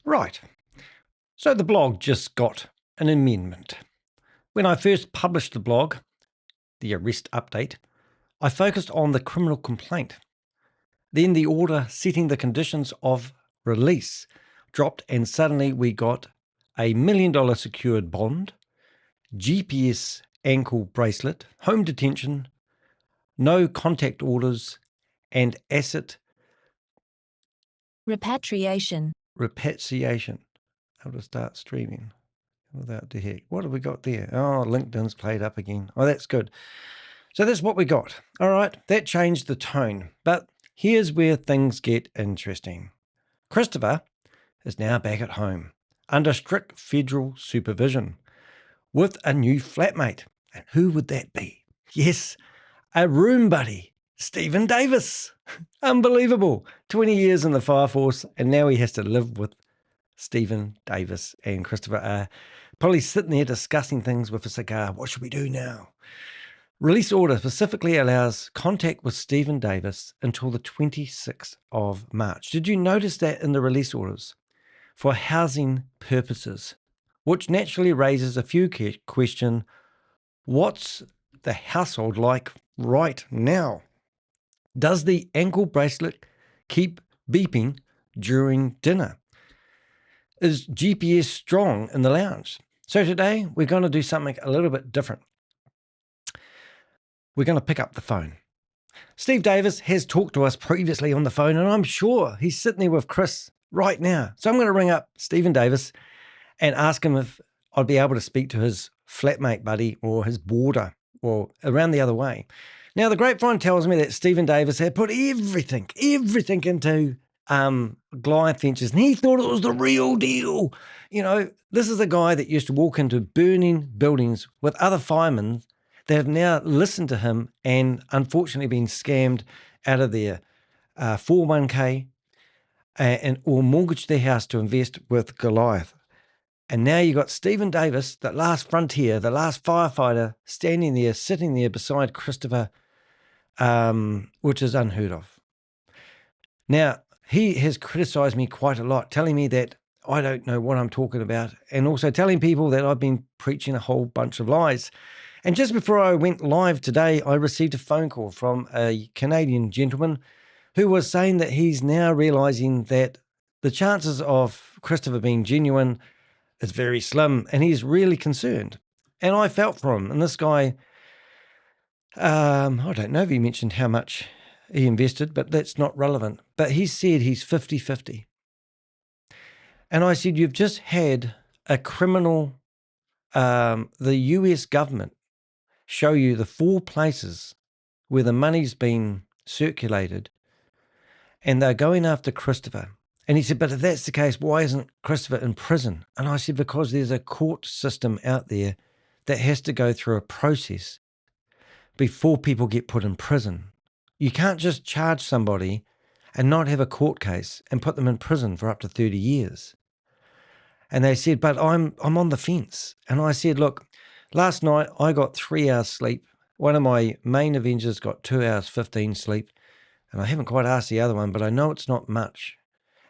Right, so the blog just got an amendment. When I first published the blog, the arrest update, I focused on the criminal complaint. Then the order setting the conditions of release dropped and suddenly we got a $1 million secured bond, GPS ankle bracelet, home detention, no contact orders, and asset Repatriation. How to start streaming without the heck. What have we got there? Oh, LinkedIn's played up again. Oh, that's good. So that's what we got. All right, that changed the tone. But here's where things get interesting. Christopher is now back at home under strict federal supervision with a new flatmate. And who would that be? Yes, a room buddy, Stephen Davies. Unbelievable. 20 years in the fire force, and now he has to live with Stephen Davies and Christopher are probably sitting there discussing things with a cigar. What should we do now? Release order specifically allows contact with Stephen Davies until the 26th of March. Did you notice that in the release orders? For housing purposes, which naturally raises a few question. What's the household like right now? Does the ankle bracelet keep beeping during dinner? Is GPS strong in the lounge? So today we're going to do something a little bit different. We're going to pick up the phone. Steve Davies has talked to us previously on the phone, and I'm sure he's sitting there with Chris right now. So I'm going to ring up Stephen Davies and ask him if I'd be able to speak to his flatmate buddy or his boarder or around the other way. Now, the grapevine tells me that Stephen Davies had put everything into Goliath Ventures, and he thought it was the real deal. You know, this is a guy that used to walk into burning buildings with other firemen that have now listened to him and unfortunately been scammed out of their 401k or mortgaged their house to invest with Goliath. And now you got Stephen Davies, that last frontier, the last firefighter, standing there, sitting there beside Christopher, which is unheard of. Now, he has criticised me quite a lot, telling me that I don't know what I'm talking about, and also telling people that I've been preaching a whole bunch of lies. And just before I went live today, I received a phone call from a Canadian gentleman who was saying that he's now realising that the chances of Christopher being genuine is very slim, and he's really concerned. And I felt for him. And this guy, I don't know if he mentioned how much he invested, but that's not relevant. But he said he's 50-50. And I said, you've just had a criminal, the US government show you the 4 places where the money's been circulated, and they're going after Christopher. And he said, but if that's the case, why isn't Christopher in prison? And I said, because there's a court system out there that has to go through a process before people get put in prison. You can't just charge somebody and not have a court case and put them in prison for up to 30 years. And they said, but I'm on the fence. And I said, look, last night I got 3 hours sleep. One of my main Avengers got 2 hours 15 sleep. And I haven't quite asked the other one, but I know it's not much.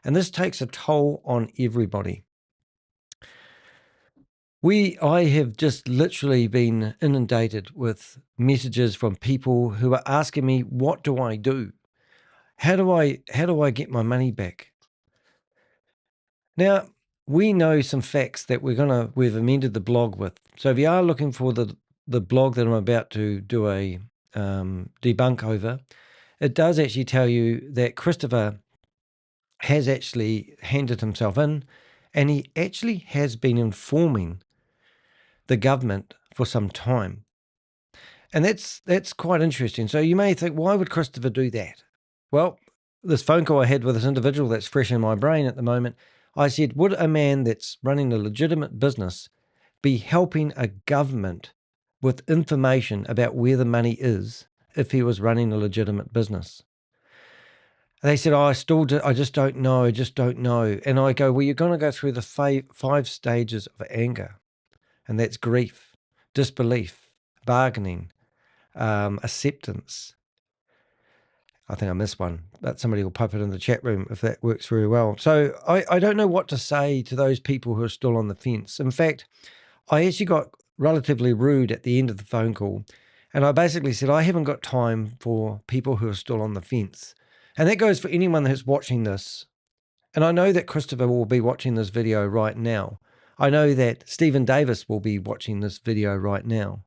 And this takes a toll on everybody. I have just literally been inundated with messages from people who are asking me, what do I do? How do I get my money back? Now, we know some facts that we've amended the blog with. So if you are looking for the blog that I'm about to do a debunk over, it does actually tell you that Christopher has actually handed himself in, and he actually has been informing the government for some time. And that's quite interesting. So you may think, why would Christopher do that? Well, this phone call I had with this individual that's fresh in my brain at the moment, I said, would a man that's running a legitimate business be helping a government with information about where the money is if he was running a legitimate business? They said, I just don't know. And I go, well, you're going to go through the 5 stages of anger. And that's grief, disbelief, bargaining, acceptance. I think I missed one, but somebody will pop it in the chat room if that works very well. So I don't know what to say to those people who are still on the fence. In fact, I actually got relatively rude at the end of the phone call, and I basically said, I haven't got time for people who are still on the fence. And that goes for anyone who's watching this. And I know that Christopher will be watching this video right now. I know that Stephen Davis will be watching this video right now.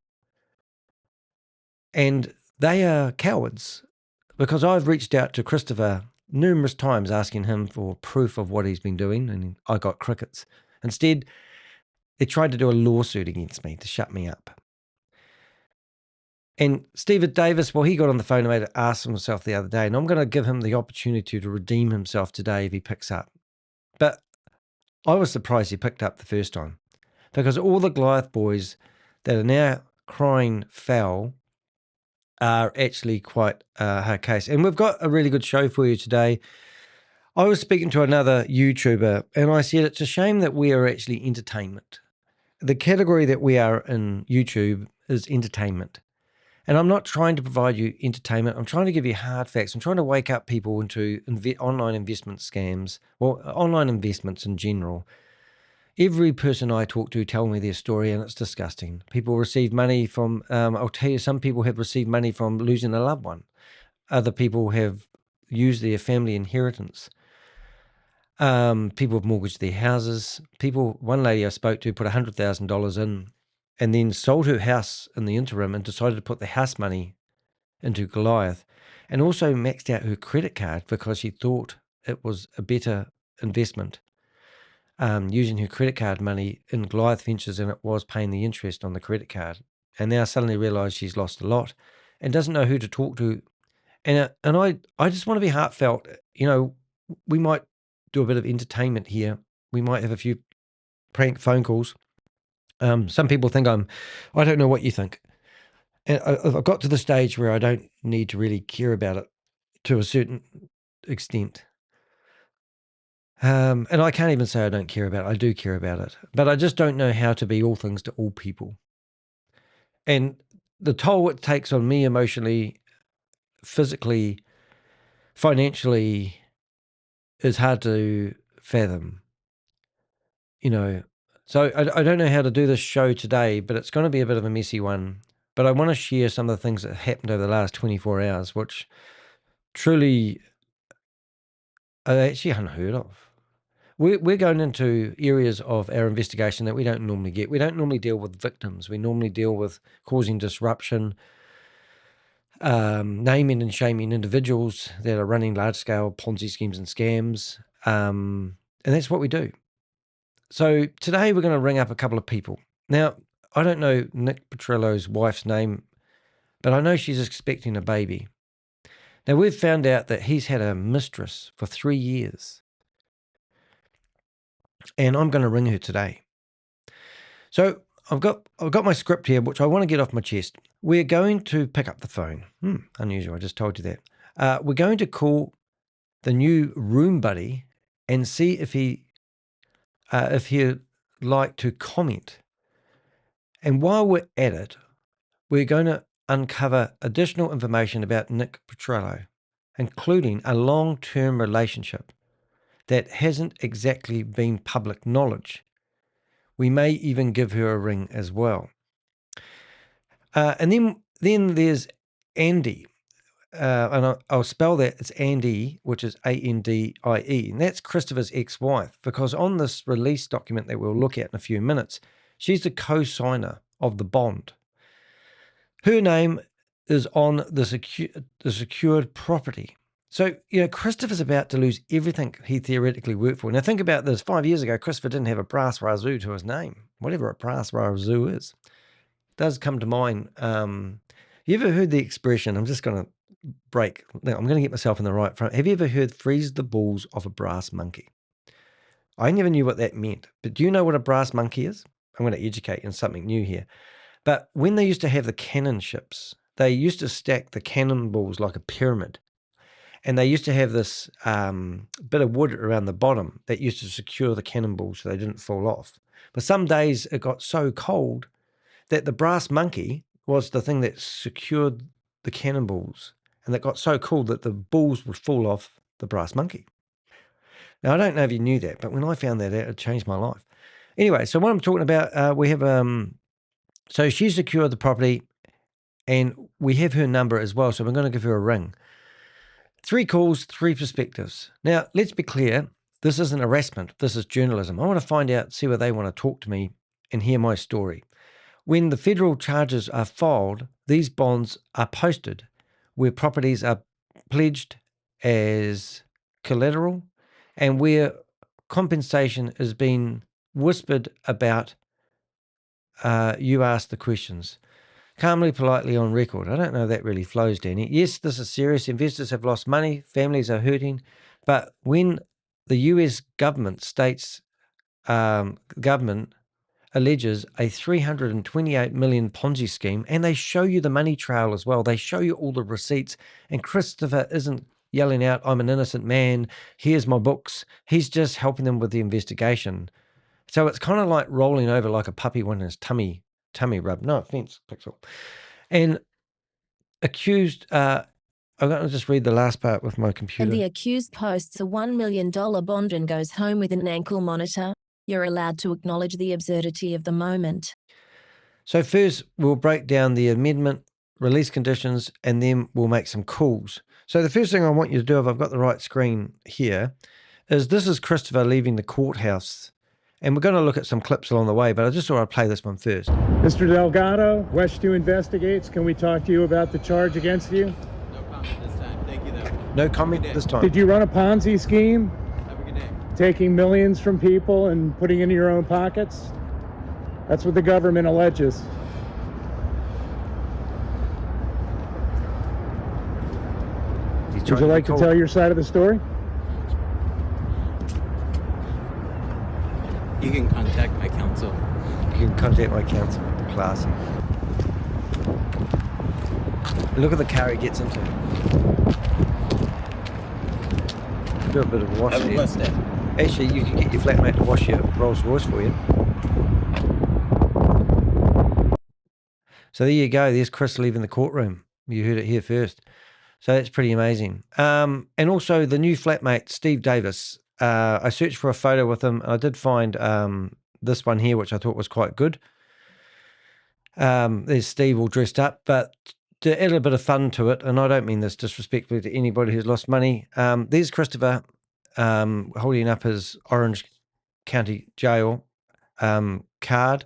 And they are cowards, because I've reached out to Christopher numerous times asking him for proof of what he's been doing, and I got crickets. Instead, they tried to do a lawsuit against me to shut me up. And Stephen Davis, well, he got on the phone and made it ask himself the other day, and I'm going to give him the opportunity to redeem himself today if he picks up. But I was surprised he picked up the first time, because all the Goliath boys that are now crying foul are actually quite a hard case. And we've got a really good show for you today. I was speaking to another YouTuber, and I said it's a shame that we are actually entertainment. The category that we are in YouTube is entertainment. And I'm not trying to provide you entertainment. I'm trying to give you hard facts. I'm trying to wake up people into online investment scams, or online investments in general. Every person I talk to tell me their story, and it's disgusting. People receive money from, I'll tell you, some people have received money from losing a loved one. Other people have used their family inheritance. People have mortgaged their houses. One lady I spoke to put $100,000 in and then sold her house in the interim and decided to put the house money into Goliath, and also maxed out her credit card because she thought it was a better investment, using her credit card money in Goliath Ventures than it was paying the interest on the credit card. And now suddenly realised she's lost a lot and doesn't know who to talk to. And I just want to be heartfelt. You know, we might do a bit of entertainment here. We might have a few prank phone calls. Some people think I don't know what you think. And I've got to the stage where I don't need to really care about it to a certain extent. And I can't even say I don't care about it. I do care about it. But I just don't know how to be all things to all people. And the toll it takes on me emotionally, physically, financially is hard to fathom. You know, so I don't know how to do this show today, but it's going to be a bit of a messy one. But I want to share some of the things that happened over the last 24 hours, which truly are actually unheard of. We're going into areas of our investigation that we don't normally get. We don't normally deal with victims. We normally deal with causing disruption, naming and shaming individuals that are running large-scale Ponzi schemes and scams, and that's what we do. So today we're going to ring up a couple of people. Now, I don't know Nick Petrillo's wife's name, but I know she's expecting a baby. Now, we've found out that he's had a mistress for 3 years, and I'm going to ring her today. So I've got my script here, which I want to get off my chest. We're going to pick up the phone. Unusual, I just told you that. We're going to call the new room buddy and see if he'd like to comment. And while we're at it, we're going to uncover additional information about Nick Petrillo, including a long-term relationship that hasn't exactly been public knowledge. We may even give her a ring as well. And then there's Andy, and I'll spell that. It's Andy, which is Andie, and that's Christopher's ex-wife, because on this release document that we'll look at in a few minutes, she's the co-signer of the bond. Her name is on the secured property. So, you know, Christopher's about to lose everything he theoretically worked for. Now, think about this. 5 years ago, Christopher didn't have a brass razoo to his name, whatever a brass razoo is. It does come to mind. You ever heard the expression, I'm just going to break, now I'm going to get myself in the right front. Have you ever heard freeze the balls of a brass monkey? I never knew what that meant, but do you know what a brass monkey is? I'm going to educate you in something new here. But when they used to have the cannon ships, they used to stack the cannonballs like a pyramid. And they used to have this bit of wood around the bottom that used to secure the cannonballs so they didn't fall off. But some days it got so cold that the brass monkey was the thing that secured the cannonballs. and that got so cool that the balls would fall off the brass monkey. Now, I don't know if you knew that, but when I found that out, it changed my life. Anyway, so what I'm talking about, we have, so she secured the property, and we have her number as well, so we're going to give her a ring. 3 calls, 3 perspectives. Now, let's be clear, this isn't harassment, this is journalism. I want to find out, see where they want to talk to me and hear my story. When the federal charges are filed, these bonds are posted where properties are pledged as collateral and where compensation is being whispered about. You ask the questions. Calmly, politely on record. I don't know if that really flows, Danny. Yes, this is serious. Investors have lost money. Families are hurting. But when the US government states, government alleges a $328 million Ponzi scheme, and they show you the money trail as well. They show you all the receipts, and Christopher isn't yelling out, I'm an innocent man, here's my books. He's just helping them with the investigation. So it's kind of like rolling over like a puppy when his tummy rub. No offense, Pixel. And accused, I'm going to just read the last part with my computer. And the accused posts a $1 million bond and goes home with an ankle monitor. You're allowed to acknowledge the absurdity of the moment. So first, we'll break down the amendment, release conditions, and then we'll make some calls. So the first thing I want you to do, if I've got the right screen here, is this is Christopher leaving the courthouse. And we're going to look at some clips along the way, but I just thought I'd play this one first. Mr. Delgado, West2 Investigates. Can we talk to you about the charge against you? No comment this time. Thank you, though. No comment this time. Did you run a Ponzi scheme? Have a good day. Taking millions from people and putting into your own pockets? That's what the government alleges. Would you like to tell your side of the story? You can contact my counsel. You can contact my counsel. Classy. Look at the car he gets into. Do a bit of wash there. Actually, you can get your flatmate to wash your Rolls Royce for you. So there you go. There's Chris leaving the courtroom. You heard it here first. So that's pretty amazing. And also the new flatmate, Steve Davies. I searched for a photo with him, and I did find this one here, which I thought was quite good. There's Steve all dressed up, but to add a bit of fun to it, and I don't mean this disrespectfully to anybody who's lost money, there's Christopher holding up his Orange County Jail card,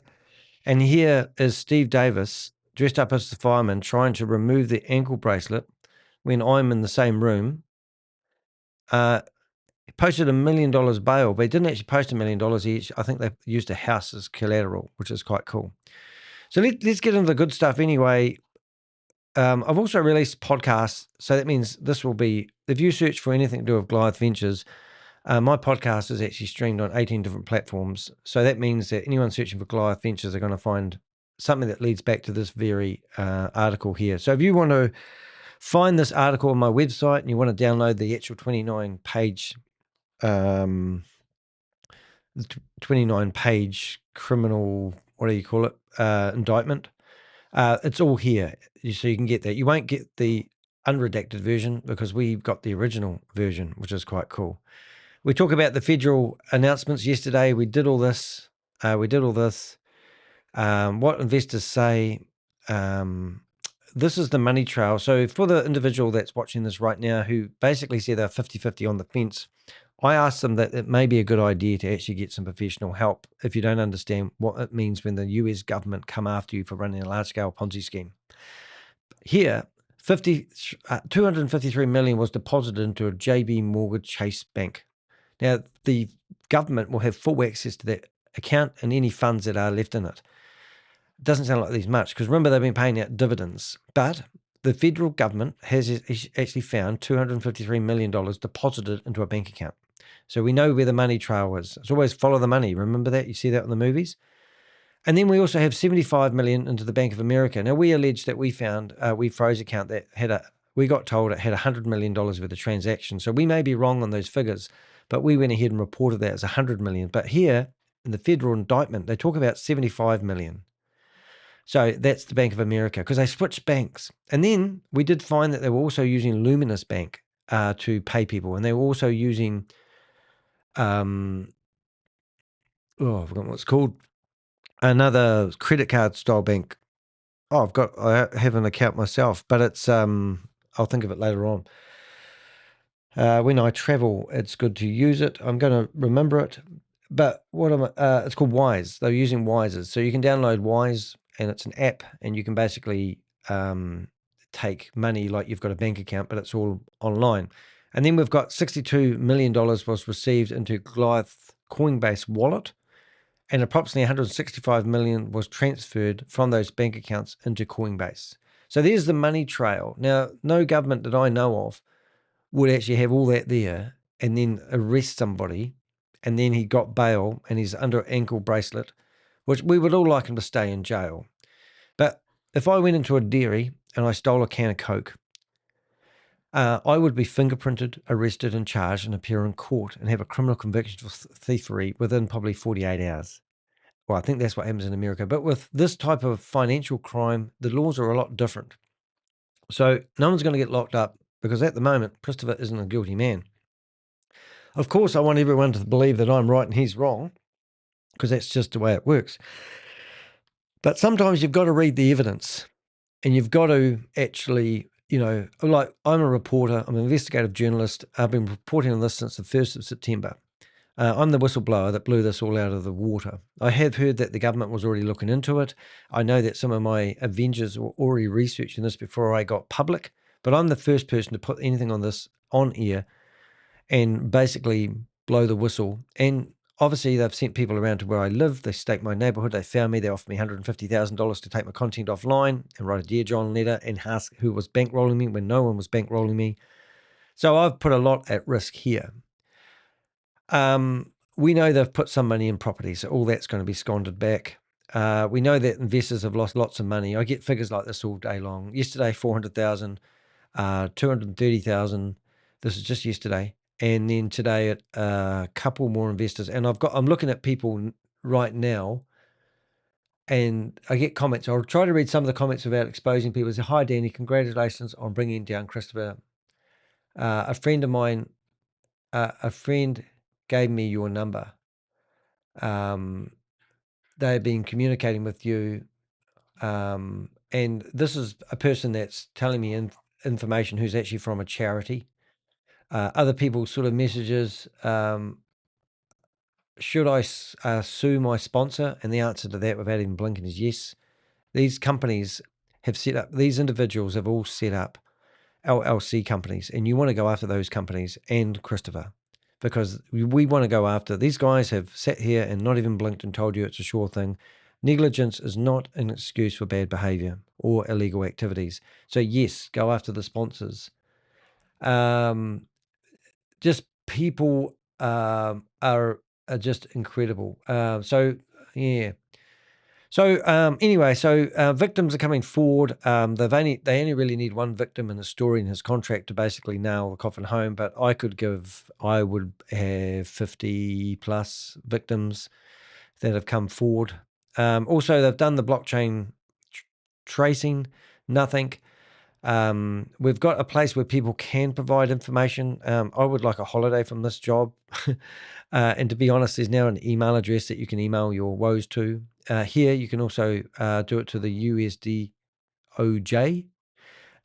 and here is Steve Davies dressed up as the fireman trying to remove the ankle bracelet when I'm in the same room. He posted $1 million bail, but he didn't actually post $1 million. I think they used a house as collateral, which is quite cool. So let's get into the good stuff anyway. I've also released podcasts, so that means this will be, if you search for anything to do with Goliath Ventures, my podcast is actually streamed on 18 different platforms. So that means that anyone searching for Goliath Ventures are going to find something that leads back to this very article here. So if you want to find this article on my website and you want to download the actual 29-page 29-page criminal, what do you call it, indictment. It's all here, so you can get that. You won't get the unredacted version because we've got the original version, which is quite cool. We talk about the federal announcements yesterday. We did all this. What investors say. This is the money trail. So for the individual that's watching this right now who basically said they're 50-50 on the fence, I asked them that it may be a good idea to actually get some professional help if you don't understand what it means when the US government come after you for running a large-scale Ponzi scheme. Here, $253 million was deposited into a JB Mortgage Chase Bank. Now, the government will have full access to that account and any funds that are left in it. It doesn't sound like there's much because remember they've been paying out dividends, but the federal government has actually found $253 million deposited into a bank account. So we know where the money trail is. It's always follow the money. Remember that? You see that in the movies? And then we also have $75 million into the Bank of America. Now, we allege that we found, we froze account that had we got told it had $100 million worth of transactions. So we may be wrong on those figures, but we went ahead and reported that as $100 million. But here in the federal indictment, they talk about $75 million. So that's the Bank of America, because they switched banks. And then we did find that they were also using Luminous Bank to pay people. And they were also using, I forgot what it's called, another credit card style bank. Oh, I have an account myself, but it's, I'll think of it later on. When I travel, it's good to use it. I'm going to remember it. But it's called Wise. They're using Wises. So you can download Wise, and it's an app, and you can basically take money like you've got a bank account, but it's all online. And then we've got $62 million was received into Goliath Coinbase wallet, and approximately 165 million was transferred from those bank accounts into Coinbase. So there's the money trail. Now, no government that I know of would actually have all that there and then arrest somebody, and then he got bail and he's under an ankle bracelet, which we would all like him to stay in jail. But if I went into a dairy and I stole a can of Coke, I would be fingerprinted, arrested and charged and appear in court and have a criminal conviction for thievery within probably 48 hours. Well, I think that's what happens in America. But with this type of financial crime, the laws are a lot different. So no one's going to get locked up because at the moment, Christopher isn't a guilty man. Of course, I want everyone to believe that I'm right and he's wrong, because that's just the way it works. But sometimes you've got to read the evidence, and you've got to actually, like I'm a reporter, I'm an investigative journalist. I've been reporting on this since the 1st of September. I'm the whistleblower that blew this all out of the water. I have heard that the government was already looking into it. I know that some of my Avengers were already researching this before I got public, but I'm the first person to put anything on this on air and basically blow the whistle. And obviously they've sent people around to where I live. They staked my neighborhood. They found me. They offered me $150,000 to take my content offline and write a Dear John letter and ask who was bankrolling me when no one was bankrolling me. So I've put a lot at risk here. We know they've put some money in property, so all that's going to be squandered back. We know that investors have lost lots of money. I get figures like this all day long. Yesterday, 400,000, 230,000. This is just yesterday. And then today, a couple more investors. And I'm looking at people right now, and I get comments. I'll try to read some of the comments without exposing people. Say, hi, Danny, congratulations on bringing down Christopher. A friend of mine, a friend gave me your number. They've been communicating with you. And this is a person that's telling me information who's actually from a charity. Other people's sort of messages, should I sue my sponsor? And the answer to that without even blinking is yes. These companies have set up, these individuals have all set up LLC companies, and you want to go after those companies and Christopher, because we want to go after, these guys have sat here and not even blinked and told you it's a sure thing. Negligence is not an excuse for bad behavior or illegal activities. So yes, go after the sponsors. Just people are just incredible. Yeah. So anyway, victims are coming forward. They only really need one victim in the story in his contract to basically nail the coffin home. But I would have 50 plus victims that have come forward. Also, they've done the blockchain tracing. Nothing. We've got a place where people can provide information. I would like a holiday from this job. And to be honest, there's now an email address that you can email your woes to. Here, you can also do it to the USDOJ.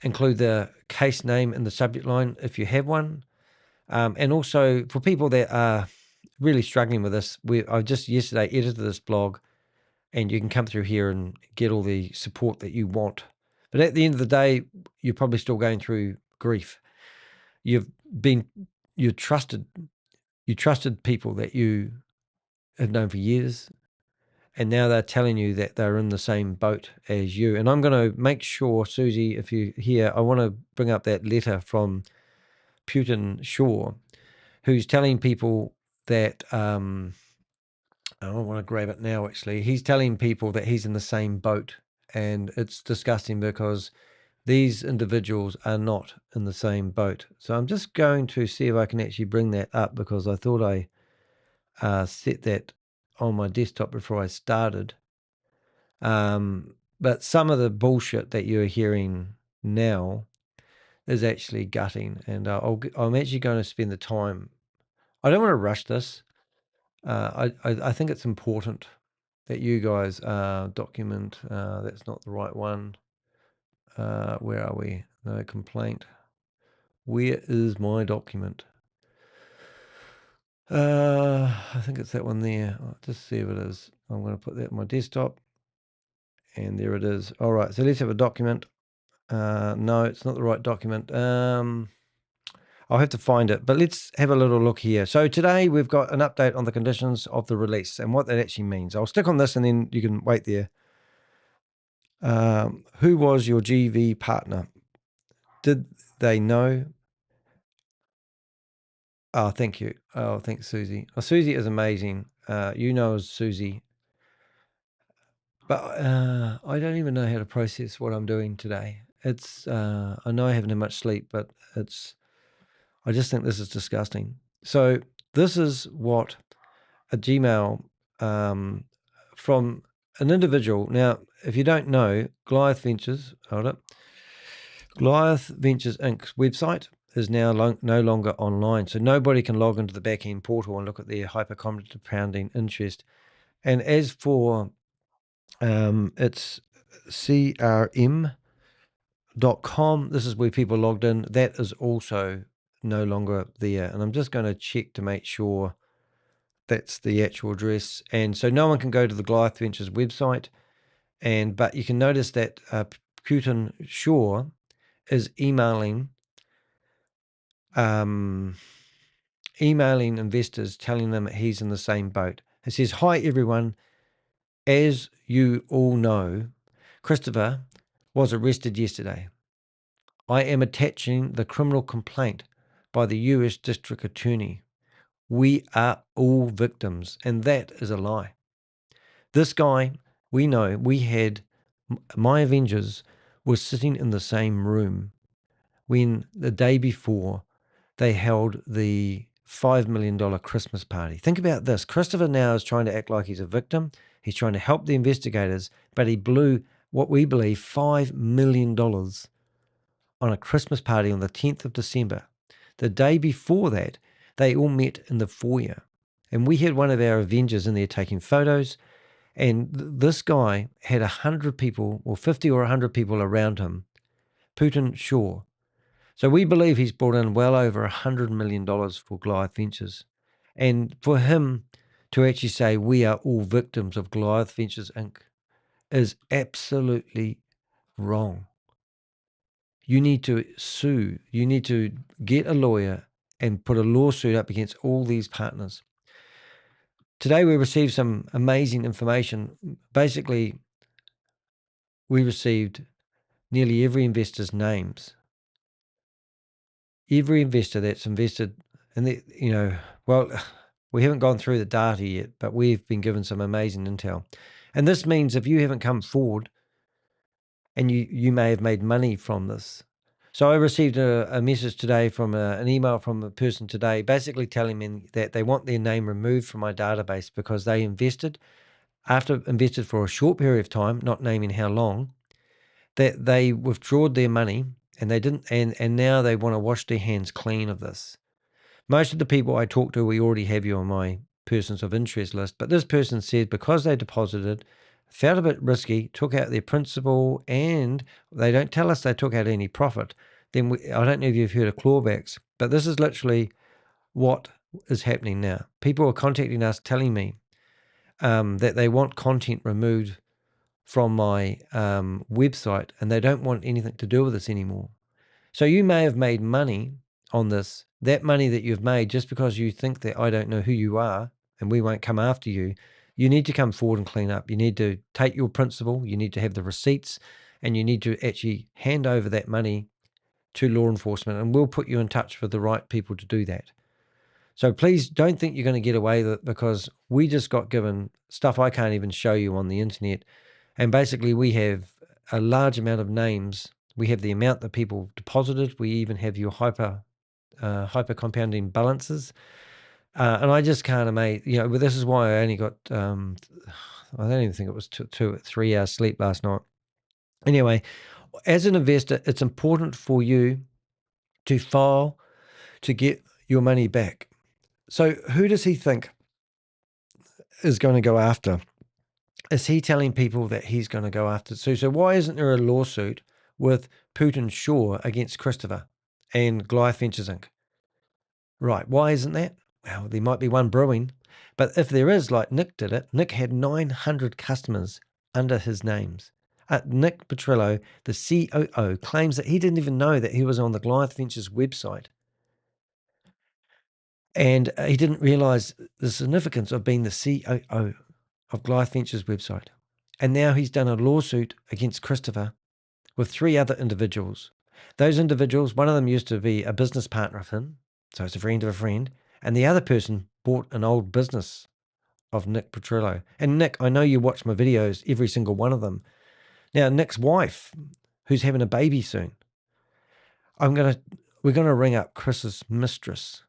Include the case name in the subject line if you have one. And also for people that are really struggling with this, I just yesterday edited this blog, and you can come through here and get all the support that you want. But at the end of the day, you're probably still going through grief. You trusted people that you have known for years, and now they're telling you that they're in the same boat as you. And I'm going to make sure, Susie, if you're here, I want to bring up that letter from Putin Shaw, who's telling people that, I don't want to grab it now, actually. He's telling people that he's in the same boat, and it's disgusting because these individuals are not in the same boat. So I'm just going to see if I can actually bring that up, because I thought I set that on my desktop before I started. But some of the bullshit that you're hearing now is actually gutting, and I'm actually going to spend the time. I don't want to rush this. I think it's important that you guys document. That's not the right one. Where are we? No complaint. Where is my document? I think it's that one there. I'll just see if it is. I'm going to put that on my desktop. And there it is. All right, so let's have a document. No, it's not the right document. I'll have to find it, but let's have a little look here. So today we've got an update on the conditions of the release and what that actually means. I'll stick on this and then you can wait there. Who was your GV partner? Did they know? Oh, thank you. Oh, thanks, Susie. Oh, Susie is amazing. You know as Susie. But I don't even know how to process what I'm doing today. It's I know I haven't had much sleep, but I just think this is disgusting. So this is what a Gmail from an individual. Now, if you don't know, Goliath Ventures, Goliath Ventures Inc.'s website is now no longer online. So nobody can log into the back-end portal and look at their hyper-compounding interest. And as for it's crm.com, this is where people logged in. That is also no longer there. And I'm just going to check to make sure that's the actual address. And so no one can go to the Goliath Ventures website. But you can notice that Putin Shaw is emailing investors, telling them he's in the same boat. It says, "Hi everyone, as you all know, Christopher was arrested yesterday. I am attaching the criminal complaint by the US District Attorney. We are all victims," and that is a lie. This guy, we know, we had, my Avengers was sitting in the same room when the day before they held the $5 million Christmas party. Think about this. Christopher now is trying to act like he's a victim. He's trying to help the investigators, but he blew what we believe $5 million on a Christmas party on the 10th of December. The day before that, they all met in the foyer. And we had one of our Avengers in there taking photos. And this guy had 100 people, or 50 or 100 people around him, Putin Shaw. So we believe he's brought in well over $100 million for Goliath Ventures. And for him to actually say we are all victims of Goliath Ventures Inc. is absolutely wrong. You need to sue. You need to get a lawyer and put a lawsuit up against all these partners. Today we received some amazing information. Basically, we received nearly every investor's names. Every investor that's invested in the, well, we haven't gone through the data yet, but we've been given some amazing intel. And this means if you haven't come forward and you may have made money from this. So I received a message today from an email from a person today, basically telling me that they want their name removed from my database because they invested for a short period of time, not naming how long, that they withdrawed their money and they didn't, and now they want to wash their hands clean of this. Most of the people I talk to, we already have you on my persons of interest list, but this person said because they deposited, felt a bit risky, took out their principal, and they don't tell us they took out any profit, then I don't know if you've heard of clawbacks, but this is literally what is happening now. People are contacting us telling me that they want content removed from my website and they don't want anything to do with this anymore. So you may have made money on this, that money that you've made just because you think that I don't know who you are and we won't come after you. You need to come forward and clean up. You need to take your principal, you need to have the receipts, and you need to actually hand over that money to law enforcement, and we'll put you in touch with the right people to do that. So please don't think you're going to get away with it because we just got given stuff I can't even show you on the internet. And basically we have a large amount of names. We have the amount that people deposited. We even have your hyper compounding balances. And I just can't imagine, but this is why I only got, I don't even think it was 3 hours sleep last night. Anyway, as an investor, it's important for you to file to get your money back. So who does he think is going to go after? Is he telling people that he's going to go after Sue? So why isn't there a lawsuit with Putin Shaw against Christopher and Goliath Ventures Inc.? Right. Why isn't that? Well, there might be one brewing. But if there is, like Nick did it, Nick had 900 customers under his names. Nick Petrillo, the COO, claims that he didn't even know that he was on the Goliath Ventures website. And he didn't realize the significance of being the COO of Goliath Ventures website. And now he's done a lawsuit against Christopher with 3 other individuals. Those individuals, one of them used to be a business partner of him, so it's a friend of a friend, and the other person bought an old business of Nick Petrillo. And Nick, I know you watch my videos, every single one of them. Now, Nick's wife, who's having a baby soon, we're gonna ring up Chris's mistress.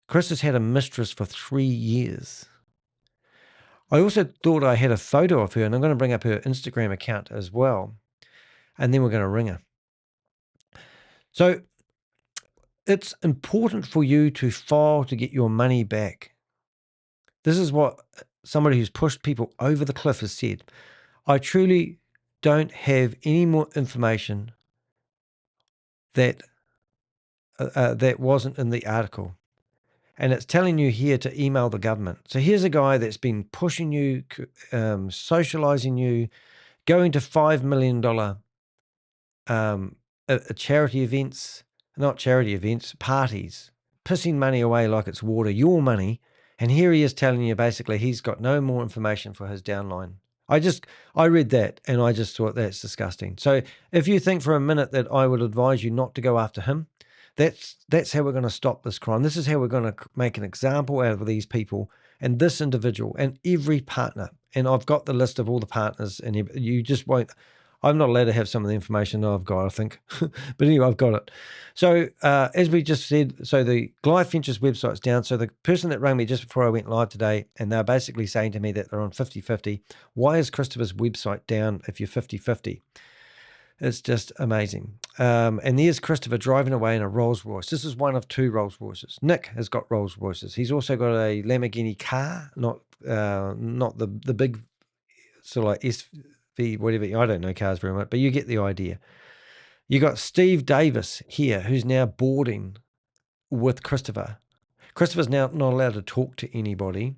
Chris has had a mistress for 3 years. I also thought I had a photo of her, and I'm going to bring up her Instagram account as well. And then we're going to ring her. So it's important for you to file to get your money back. This is what somebody who's pushed people over the cliff has said. I truly don't have any more information that that wasn't in the article. And it's telling you here to email the government. So here's a guy that's been pushing you, socializing you, going to $5 million charity events, not charity events, parties, pissing money away like it's water, your money. And here he is telling you basically he's got no more information for his downline. I read that and I just thought that's disgusting. So if you think for a minute that I would advise you not to go after him, that's how we're going to stop this crime. This is how we're going to make an example out of these people and this individual and every partner. And I've got the list of all the partners, and you just won't. I'm not allowed to have some of the information I've got, I think. But anyway, I've got it. So as we just said, so the Goliath Ventures website's down. So the person that rang me just before I went live today, and they're basically saying to me that they're on 50-50. Why is Christopher's website down if you're 50-50? It's just amazing. And there's Christopher driving away in a Rolls Royce. This is one of 2 Rolls Royces. Nick has got Rolls Royces. He's also got a Lamborghini car, not the big sort of like SV, whatever. I don't know cars very much, but you get the idea. You got Steve Davies here, who's now boarding with Christopher. Christopher's now not allowed to talk to anybody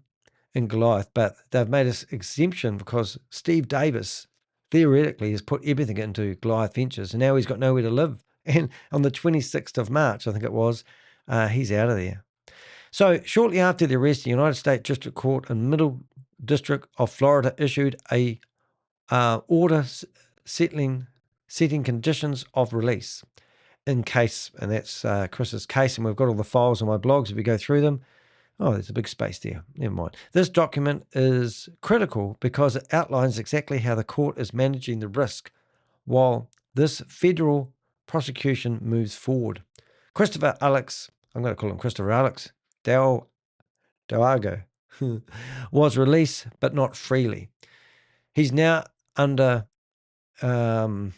in Goliath, but they've made an exemption because Steve Davies theoretically has put everything into Goliath Ventures, and now he's got nowhere to live. And on the 26th of March, I think it was, he's out of there. So shortly after the arrest, the United States District Court in Middle District of Florida issued a order setting conditions of release in case, and that's Chris's case, and we've got all the files on my blogs if we go through them. Oh, there's a big space there. Never mind. This document is critical because it outlines exactly how the court is managing the risk while this federal prosecution moves forward. Christopher Alex, I'm going to call him Christopher Alex, Delgado, was released, but not freely. He's now under, I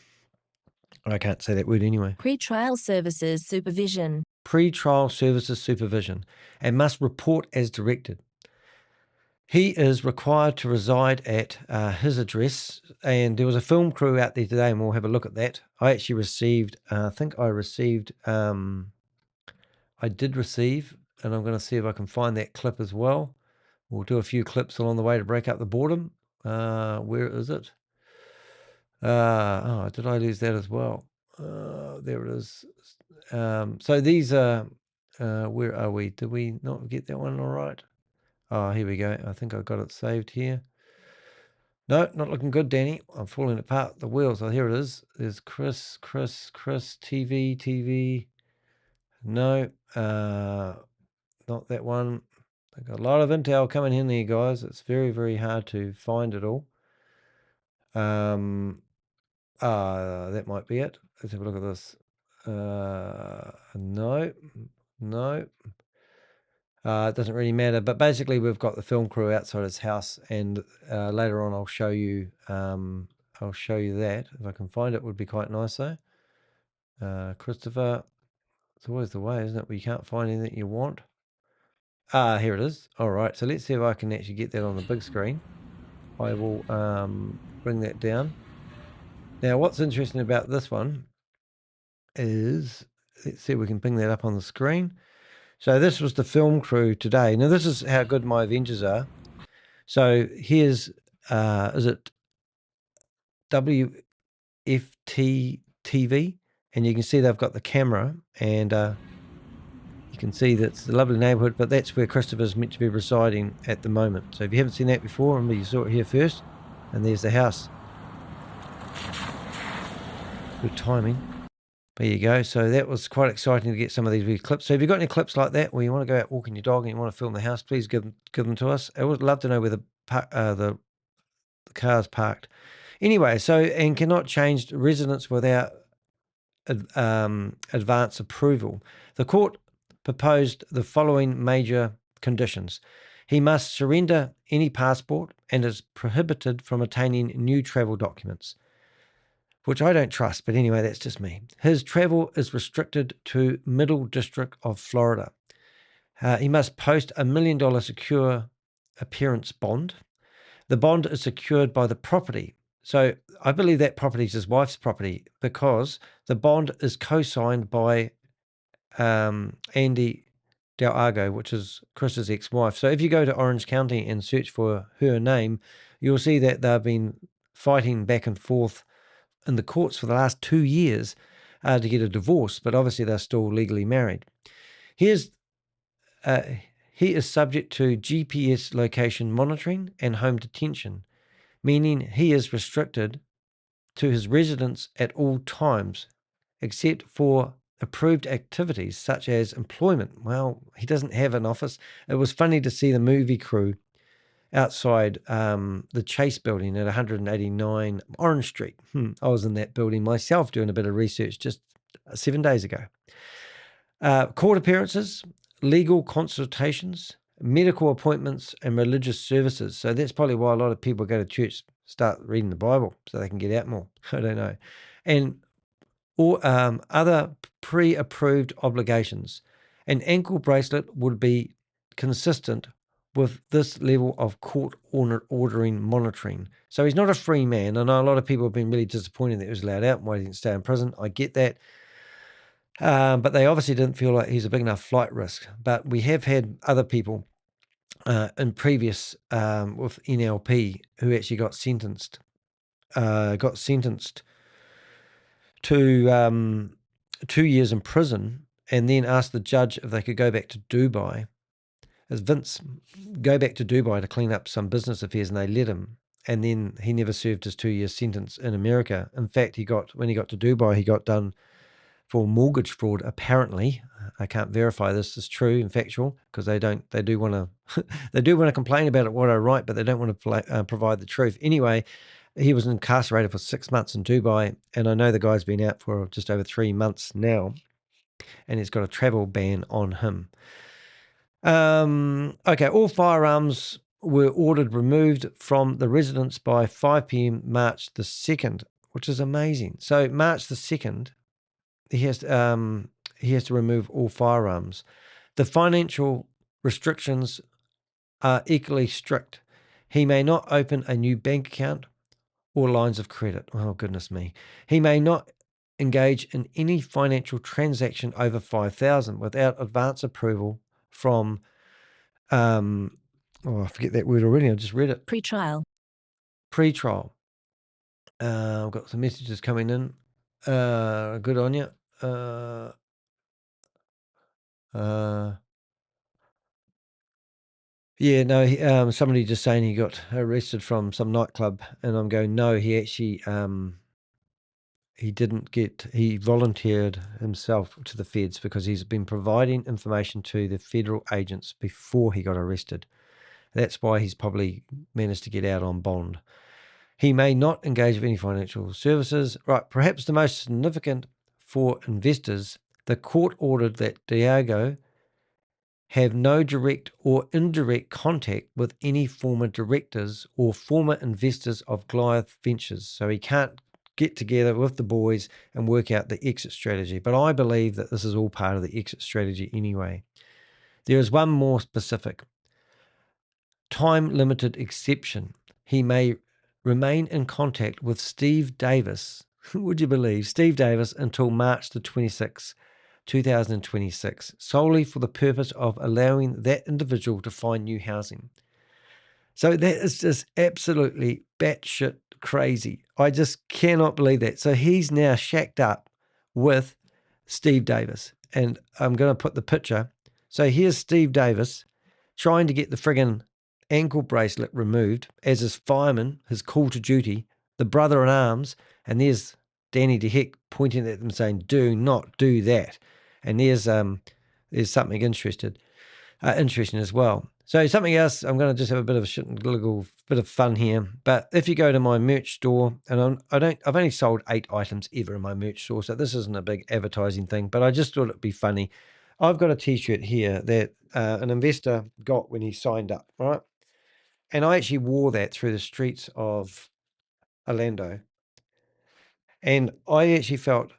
can't say that word anyway. Pre-trial services supervision. Pre-trial services supervision, and must report as directed. He is required to reside at his address, and there was a film crew out there today, and we'll have a look at that. I actually received, I did receive, and I'm going to see if I can find that clip as well. We'll do a few clips along the way to break up the boredom. Where is it? Oh, did I lose that as well? There it is. So these are, where are we? Did we not get that one all right? Oh, here we go. I think I got it saved here. No, not looking good, Danny. I'm falling apart. The wheels. Oh, here it is. There's Chris, TV. No, not that one. I've got a lot of intel coming in there, guys. It's very, very hard to find it all. That might be it. Let's have a look at this. No. It doesn't really matter, but basically we've got the film crew outside his house, and later on I'll show you I'll show you that. If I can find it, would be quite nice though. Christopher, it's always the way, isn't it? Where you can't find anything you want. Here it is. All right, so let's see if I can actually get that on the big screen. I will bring that down. Now, what's interesting about this one is, let's see if we can bring that up on the screen. So this was the film crew today. Now, this is how good my Avengers are. So here's, is it WFT TV? And you can see they've got the camera, and you can see that's a lovely neighborhood, but that's where Christopher's meant to be residing at the moment. So if you haven't seen that before, remember you saw it here first, and there's the house. Good timing. There you go. So that was quite exciting to get some of these wee clips. So if you've got any clips like that, where you want to go out walking your dog and you want to film the house, please give them to us. I would love to know where the car's parked. Anyway, so, and cannot change residence without advance approval. The court proposed the following major conditions. He must surrender any passport and is prohibited from obtaining new travel documents, which I don't trust, but anyway, that's just me. His travel is restricted to Middle District of Florida. He must post $1 million secure appearance bond. The bond is secured by the property. So I believe that property is his wife's property, because the bond is co-signed by Andy Delgado, which is Chris's ex-wife. So if you go to Orange County and search for her name, you'll see that they've been fighting back and forth in the courts for the last 2 years to get a divorce, but obviously they're still legally married. He is subject to GPS location monitoring and home detention, meaning he is restricted to his residence at all times, except for approved activities such as employment. Well, he doesn't have an office. It was funny to see the movie crew outside the Chase building at 189 Orange Street. I was in that building myself doing a bit of research just 7 days ago. Court appearances, legal consultations, medical appointments, and religious services. So that's probably why a lot of people go to church, start reading the Bible so they can get out more. I don't know. And or other pre-approved obligations. An ankle bracelet would be consistent with this level of court ordering monitoring. So he's not a free man. I know a lot of people have been really disappointed that he was allowed out and why he didn't stay in prison. I get that. But they obviously didn't feel like he's a big enough flight risk. But we have had other people in previous with NLP who actually got sentenced to 2 years in prison, and then asked the judge if they could go back to Dubai. As Vince, go back to Dubai to clean up some business affairs, and they let him. And then he never served his 2 year sentence in America. In fact, when he got to Dubai, he got done for mortgage fraud. Apparently, I can't verify this is true and factual, because they do want to complain about it, what I write, but they don't want to provide the truth. Anyway, he was incarcerated for 6 months in Dubai, and I know the guy's been out for just over 3 months now, and he's got a travel ban on him. Okay, all firearms were ordered removed from the residence by 5 p.m. March the 2nd, which is amazing. So March the 2nd, he has to remove all firearms. The financial restrictions are equally strict. He may not open a new bank account or lines of credit. Oh, goodness me. He may not engage in any financial transaction over $5,000 without advance approval from, I forget that word already. I just read it. Pre-trial. Pre-trial. I've got some messages coming in. Good on you. Yeah, no, somebody just saying he got arrested from some nightclub, and I'm going, no, he actually, he volunteered himself to the feds because he's been providing information to the federal agents before he got arrested. That's why he's probably managed to get out on bond. He may not engage with any financial services. Right, perhaps the most significant for investors, the court ordered that Diego have no direct or indirect contact with any former directors or former investors of Goliath Ventures. So he can't get together with the boys and work out the exit strategy. But I believe that this is all part of the exit strategy anyway. There is one more specific time-limited exception. He may remain in contact with Steve Davies, would you believe, Steve Davies, until March the 26th, 2026, solely for the purpose of allowing that individual to find new housing. So that is just absolutely batshit crazy. I just cannot believe that. So he's now shacked up with Steve Davies. And I'm going to put the picture. So here's Steve Davies trying to get the friggin' ankle bracelet removed as his fireman, his call to duty, the brother in arms, and there's Danny DeHeck pointing at them saying, do not do that. And there's something interesting as well. So something else, I'm going to just have a bit of a little bit of fun here. But if you go to my merch store, and I've only sold 8 items ever in my merch store, so this isn't a big advertising thing, but I just thought it'd be funny. I've got a T-shirt here that an investor got when he signed up, right? And I actually wore that through the streets of Orlando. And I actually felt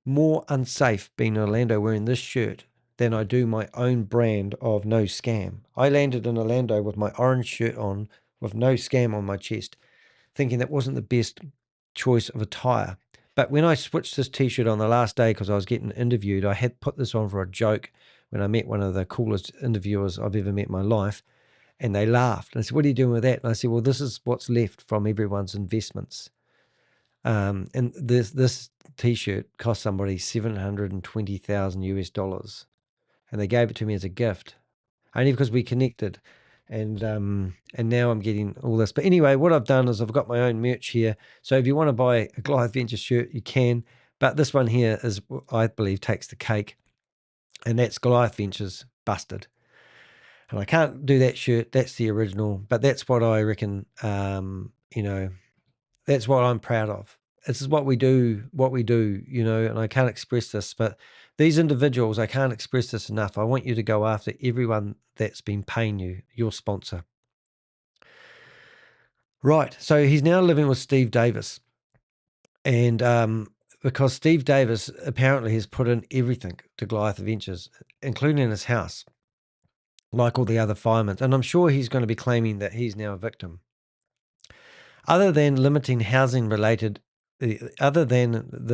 more unsafe being in Orlando wearing this shirt than I do my own brand of no scam. I landed in Orlando with my orange shirt on with no scam on my chest, thinking that wasn't the best choice of attire. But when I switched this T-shirt on the last day because I was getting interviewed, I had put this on for a joke when I met one of the coolest interviewers I've ever met in my life. And they laughed. And I said, what are you doing with that? And I said, well, this is what's left from everyone's investments. And this T-shirt cost somebody $720,000 and they gave it to me as a gift, only because we connected. And now I'm getting all this. But anyway, what I've done is I've got my own merch here. So if you want to buy a Goliath Ventures shirt, you can. But this one here is, I believe, takes the cake. And that's Goliath Ventures Busted. And I can't do that shirt. That's the original. But that's what I reckon, that's what I'm proud of. This is what we do, and I can't express this, but these individuals, I can't express this enough. I want you to go after everyone that's been paying you, your sponsor. Right. So he's now living with Steve Davies. And because Steve Davies apparently has put in everything to Goliath Ventures, including his house, like all the other firemen. And I'm sure he's going to be claiming that he's now a victim. Other than the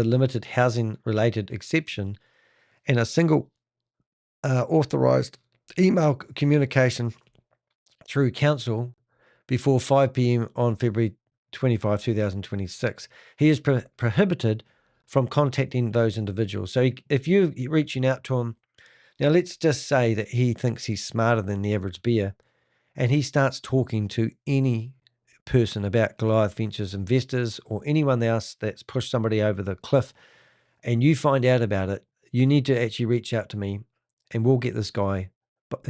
limited housing related exception and a single authorized email communication through council before 5 p.m. on February 25, 2026, he is prohibited from contacting those individuals. So if you're reaching out to him, now let's just say that he thinks he's smarter than the average bear and he starts talking to any person about Goliath Ventures investors or anyone else that's pushed somebody over the cliff and you find out about it, you need to actually reach out to me and we'll get this guy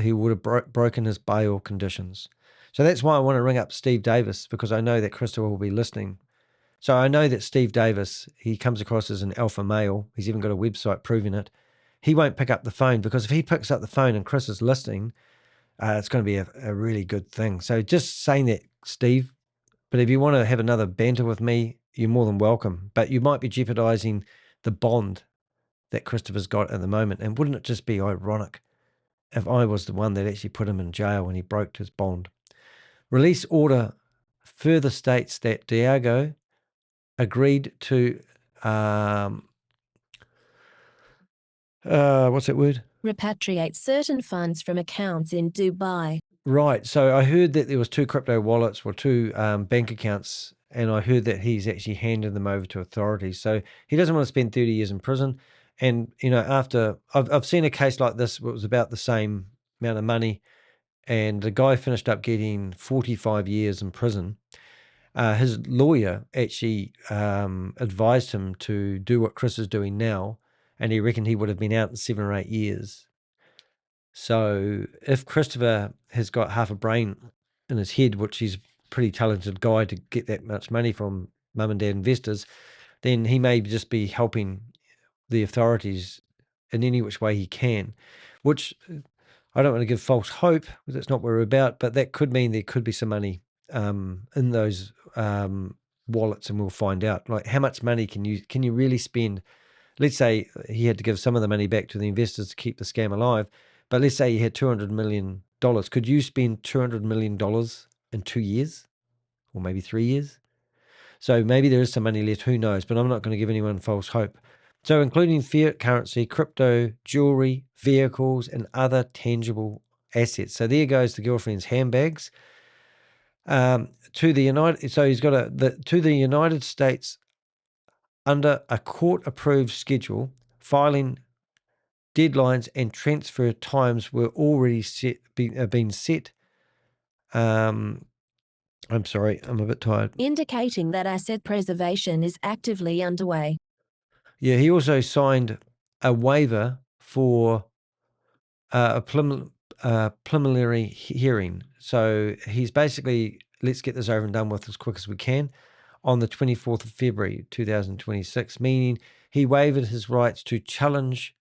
who would have broken his bail conditions. So that's why I want to ring up Steve Davies, because I know that Christopher will be listening. So I know that Steve Davies, he comes across as an alpha male. He's even got a website proving it. He won't pick up the phone, because if he picks up the phone and Chris is listening, it's going to be a really good thing. So just saying that, Steve. But if you want to have another banter with me, you're more than welcome. But you might be jeopardizing the bond that Christopher's got at the moment. And wouldn't it just be ironic if I was the one that actually put him in jail when he broke his bond? Release order further states that Diego agreed to, what's that word? Repatriate certain funds from accounts in Dubai. Right. So I heard that there was 2 crypto wallets or 2 bank accounts, and I heard that he's actually handed them over to authorities. So he doesn't want to spend 30 years in prison. And, after I've seen a case like this, it was about the same amount of money, and the guy finished up getting 45 years in prison. His lawyer actually advised him to do what Chris is doing now, and he reckoned he would have been out in 7 or 8 years. So if Christopher has got half a brain in his head, which he's a pretty talented guy to get that much money from mum and dad investors, then he may just be helping the authorities in any which way he can, which I don't want to give false hope because that's not what we're about, but that could mean there could be some money in those wallets, and we'll find out. Like, how much money can you really spend? Let's say he had to give some of the money back to the investors to keep the scam alive, but let's say you had $200 million. Could you spend $200 million in 2 years or maybe 3 years? So maybe there is some money left, who knows, but I'm not going to give anyone false hope. So including fiat currency, crypto, jewelry, vehicles, and other tangible assets. So there goes the girlfriend's handbags. To the United States under a court-approved schedule. Filing deadlines and transfer times were already been set. I'm sorry, I'm a bit tired. Indicating that asset preservation is actively underway. Yeah, he also signed a waiver for a preliminary hearing. So he's basically, let's get this over and done with as quick as we can, on the 24th of February 2026, meaning he waived his rights to challenge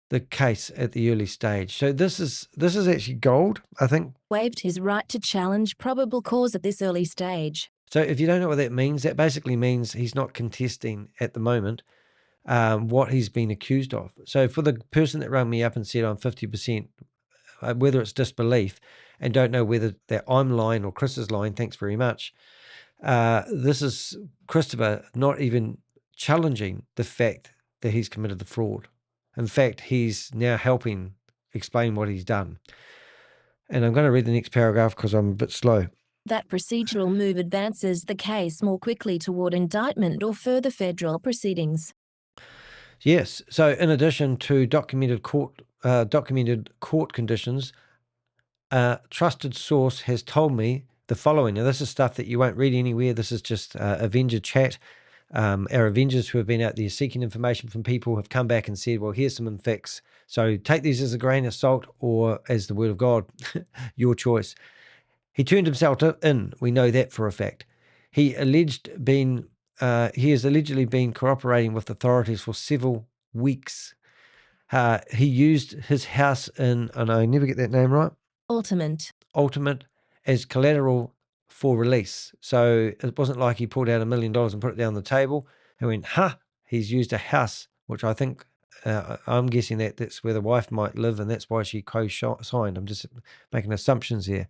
the case at the early stage. So this is actually gold, I think. Waived his right to challenge probable cause at this early stage. So if you don't know what that means, that basically means he's not contesting at the moment what he's been accused of. So for the person that rang me up and said I'm 50%, whether it's disbelief and don't know whether that I'm lying or Chris is lying, thanks very much. This is Christopher not even challenging the fact that he's committed the fraud. In fact, he's now helping explain what he's done. And I'm going to read the next paragraph because I'm a bit slow. That procedural move advances the case more quickly toward indictment or further federal proceedings. Yes. So in addition to documented court conditions, a trusted source has told me the following. Now, this is stuff that you won't read anywhere. This is just Avenger chat. Our Avengers who have been out there seeking information from people have come back and said, well, here's some facts. So take these as a grain of salt or as the word of God, your choice. He turned himself in. We know that for a fact. He has allegedly been cooperating with authorities for several weeks. He used his house in, and I never get that name right, Ultimate as collateral for release. So it wasn't like he pulled out $1 million and put it down the table and went, he's used a house, which I think, I'm guessing that's where the wife might live and that's why she co-signed. I'm just making assumptions here.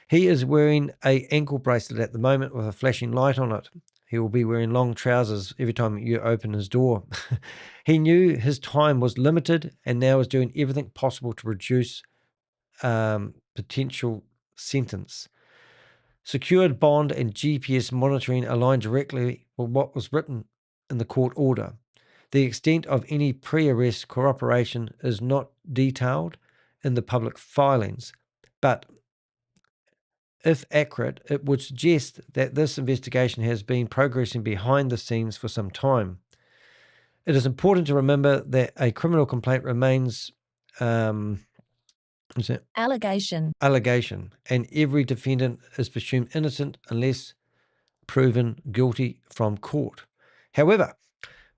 He is wearing an ankle bracelet at the moment with a flashing light on it. He will be wearing long trousers every time you open his door. He knew his time was limited and now is doing everything possible to reduce potential sentence. Secured bond and GPS monitoring align directly with what was written in the court order. The extent of any pre-arrest cooperation is not detailed in the public filings, but if accurate, it would suggest that this investigation has been progressing behind the scenes for some time. It is important to remember that a criminal complaint remains allegation, and every defendant is presumed innocent unless proven guilty from court. However,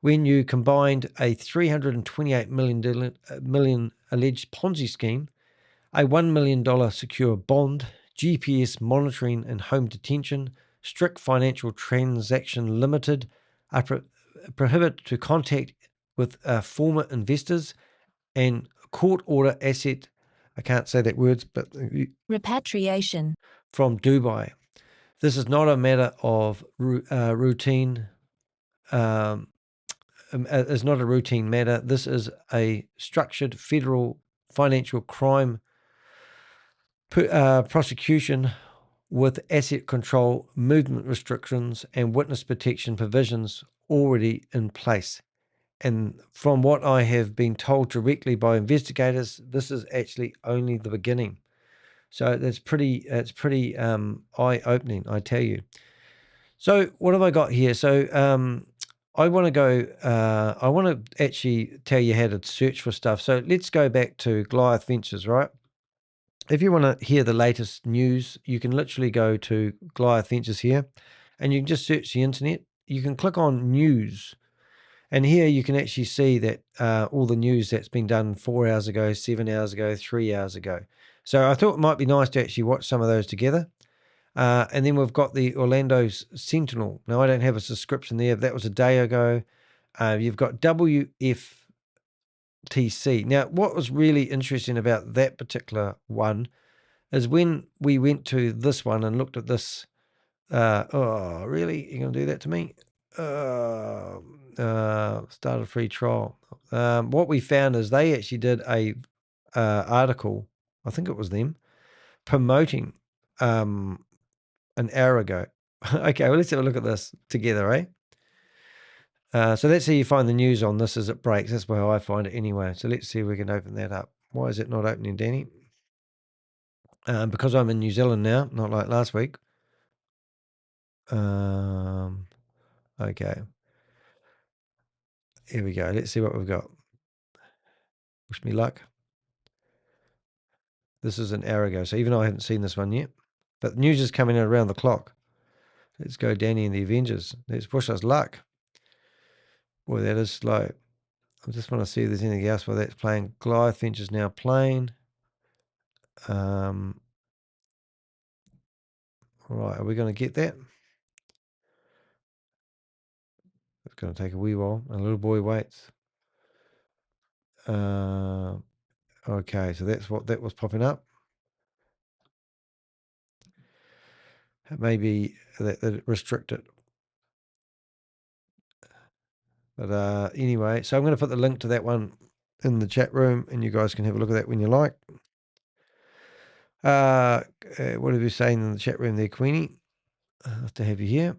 when you combined a $328 million alleged Ponzi scheme, a $1 million secure bond, GPS monitoring and home detention, strict financial transaction limited, a prohibit to contact with former investors, and court order asset, I can't say that words, but repatriation from Dubai. This is not a matter of routine. It's not a routine matter. This is a structured federal financial crime prosecution with asset control, movement restrictions, and witness protection provisions already in place. And from what I have been told directly by investigators, this is actually only the beginning. So it's pretty eye-opening, I tell you. So what have I got here? So I want to actually tell you how to search for stuff. So let's go back to Goliath Ventures, right? If you want to hear the latest news, you can literally go to Goliath Ventures here and you can just search the internet. You can click on news And here you can actually see that all the news that's been done 4 hours ago, 7 hours ago, 3 hours ago. So I thought it might be nice to actually watch some of those together. And then we've got the Orlando Sentinel. Now, I don't have a subscription there. That was a day ago. You've got WFTC. Now, what was really interesting about that particular one is when we went to this one and looked at this. Oh, really? You're going to do that to me? Start a free trial. What we found is they actually did a article, I think it was them, promoting an hour ago. Okay, well, let's have a look at this together, eh? So that's how you find the news on this as it breaks. That's how I find it anyway. So let's see if we can open that up. Why is it not opening, Danny? Because I'm in New Zealand now, not like last week. Okay. Here we go. Let's see what we've got. Wish me luck. This is an hour ago, so even though I haven't seen this one yet. But the news is coming in around the clock. Let's go Danny and the Avengers. Let's wish us luck. Boy, that is slow. I just want to see if there's anything else while that's playing. Goliath Ventures now playing. All right, are we going to get that? It's going to take a wee while. A little boy waits. Okay, so that's what that was popping up. Maybe that restrict it. But anyway, so I'm going to put the link to that one in the chat room, and you guys can have a look at that when you like. What are you saying in the chat room there, Queenie? Nice to have you here.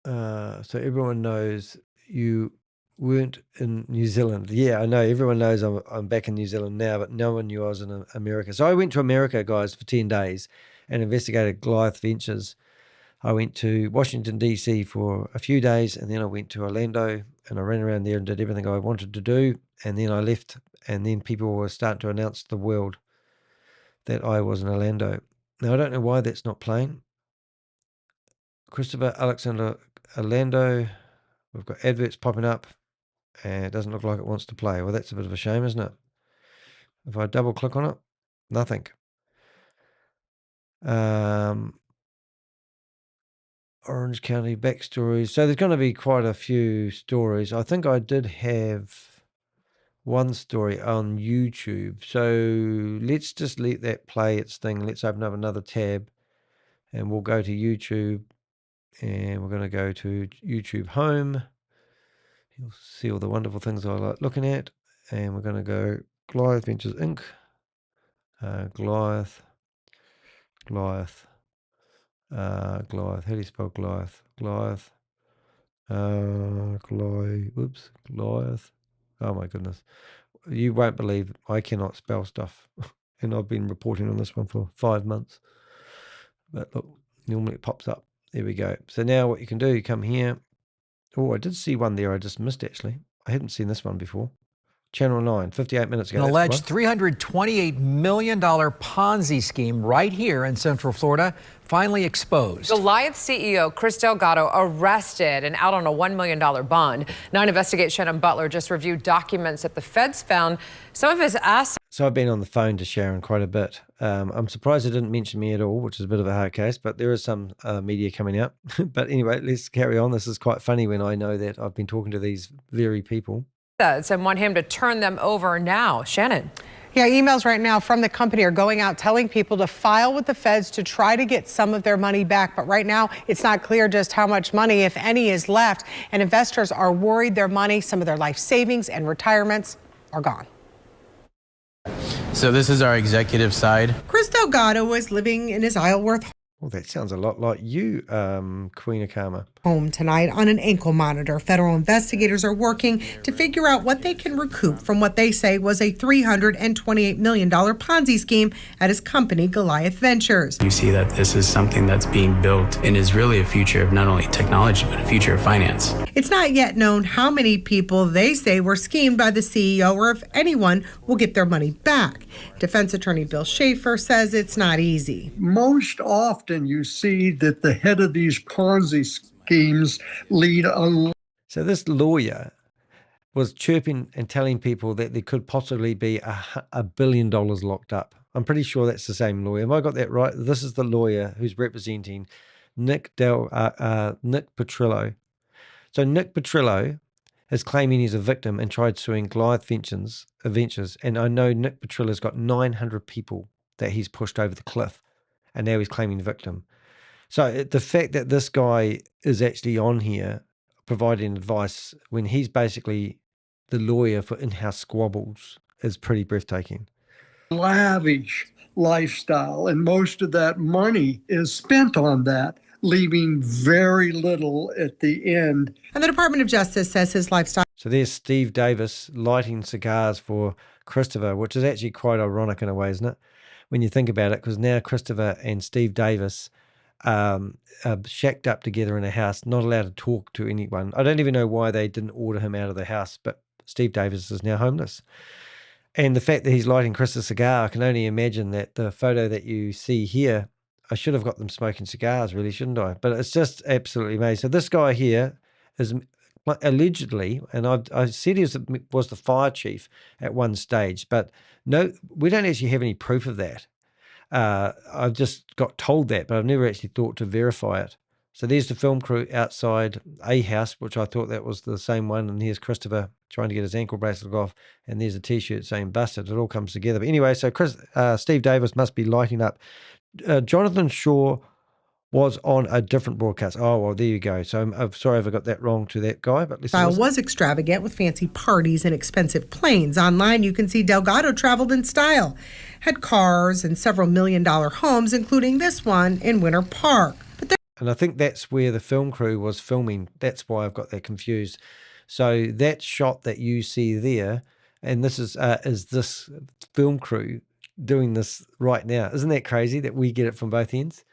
So everyone knows you weren't in New Zealand. Yeah, I know. Everyone knows I'm back in New Zealand now, but no one knew I was in America. So I went to America, guys, for 10 days and investigated Goliath Ventures. I went to Washington, D.C. for a few days, and then I went to Orlando, and I ran around there and did everything I wanted to do, and then I left, and then people were starting to announce to the world that I was in Orlando. Now, I don't know why that's not playing. Christopher Alexander Delgado. We've got adverts popping up, and it doesn't look like it wants to play. Well, that's a bit of a shame, isn't it? If I double click on it, nothing. Orange County backstories. So there's going to be quite a few stories. I think I did have one story on YouTube. So let's just let that play its thing. Let's open up another tab, and we'll go to YouTube, and we're going to go to YouTube Home. You'll see all the wonderful things I like looking at. And we're going to go Goliath Ventures Inc. Goliath. How do you spell Goliath? Goliath. Goliath. Oh my goodness. You won't believe I cannot spell stuff. And I've been reporting on this one for 5 months. But look, normally it pops up. There we go. So now what you can do, you come here. Oh, I did see one there I just missed actually. I hadn't seen this one before. Channel 9, 58 minutes ago. An alleged $328 million Ponzi scheme right here in Central Florida, finally exposed. Goliath CEO Chris Delgado arrested and out on a $1 million bond. 9 Investigate Shannon Butler just reviewed documents that the feds found some of his assets. So I've been on the phone to Sharon quite a bit. I'm surprised it didn't mention me at all, which is a bit of a hard case, but there is some media coming out. But anyway, let's carry on. This is quite funny when I know that I've been talking to these very people. And want him to turn them over now. Shannon. Yeah, emails right now from the company are going out telling people to file with the feds to try to get some of their money back. But right now, it's not clear just how much money, if any, is left. And investors are worried their money, some of their life savings and retirements are gone. So this is our executive side. Chris Delgado was living in his Isleworth Well, that sounds a lot like you, Queen of Karma. home tonight on an ankle monitor. Federal investigators are working to figure out what they can recoup from what they say was a $328 million Ponzi scheme at his company, Goliath Ventures. You see that this is something that's being built and is really a future of not only technology, but a future of finance. It's not yet known how many people they say were schemed by the CEO or if anyone will get their money back. Defense attorney Bill Schaefer says it's not easy. Most often you see that the head of these Ponzi schemes lead a... So this lawyer was chirping and telling people that there could possibly be $1 billion locked up. I'm pretty sure that's the same lawyer. Have I got that right? This is the lawyer who's representing Nick Petrillo. So Nick Petrillo is claiming he's a victim and tried suing Goliath Ventures. And I know Nick Petrillo's got 900 people that he's pushed over the cliff, and now he's claiming victim. So the fact that this guy is actually on here providing advice when he's basically the lawyer for in-house squabbles is pretty breathtaking. lavish lifestyle, and most of that money is spent on that, leaving very little at the end. And the Department of Justice says his lifestyle. So there's Steve Davis lighting cigars for Christopher, which is actually quite ironic in a way, isn't it? When you think about it, because now Christopher and Steve Davis are shacked up together in a house, not allowed to talk to anyone. I don't even know why they didn't order him out of the house, but Steve Davis is now homeless. And the fact that he's lighting Chris a cigar, I can only imagine that the photo that you see here, I should have got them smoking cigars, really, shouldn't I? But it's just absolutely amazing. So this guy here is allegedly, and I said he was the fire chief at one stage, but no, we don't actually have any proof of that. I've just got told that, but I've never actually thought to verify it. So there's the film crew outside a house, which I thought that was the same one. And here's Christopher trying to get his ankle bracelet off. And there's a T-shirt saying busted. It all comes together. But anyway, so Steve Davis must be lighting up. Jonathan Shaw was on a different broadcast. Oh, well, there you go. So I'm sorry if I got that wrong to that guy. But listen. Was extravagant with fancy parties and expensive planes. Online, you can see Delgado traveled in style, had cars and several million-dollar homes, including this one in Winter Park. And I think that's where the film crew was filming. That's why I've got that confused. So that shot that you see there, and this is this film crew doing this right now. Isn't that crazy that we get it from both ends?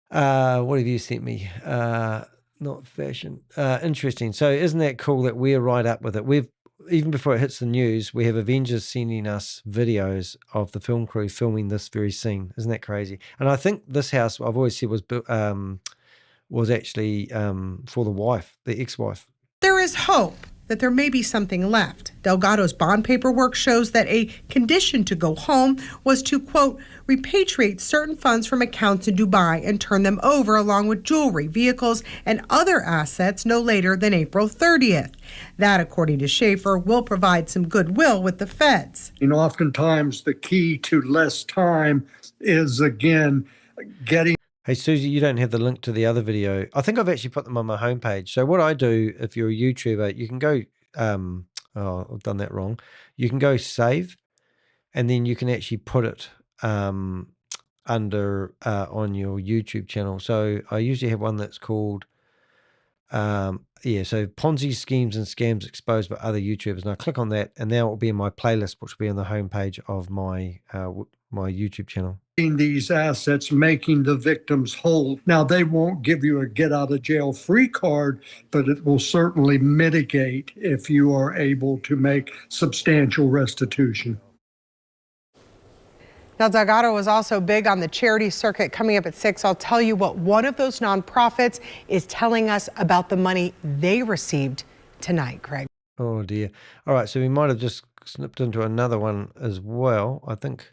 What have you sent me? Not fashion. Interesting. So isn't that cool that we're right up with it? Even before it hits the news, we have Avengers sending us videos of the film crew filming this very scene. Isn't that crazy? And I think this house, I've always said, was actually for the wife, the ex-wife. There is hope that there may be something left. Delgado's bond paperwork shows that a condition to go home was to, quote, repatriate certain funds from accounts in Dubai and turn them over along with jewelry, vehicles, and other assets no later than April 30th. That, according to Schaefer, will provide some goodwill with the feds. And oftentimes the key to less time is, again, getting... Hey, Susie, you don't have the link to the other video. I think I've actually put them on my homepage. So what I do, if you're a YouTuber, you can go, I've done that wrong. You can go save, and then you can actually put it under on your YouTube channel. So I usually have one that's called, so Ponzi schemes and scams exposed by other YouTubers. And I click on that, and now it will be in my playlist, which will be on the homepage of my my YouTube channel. These assets, making the victims whole. Now, they won't give you a get-out-of-jail-free card, but it will certainly mitigate if you are able to make substantial restitution. Now, Delgado was also big on the charity circuit. Coming up at 6, I'll tell you what one of those nonprofits is telling us about the money they received tonight, Craig. Oh, dear. All right, so we might have just snipped into another one as well, I think.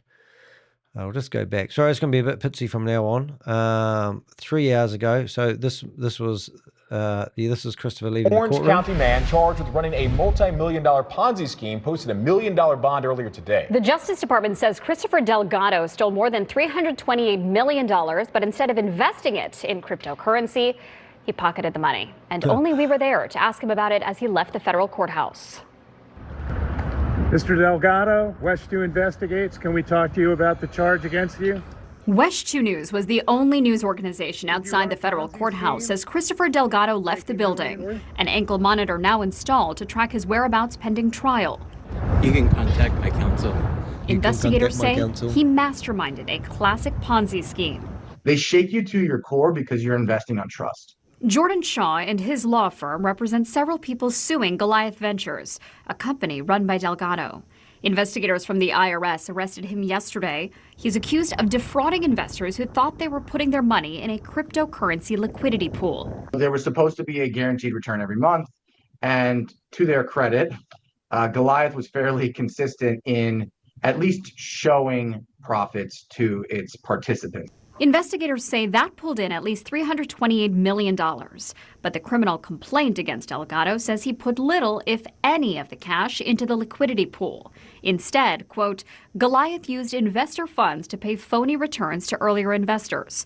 I'll just go back. Sorry, it's going to be a bit pitsy from now on. 3 hours ago. So this was this is Christopher leaving the courtroom. Orange County man charged with running a multi-million-dollar Ponzi scheme posted a $1 million bond earlier today. The Justice Department says Christopher Delgado stole more than $328 million, but instead of investing it in cryptocurrency, he pocketed the money. And only we were there to ask him about it as he left the federal courthouse. Mr. Delgado, West 2 Investigates. Can we talk to you about the charge against you? West 2 News was the only news organization outside the federal courthouse as Christopher Delgado left the building. An ankle monitor now installed to track his whereabouts pending trial. You can contact my counsel. Investigators say he masterminded a classic Ponzi scheme. They shake you to your core because you're investing on trust. Jordan Shaw and his law firm represent several people suing Goliath Ventures, a company run by Delgado. Investigators from the IRS arrested him yesterday. He's accused of defrauding investors who thought they were putting their money in a cryptocurrency liquidity pool. There was supposed to be a guaranteed return every month, and to their credit, Goliath was fairly consistent in at least showing profits to its participants. Investigators say that pulled in at least $328 million. But the criminal complaint against Delgado says he put little, if any, of the cash into the liquidity pool. Instead, quote, Goliath used investor funds to pay phony returns to earlier investors.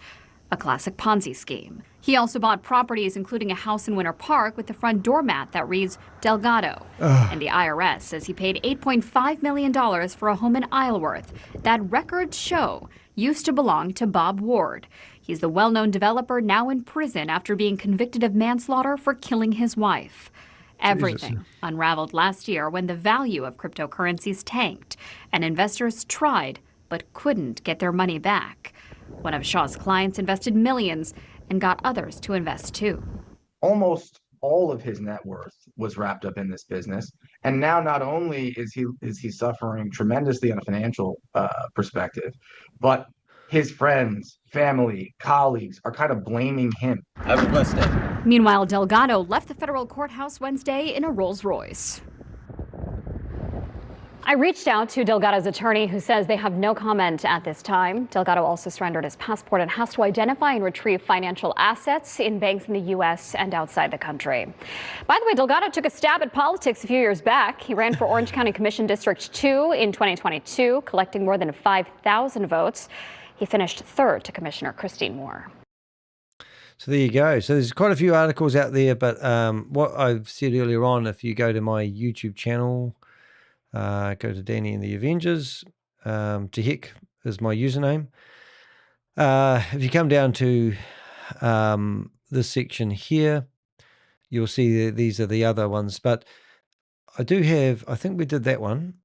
A classic Ponzi scheme. He also bought properties, including a house in Winter Park with the front doormat that reads Delgado. And the IRS says he paid $8.5 million for a home in Isleworth that records show used to belong to Bob Ward. He's the well-known developer now in prison after being convicted of manslaughter for killing his wife. Everything unraveled last year when the value of cryptocurrencies tanked and investors tried but couldn't get their money back. One of Shaw's clients invested millions and got others to invest too. Almost all of his net worth was wrapped up in this business, and now not only is he suffering tremendously on a financial perspective, but his friends, family, colleagues are kind of blaming him. Have a blessed day. Meanwhile, Delgado left the federal courthouse Wednesday in a Rolls-Royce. I reached out to Delgado's attorney, who says they have no comment at this time. Delgado also surrendered his passport and has to identify and retrieve financial assets in banks in the U.S. and outside the country. By the way, Delgado took a stab at politics a few years back. He ran for Orange County Commission District 2 in 2022, collecting more than 5,000 votes. He finished third to Commissioner Christine Moore. So there you go. So there's quite a few articles out there, but what I've said earlier on, if you go to my YouTube channel, go to Danny and the Avengers, Tehek is my username. If you come down to this section here, you'll see that these are the other ones, but I do have, I think we did that one.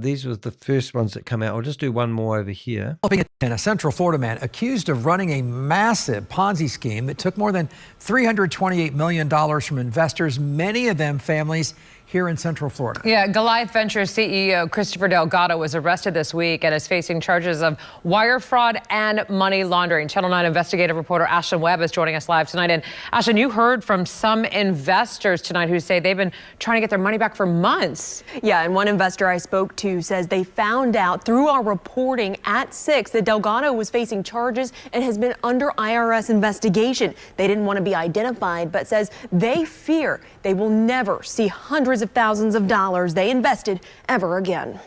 These were the first ones that come out. I'll just do one more over here. And a Central Florida man accused of running a massive Ponzi scheme that took more than $328 million from investors, many of them families here in Central Florida. Yeah, Goliath Ventures CEO Christopher Delgado was arrested this week and is facing charges of wire fraud and money laundering. Channel 9 investigative reporter Ashlyn Webb is joining us live tonight. And Ashlyn, you heard from some investors tonight who say they've been trying to get their money back for months. Yeah, and one investor I spoke to says they found out through our reporting at 6 that Delgado was facing charges and has been under IRS investigation. They didn't want to be identified, but says they fear they will never see hundreds of thousands of dollars they invested ever again.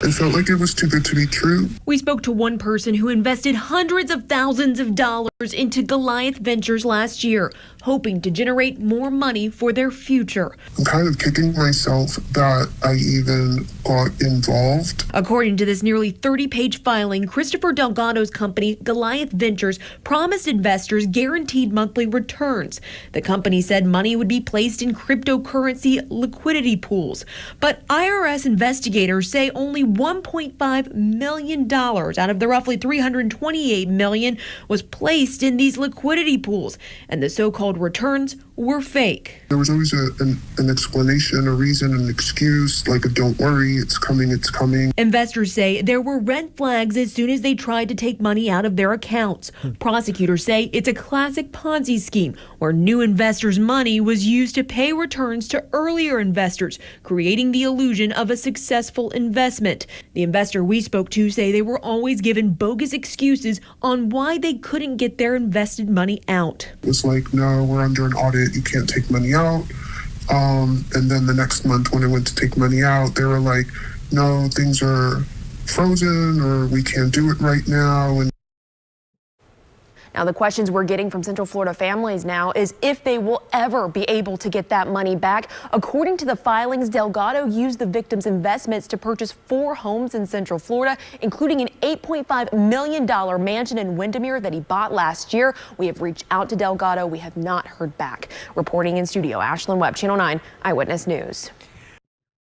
It felt like it was too good to be true. We spoke to one person who invested hundreds of thousands of dollars into Goliath Ventures last year, hoping to generate more money for their future. I'm kind of kicking myself that I even got involved. According to this nearly 30-page filing, Christopher Delgado's company, Goliath Ventures, promised investors guaranteed monthly returns. The company said money would be placed in cryptocurrency liquidity pools. But IRS investigators say only $1.5 million out of the roughly $328 million was placed in these liquidity pools, and the so-called returns were fake. There was always an explanation, a reason, an excuse, like a don't worry, it's coming, it's coming. Investors say there were red flags as soon as they tried to take money out of their accounts. Prosecutors say it's a classic Ponzi scheme where new investors' money was used to pay returns to earlier investors, creating the illusion of a successful investment. The investor we spoke to say they were always given bogus excuses on why they couldn't get their invested money out. It was like, no, we're under an audit, you can't take money out. And then the next month when I went to take money out, they were like, no, things are frozen or we can't do it right now. And Now, the questions we're getting from Central Florida families now is if they will ever be able to get that money back. According to the filings, Delgado used the victims' investments to purchase 4 homes in Central Florida, including an $8.5 million mansion in Windermere that he bought last year. We have reached out to Delgado. We have not heard back. Reporting in studio, Ashlyn Webb, Channel 9 Eyewitness News.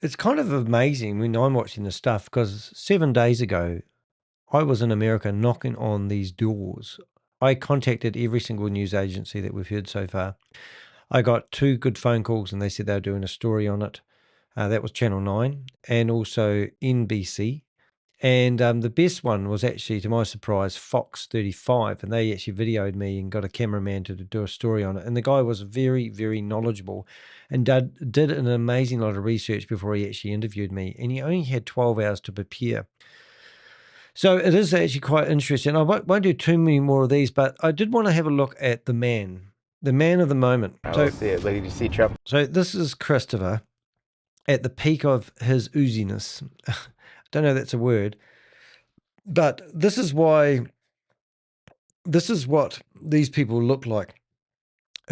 It's kind of amazing when I'm watching this stuff because 7 days ago, I was in America knocking on these doors. I contacted every single news agency that we've heard so far. I got 2 good phone calls and they said they were doing a story on it. That was Channel 9 and also NBC. And the best one was actually, to my surprise, Fox 35. And they actually videoed me and got a cameraman to do a story on it. And the guy was very, very knowledgeable and did an amazing lot of research before he actually interviewed me. And he only had 12 hours to prepare. So it is actually quite interesting. I won't do too many more of these, but I did want to have a look at the man of the moment. I will see it. Look, did you see Trump? So this is Christopher at the peak of his ooziness. I don't know if that's a word, but this is what these people look like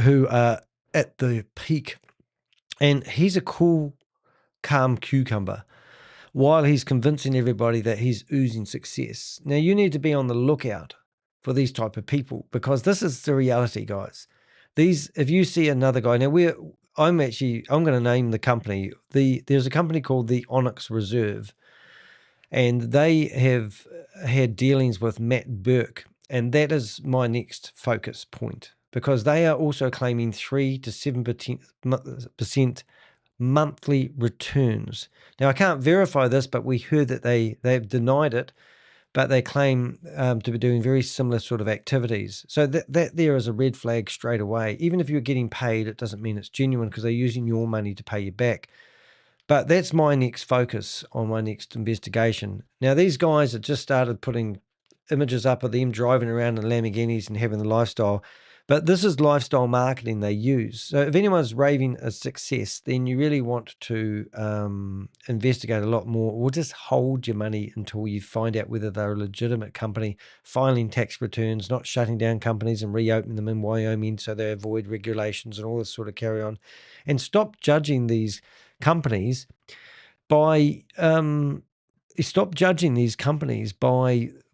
who are at the peak. And he's a cool, calm cucumber while he's convincing everybody that he's oozing success. Now, you need to be on the lookout for these type of people because this is the reality, guys. If you see another guy, now I'm going to name the company. There's a company called the Onyx Reserve, and they have had dealings with Matt Burke, and that is my next focus point because they are also claiming 3 to 7% monthly returns. Now, I can't verify this, but we heard that they've denied it, but they claim to be doing very similar sort of activities. So that there is a red flag straight away. Even if you're getting paid, it doesn't mean it's genuine because they're using your money to pay you back. But that's my next focus on my next investigation. Now, these guys have just started putting images up of them driving around in Lamborghinis and having the lifestyle. But this is lifestyle marketing they use. So if anyone's raving a success, then you really want to investigate a lot more, or just hold your money until you find out whether they're a legitimate company, filing tax returns, not shutting down companies and reopening them in Wyoming so they avoid regulations and all this sort of carry on. And stop judging these companies by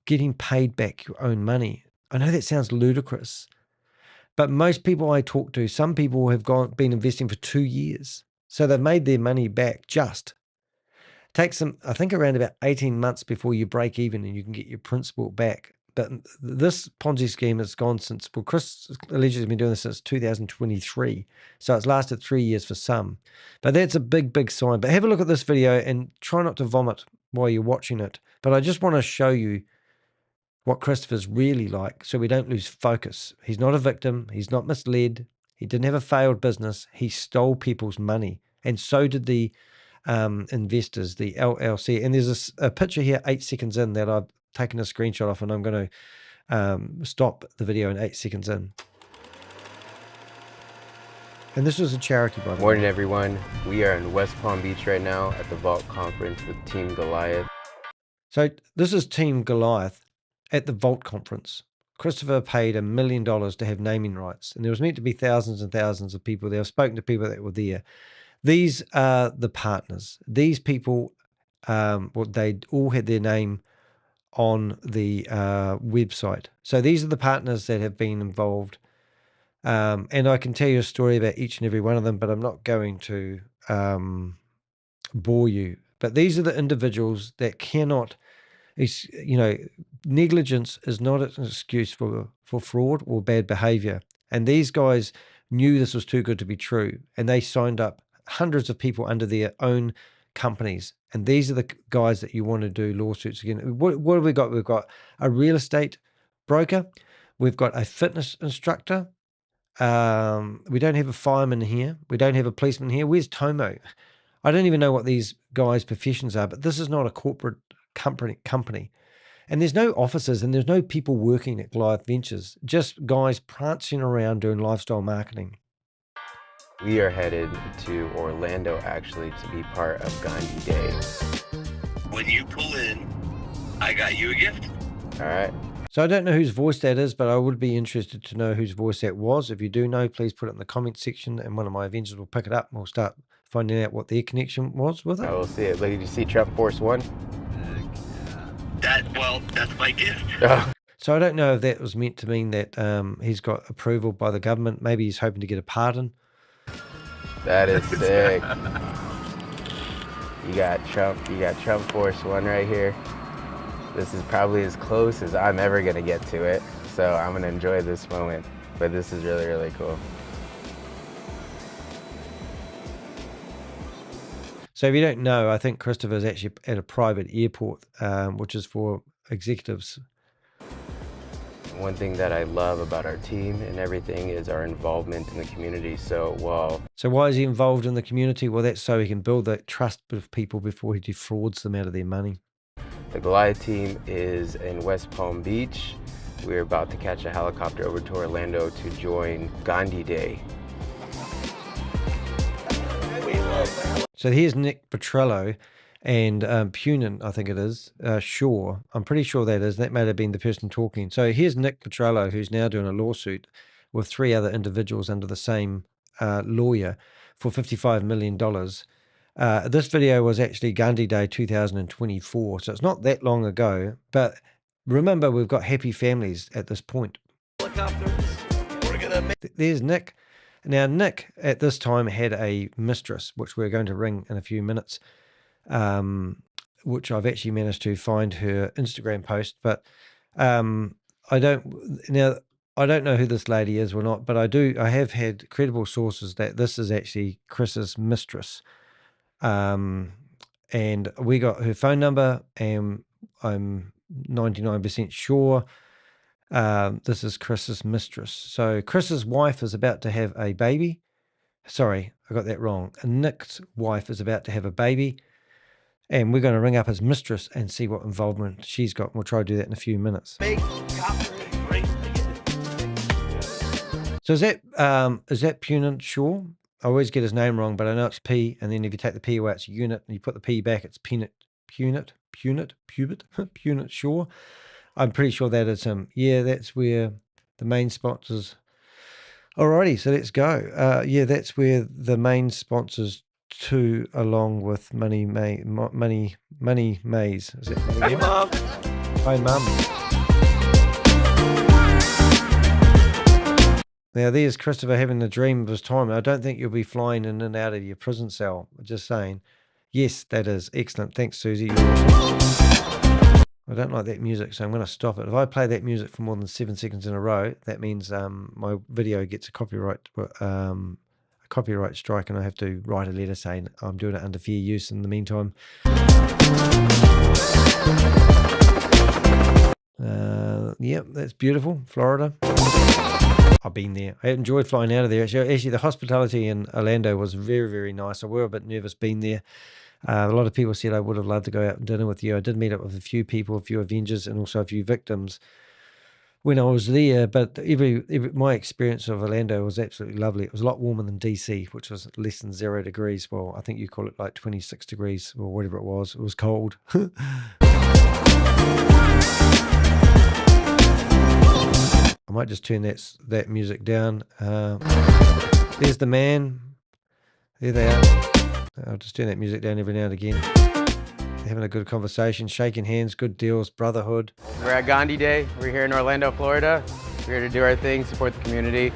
getting paid back your own money. I know that sounds ludicrous. But most people I talk to, some people have been investing for 2 years. So they've made their money back just. It takes them, I think, around about 18 months before you break even and you can get your principal back. But this Ponzi scheme has gone since, well, Chris alleges has been doing this since 2023. So it's lasted 3 years for some. But that's a big, big sign. But have a look at this video and try not to vomit while you're watching it. But I just want to show you what Christopher's really like, so we don't lose focus. He's not a victim. He's not misled. He didn't have a failed business. He stole people's money, and so did the investors, the LLC. And there's a picture here 8 seconds in that I've taken a screenshot of, and I'm going to stop the video in 8 seconds in. And this was a charity, by the way. Morning, everyone. We are in West Palm Beach right now at the Vault Conference with Team Goliath. So this is Team Goliath at the Vault Conference. Christopher paid $1 million to have naming rights, and there was meant to be thousands and thousands of people there. I've spoken to people that were there. These are the partners. These people, they all had their name on the website. So these are the partners that have been involved. And I can tell you a story about each and every one of them, but I'm not going to bore you. But these are the individuals that cannot, negligence is not an excuse for fraud or bad behavior. And these guys knew this was too good to be true, and they signed up hundreds of people under their own companies. And these are the guys that you want to do lawsuits against. What have we got? We've got a real estate broker. We've got a fitness instructor. We don't have a fireman here. We don't have a policeman here. Where's Tomo? I don't even know what these guys' professions are, but this is not a corporate company. And there's no offices and there's no people working at Goliath Ventures, just guys prancing around doing lifestyle marketing. We are headed to Orlando, actually, to be part of Gandhi Day. When you pull in, I got you a gift. All right. So I don't know whose voice that is, but I would be interested to know whose voice that was. If you do know, please put it in the comment section, and one of my Avengers will pick it up and we'll start finding out what their connection was with it. I will see it. Look, did you see Trump Force One? That's my gift. So I don't know if that was meant to mean that he's got approval by the government. Maybe he's hoping to get a pardon. That is sick. You got Trump Force One right here. This is probably as close as I'm ever gonna get to it. So I'm gonna enjoy this moment. But this is really, really cool. So if you don't know, I think Christopher is actually at a private airport, which is for executives. One thing that I love about our team and everything is our involvement in the community. So why is he involved in the community? Well, that's so he can build that trust with people before he defrauds them out of their money. The Goliath team is in West Palm Beach. We're about to catch a helicopter over to Orlando to join Gandhi Day. So here's Nick Petrello and Punin, I think it is, Shaw. I'm pretty sure that may have been the person talking. So here's Nick Petrello, who's now doing a lawsuit with 3 other individuals under the same lawyer for $55 million. This video was actually Gandhi Day 2024, so it's not that long ago. But remember, we've got happy families at this point. There's Nick. Now, Nick at this time had a mistress, which we're going to ring in a few minutes, which I've actually managed to find her Instagram post. But I don't know who this lady is or not, but I have had credible sources that this is actually Chris's mistress. And we got her phone number, and I'm 99% sure this is Chris's mistress. So Chris's wife is about to have a baby. Sorry, I got that wrong. Nick's wife is about to have a baby, and we're going to ring up his mistress and see what involvement she's got. We'll try to do that in a few minutes. So is that Punin Shaw? I always get his name wrong, but I know it's P, and then if you take the P away, it's unit, and you put the P back, it's Punit Shaw. I'm pretty sure that is him. Yeah, that's where the main sponsors. Alrighty, so let's go. Yeah, that's where the main sponsors to, along with Money Maze. Is it? Hey, Mum. Hi, Mum. Now, there's Christopher having the dream of his time. I don't think you'll be flying in and out of your prison cell. Just saying. Yes, that is excellent. Thanks, Susie. You're awesome. I don't like that music, so I'm going to stop it. If I play that music for more than 7 seconds in a row, that means my video gets a copyright strike, and I have to write a letter saying I'm doing it under fair use in the meantime. Yep, that's beautiful. Florida. I've been there. I enjoyed flying out of there. Actually, the hospitality in Orlando was very, very nice. I were a bit nervous being there. A lot of people said I would have loved to go out and dinner with you. I did meet up with a few people, a few Avengers, and also a few victims when I was there. But my experience of Orlando was absolutely lovely. It was a lot warmer than DC, which was less than 0 degrees. Well, I think you call it like 26 degrees or whatever it was. It was cold. I might just turn that music down. There's the man. There they are. I'll just turn that music down every now and again. They're having a good conversation, shaking hands, good deals, brotherhood. We're at Gandhi Day. We're here in Orlando, Florida. We're here to do our thing, support the community,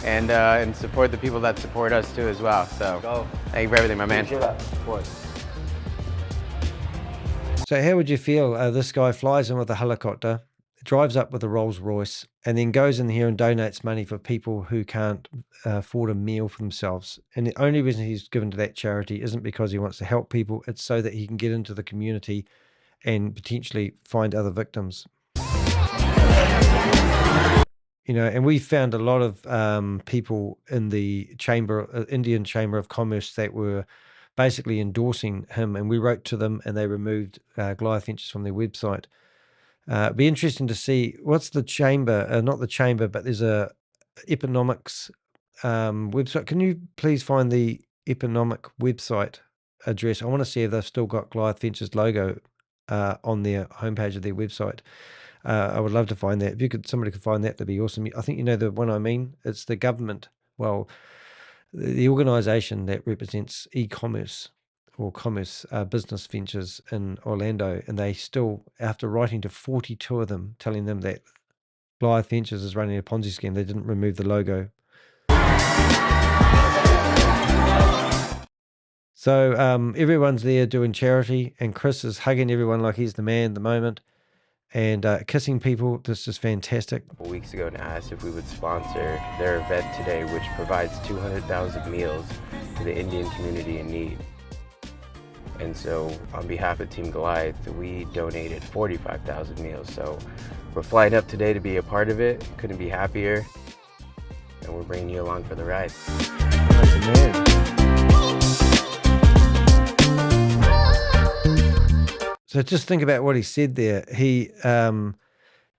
and support the people that support us too as well. So thank you for everything, my man. So how would you feel? This guy flies in with a helicopter, drives up with a Rolls Royce, and then goes in here and donates money for people who can't afford a meal for themselves. And the only reason he's given to that charity isn't because he wants to help people. It's so that he can get into the community and potentially find other victims. You know, and we found a lot of people in the Indian Chamber of Commerce that were basically endorsing him, and we wrote to them, and they removed Goliath Ventures from their website. It'd be interesting to see what's the chamber, not the chamber, but there's a economics website. Can you please find the economic website address? I want to see if they've still got Goliath Ventures logo on their homepage of their website. I would love to find that. If somebody could find that, that'd be awesome. I think you know the one I mean. It's the government. Well, the organization that represents e-commerce or commerce business ventures in Orlando, and they still, after writing to 42 of them, telling them that Goliath Ventures is running a Ponzi scheme, they didn't remove the logo. So everyone's there doing charity, and Chris is hugging everyone like he's the man at the moment, and kissing people. This is fantastic. A couple weeks ago and asked if we would sponsor their event today, which provides 200,000 meals to the Indian community in need. And so on behalf of Team Goliath, we donated 45,000 meals. So we're flying up today to be a part of it. Couldn't be happier. And we're bringing you along for the ride. So just think about what he said there.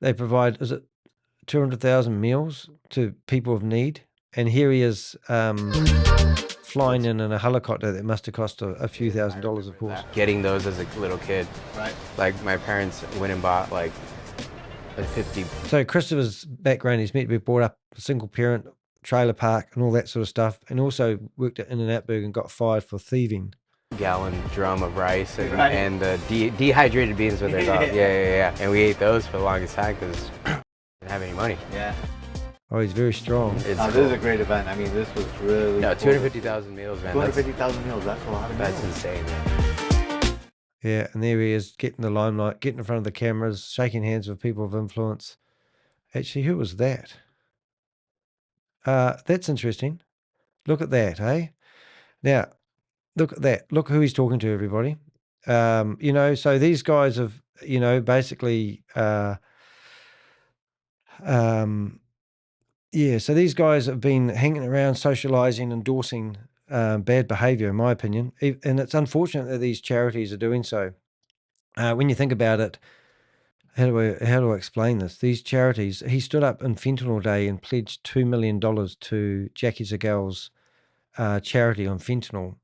They provide, is it 200,000 meals to people of need? And here he is flying in a helicopter that must have cost a few $1,000s, of course. Getting those as a little kid. Right. Like my parents went and bought like a 50. So Christopher's background, he's meant to be brought up a single parent, trailer park and all that sort of stuff. And also worked at In-N-Out Burger and got fired for thieving. Gallon drum of rice and the dehydrated beans with their dog. Yeah. And we ate those for the longest time because we didn't have any money. Yeah. Oh, he's very strong. This is a great event. I mean, this was really No, 250,000 meals, man. 250,000 meals, that's a lot of meals. That's insane, man. Yeah, and there he is, getting the limelight, getting in front of the cameras, shaking hands with people of influence. Actually, who was that? That's interesting. Look at that, eh? Now, look at that. Look who he's talking to, everybody. So these guys have, basically, so these guys have been hanging around, socializing, endorsing bad behavior, in my opinion. And it's unfortunate that these charities are doing so. When you think about it, how do I explain this? These charities, he stood up in Fentanyl Day and pledged $2 million to Jackie Zagal's charity on fentanyl.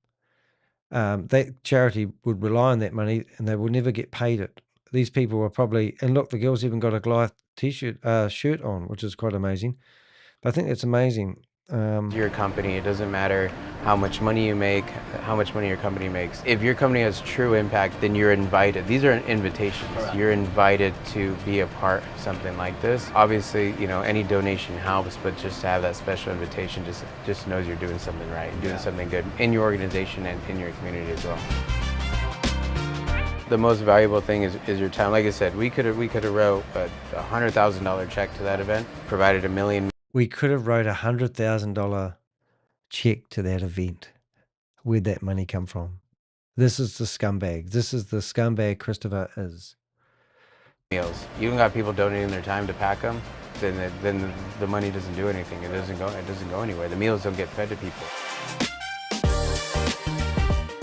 That charity would rely on that money and they will never get paid it. These people were probably, and look, the girl's even got a Goliath shirt on, which is quite amazing. But I think that's amazing. Your company, it doesn't matter how much money you make, how much money your company makes. If your company has true impact, then you're invited. These are invitations. Correct. You're invited to be a part of something like this. Obviously, any donation helps, but just to have that special invitation just knows you're doing something right, doing something good in your organization and in your community as well. The most valuable thing is your time. Like I said, we could have wrote a $100,000 check to that event, provided $1 million. We could have wrote $100,000 check to that event. Where'd that money come from? This is the scumbag. This is the scumbag Christopher is. Meals. You don't got people donating their time to pack them, then the money doesn't do anything. It doesn't go anywhere. The meals don't get fed to people.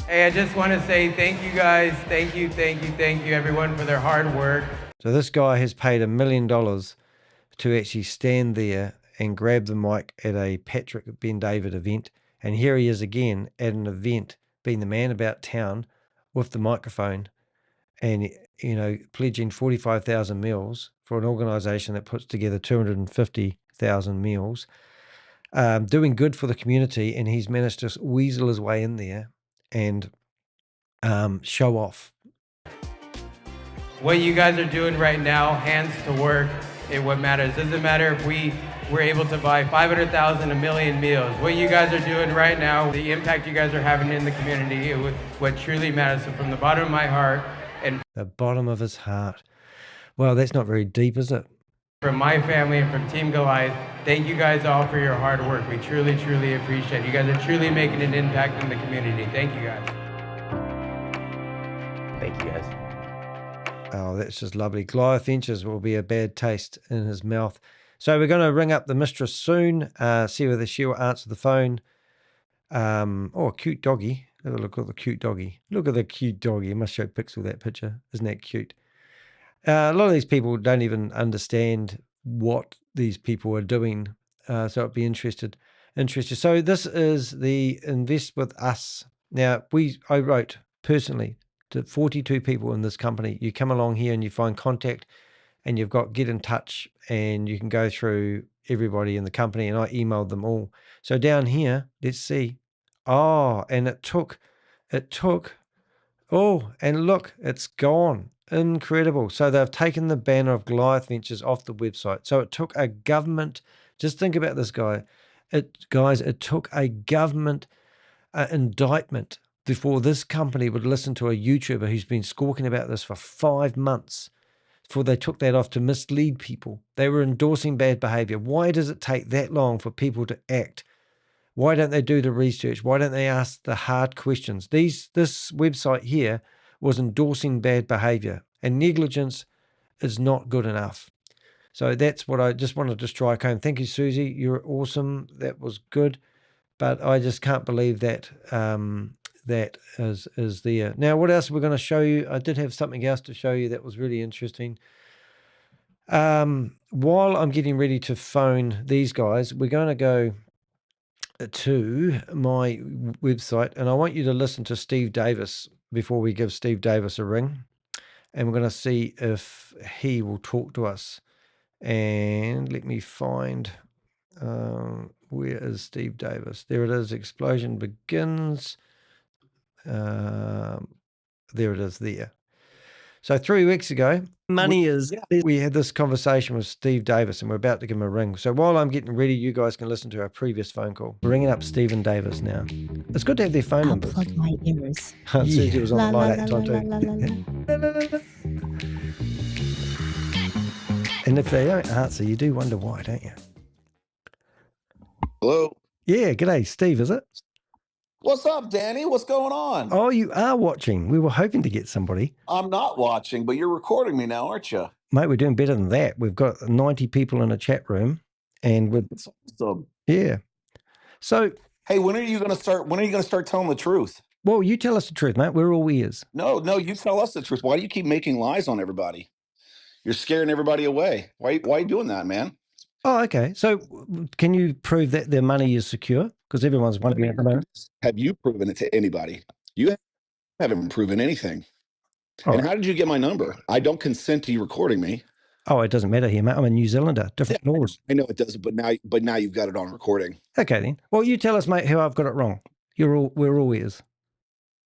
Hey, I just want to say thank you guys. Thank you everyone for their hard work. So this guy has paid $1 million to actually stand there and grab the mic at a Patrick Ben David event. And here he is again at an event, being the man about town with the microphone and, pledging 45,000 meals for an organization that puts together 250,000 meals, doing good for the community. And he's managed to weasel his way in there and show off. What you guys are doing right now, hands to work, is what matters. Doesn't matter if we were able to buy 500,000, 1 million meals. What you guys are doing right now, the impact you guys are having in the community, what truly matters. So from the bottom of my heart and the bottom of his heart. Well, that's not very deep, is it? From my family and from Team Goliath, thank you guys all for your hard work. We truly appreciate it. You guys are truly making an impact in the community. Thank you guys. Thank you guys. Oh, that's just lovely. Goliath Ventures will be a bad taste in his mouth. So we're going to ring up the mistress soon, see whether she will answer the phone. A cute doggy. Have a look at the cute doggy. Look at the cute doggy. I must show Pixel that picture. Isn't that cute? A lot of these people don't even understand what these people are doing. So I'd be interested. So this is the Invest With Us. Now, I wrote personally to 42 people in this company. You come along here and you find contact and you've got get in touch and you can go through everybody in the company, and I emailed them all. So down here, let's see. Oh, and it took, oh, and look, it's gone. Incredible. So they've taken the banner of Goliath Ventures off the website. So it took a government, just think about this guy. It took a government indictment before this company would listen to a YouTuber who's been squawking about this for 5 months before they took that off to mislead people. They were endorsing bad behavior. Why does it take that long for people to act Why don't they do the research? Why don't they ask the hard questions? This website here was endorsing bad behavior, and negligence is not good enough. So that's what I just wanted to strike home. Thank you, Susie. You're awesome. That was good. But I just can't believe that that is there. Now, what else are we going to show you? I did have something else to show you that was really interesting. While I'm getting ready to phone these guys, we're going to go to my website, and I want you to listen to Steve Davies before we give Steve Davies a ring. And we're going to see if he will talk to us. And let me find, where is Steve Davies? There it is. Explosion begins. There it is there. So 3 weeks ago, we had this conversation with Steve Davies, and we're about to give him a ring. So while I'm getting ready, you guys can listen to our previous phone call. We're ringing up Stephen Davies now. It's good to have their phone numbers. Plug my ears. Susie was on the line at the time too. And if they don't answer, you do wonder why, don't you? Hello. Yeah, g'day, Steve, is it? What's up, Danny? What's going on? Oh, you are watching. We were hoping to get somebody. I'm not watching, but you're recording me now, aren't you? Mate, we're doing better than that. We've got 90 people in a chat room, and we're yeah. So, hey, when are you going to start? When are you going to start telling the truth? Well, you tell us the truth, mate. We're all ears. No, you tell us the truth. Why do you keep making lies on everybody? You're scaring everybody away. Why are you doing that, man? Oh, okay. So, can you prove that their money is secure? Because everyone's wondering at the moment. Have you proven it to anybody? You haven't proven anything. And how did you get my number? I don't consent to you recording me. Oh, it doesn't matter here, mate. I'm a New Zealander. Different laws. I know it doesn't, but now you've got it on recording. Okay, then. Well, you tell us, mate, how I've got it wrong. We're all ears.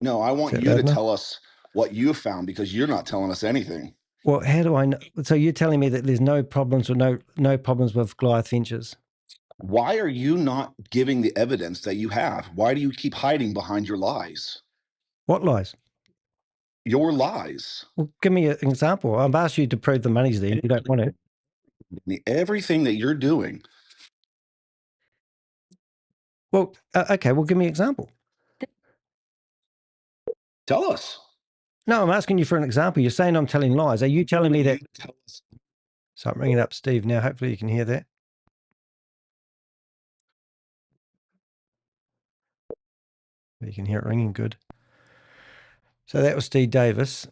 No, I want you to tell us what you found, because you're not telling us anything. Well, how do I know? So you're telling me that there's no problems or no problems with Goliath Ventures? Why are you not giving the evidence that you have? Why do you keep hiding behind your lies? What lies? Your lies. Well, give me an example. I've asked you to prove the money's there. You don't want it. Everything that you're doing. Well, okay. Well, give me an example. Tell us. No, I'm asking you for an example. You're saying I'm telling lies. Are you telling me that? Tell us. So I'm ringing up Steve now. Hopefully you can hear that. You can hear it ringing good. So that was Steve Davies.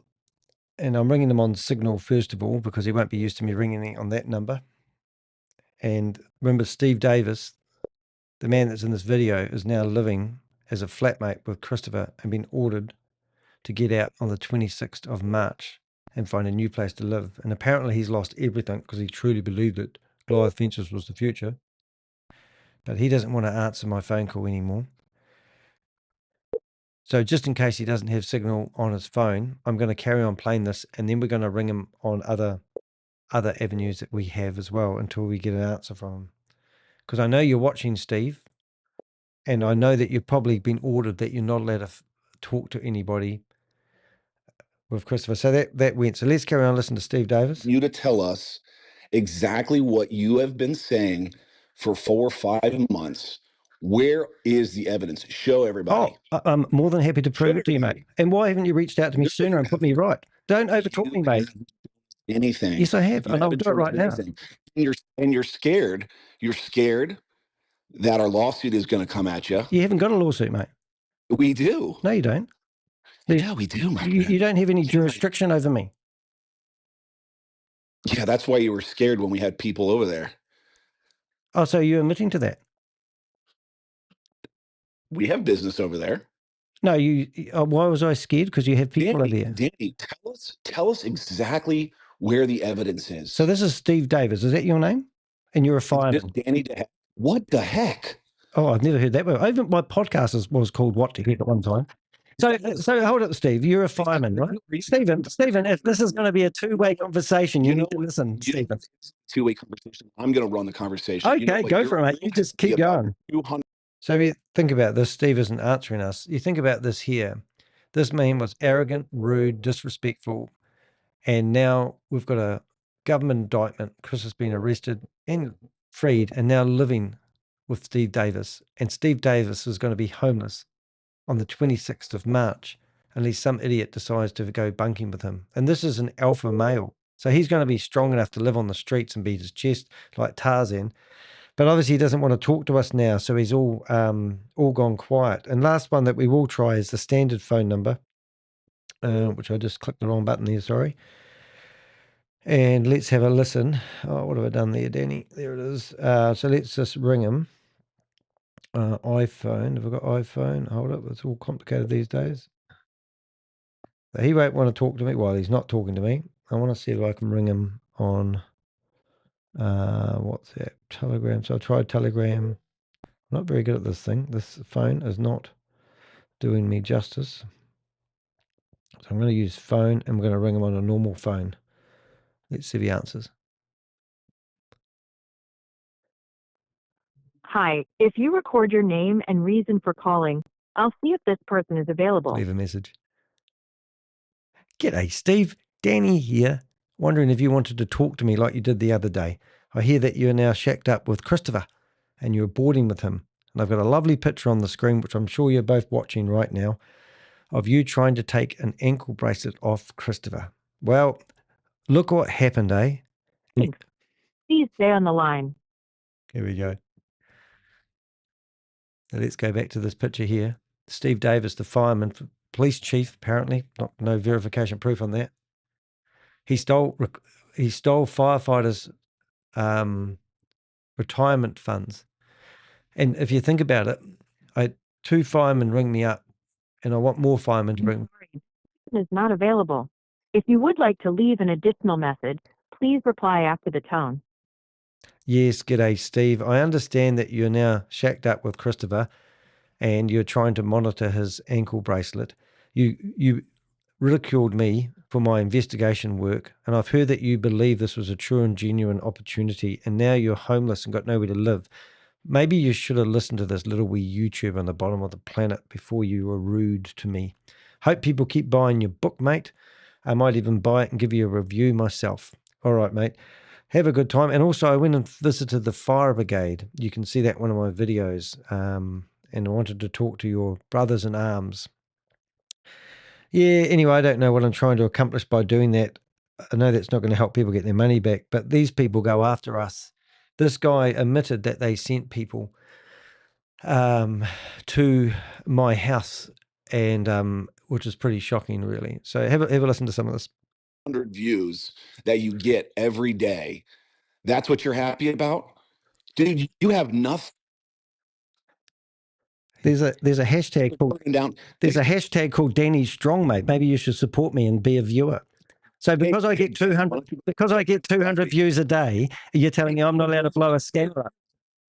And I'm ringing him on Signal first of all, because he won't be used to me ringing on that number. And remember, Steve Davies, the man that's in this video, is now living as a flatmate with Christopher and been ordered to get out on the 26th of March and find a new place to live. And apparently he's lost everything because he truly believed that Goliath Ventures was the future. But he doesn't want to answer my phone call anymore. So just in case he doesn't have signal on his phone, I'm going to carry on playing this, and then we're going to ring him on other avenues that we have as well until we get an answer from him. Because I know you're watching, Steve, and I know that you've probably been ordered that you're not allowed to talk to anybody with Christopher. So that went. So let's carry on. Listen to Steve Davies. You to tell us exactly what you have been saying for 4 or 5 months. Where is the evidence? Show everybody. Oh, I'm more than happy to prove it to you, mate. And why haven't you reached out to me sooner and put me right? Don't overtalk me, mate. Anything. Yes, I have. And I'll do it right now. And you're scared. You're scared that our lawsuit is going to come at you. You haven't got a lawsuit, mate. We do. No, you don't. Yeah, we do, mate. You don't have any jurisdiction over me. Yeah, that's why you were scared when we had people over there. Oh, so you're admitting to that? We have business over there. No, why was I scared? Because you have people over there. Danny, tell us exactly where the evidence is. So this is Steve Davies. Is that your name? And you're a fireman. Danny, what the heck? Oh, I've never heard that word. Even my podcast was called What to Hear at one time. So hold it, Steve. You're a fireman, right? Stephen, if this is going to be a two-way conversation, you need to listen, Stephen. Two-way conversation. I'm going to run the conversation. Okay, go for it, mate. You just keep going. So if you think about this, Steve isn't answering us. You think about this here. This man was arrogant, rude, disrespectful, and now we've got a government indictment. Chris has been arrested and freed and now living with Steve Davis, and Steve Davis is going to be homeless on the 26th of March unless some idiot decides to go bunking with him. And this is an alpha male. So he's going to be strong enough to live on the streets and beat his chest like Tarzan. But obviously he doesn't want to talk to us now, so he's all gone quiet. And last one that we will try is the standard phone number, which I just clicked the wrong button there, sorry. And let's have a listen. Oh, what have I done there, Danny? There it is. So let's just ring him. iPhone. Have I got iPhone? Hold up. It's all complicated these days. So he won't want to talk to me. Well, he's not talking to me. I want to see if I can ring him on WhatsApp, Telegram. So I tried Telegram. I'm not very good at this thing. This phone is not doing me justice. So I'm going to use phone and we're going to ring him on a normal phone. Let's see if he answers. Hi, if you record your name and reason for calling, I'll see if this person is available. Leave a message. G'day, Steve. Danny here. Wondering if you wanted to talk to me like you did the other day. I hear that you're now shacked up with Christopher and you're boarding with him. And I've got a lovely picture on the screen, which I'm sure you're both watching right now, of you trying to take an ankle bracelet off Christopher. Well, look what happened, eh? Thanks. Please stay on the line. Here we go. So let's go back to this picture here. Steve Davis, the fireman, police chief, apparently. No verification proof on that. He stole firefighters' retirement funds. And if you think about it, 2 firemen ring me up, and I want more firemen to ring. Is not available. If you would like to leave an additional message, please reply after the tone. Yes, g'day, Steve. I understand that you're now shacked up with Christopher and you're trying to monitor his ankle bracelet. You ridiculed me for my investigation work, and I've heard that you believe this was a true and genuine opportunity, and now you're homeless and got nowhere to live. Maybe you should have listened to this little wee YouTuber on the bottom of the planet before you were rude to me. Hope people keep buying your book, mate. I might even buy it and give you a review myself. All right, mate. Have a good time. And also, I went and visited the fire brigade. You can see that in one of my videos. And I wanted to talk to your brothers in arms. Yeah, anyway, I don't know what I'm trying to accomplish by doing that. I know that's not going to help people get their money back, but these people go after us. This guy admitted that they sent people to my house, and which is pretty shocking, really. So have a listen to some of this. 100 views that you get every day. That's what you're happy about? Dude, you have nothing. There's a hashtag called Danny Strong, mate. Maybe you should support me and be a viewer. So because I get 200 views a day, you're telling me I'm not allowed to blow a scammer up.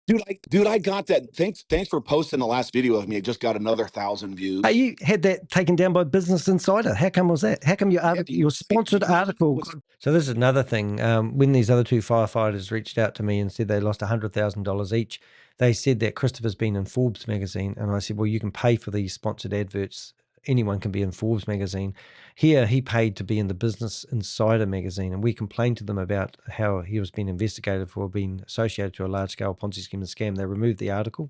Dude, I got that. Thanks for posting the last video of me. It just got another 1,000 views. Hey, you had that taken down by Business Insider. How come was that? How come your sponsored article? So this is another thing. When these other 2 firefighters reached out to me and said they lost $100,000 each, they said that Christopher's been in Forbes magazine, and I said, well, you can pay for these sponsored adverts. Anyone can be in Forbes magazine. Here, he paid to be in the Business Insider magazine, and we complained to them about how he was being investigated for being associated to a large-scale Ponzi scheme and scam. They removed the article.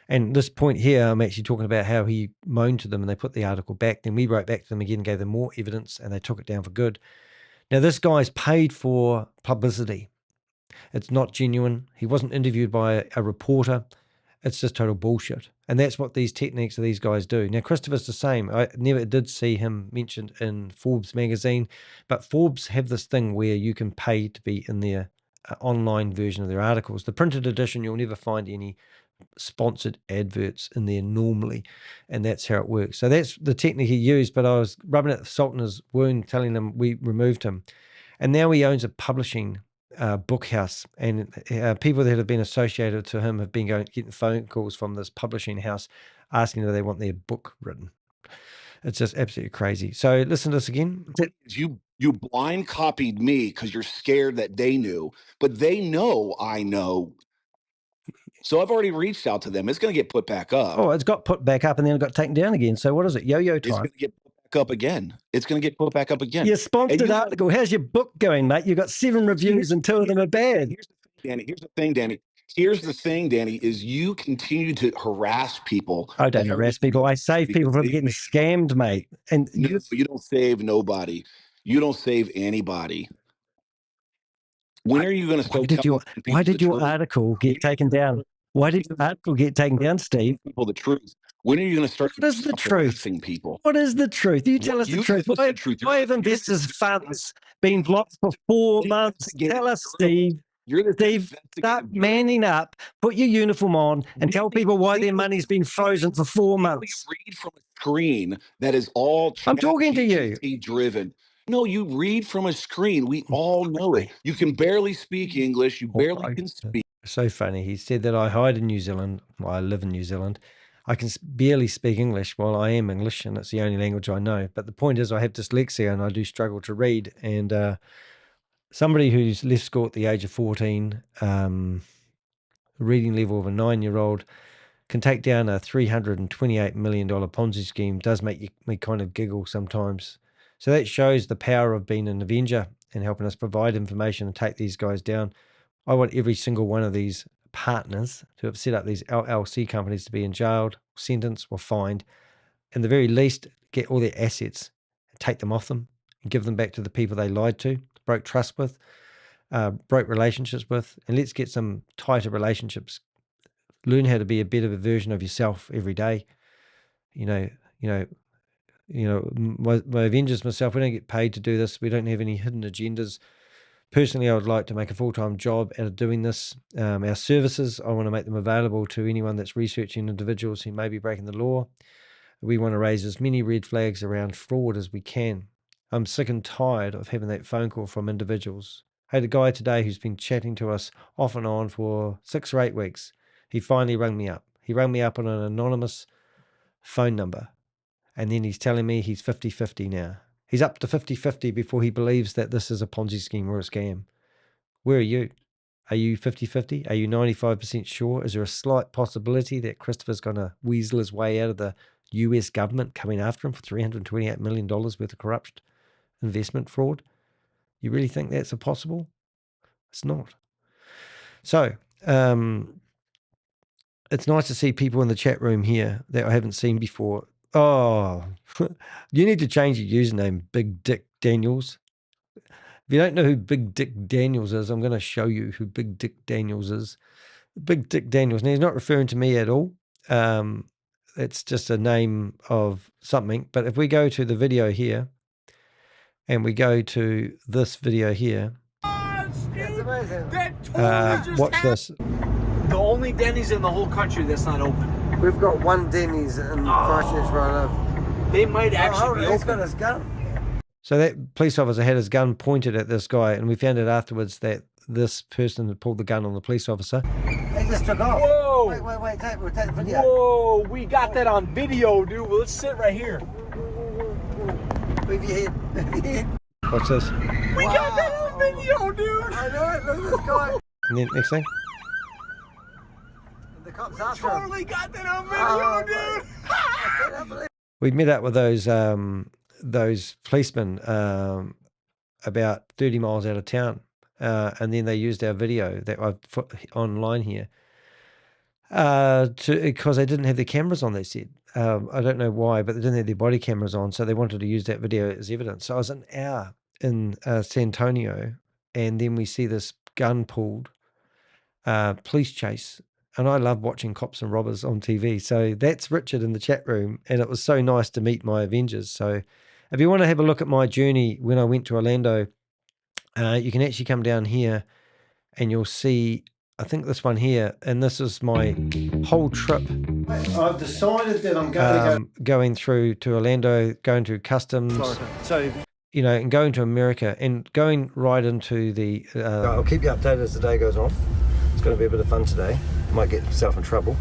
And this point here, I'm actually talking about how he moaned to them and they put the article back. Then we wrote back to them again, gave them more evidence, and they took it down for good. Now, this guy's paid for publicity. It's not genuine. He wasn't interviewed by a reporter. It's just total bullshit. And that's what these techniques of these guys do. Now, Christopher's the same. I never did see him mentioned in Forbes magazine, but Forbes have this thing where you can pay to be in their online version of their articles. The printed edition, you'll never find any sponsored adverts in there normally, and that's how it works. So that's the technique he used, but I was rubbing it salt in his wound, telling him we removed him. And now he owns a publishing book house, and people that have been associated to him have been getting phone calls from this publishing house asking if they want their book written. It's just absolutely crazy. So listen to this again. You blind copied me because you're scared that they knew, but they know I know. So I've already reached out to them. It's going to get put back up. Oh, it's got put back up and then it got taken down again. So what is it? Yo-yo time. It's going to get put back up again. It's going to get put back up again. Your sponsored article. How's your book going, mate? You got 7 reviews and 2 of them are bad. Here's the thing, Danny. Here's the thing, Danny, is you continue to harass people. I don't harass people. I save people from getting scammed, mate. And No, you don't save nobody. You don't save anybody. When are you going to start telling people why did the your truth? article get taken down? Why did your article get taken down, Steve? People the truth. When are you going to start What is the truth? harassing people? What is the truth? You tell us the truth. Why have investors' funds been blocked for 4 months? Tell us, Steve. Steve, start manning up, put your uniform on, and tell people why their money's been frozen for 4 months. Read from a screen that is all I'm talking to you. driven. No, you read from a screen. We all know it. You can barely speak English. You barely can speak. So funny. He said that I hide in New Zealand. Well, I live in New Zealand. I can barely speak English. Well, I am English, and it's the only language I know. But the point is, I have dyslexia, and I do struggle to read. And somebody who's left school at the age of 14, reading level of a 9-year-old, can take down a $328 million Ponzi scheme. Does make me kind of giggle sometimes. So that shows the power of being an Avenger and helping us provide information and take these guys down. I want every single one of these partners who have set up these LLC companies to be in jailed, sentenced, or fined. And the very least, get all their assets, take them off them, and give them back to the people they lied to, broke trust with, broke relationships with, and let's get some tighter relationships. Learn how to be a better version of yourself every day. My Avengers, myself, we don't get paid to do this. We don't have any hidden agendas. Personally, I would like to make a full-time job out of doing this. Our services, I want to make them available to anyone that's researching individuals who may be breaking the law. We want to raise as many red flags around fraud as we can. I'm sick and tired of having that phone call from individuals. I had a guy today who's been chatting to us off and on for 6 or 8 weeks. He finally rang me up. He rang me up on an anonymous phone number. And then he's telling me he's 50-50 now. He's up to 50-50 before he believes that this is a Ponzi scheme or a scam. Where are you? Are you 50-50? Are you 95% sure? Is there a slight possibility that Christopher's going to weasel his way out of the US government coming after him for $328 million worth of corrupt investment fraud? You really think that's possible? It's not. So, it's nice to see people in the chat room here that I haven't seen before. Oh, you need to change your username, Big Dick Daniels. If you don't know who Big Dick Daniels is, I'm going to show you who Big Dick Daniels is. Big Dick Daniels. Now, he's not referring to me at all. It's just a name of something. But if we go to the video here, and we go to this video here, watch this. The only Denny's in the whole country that's not open. We've got one Denny's in Christchurch where I live. They might actually be he's open. got his gun. So that police officer had his gun pointed at this guy, and we found out afterwards that this person had pulled the gun on the police officer. He just took off. Whoa! Wait, take the video. Whoa, we got that on video, dude. Well, let's sit right here. Move your head. What's this? We got that on video, dude. I know it. Look at this guy. And then next thing. The cops after him. Totally got that on video, dude. We met up with those policemen about 30 miles out of town, and then they used our video that I've put online here because they didn't have their cameras on. They said I don't know why, but they didn't have their body cameras on, so they wanted to use that video as evidence. So I was an hour in San Antonio, and then we see this gun pulled, police chase. And I love watching cops and robbers on TV. So that's Richard in the chat room. And it was so nice to meet my Avengers. So if you want to have a look at my journey when I went to Orlando, you can actually come down here and you'll see, I think this one here, and this is my whole trip. I've decided that I'm going to going through to Orlando, going through customs. So, and going to America and going right into the... I'll keep you updated as the day goes on. It's going to be a bit of fun today. Might get yourself in trouble.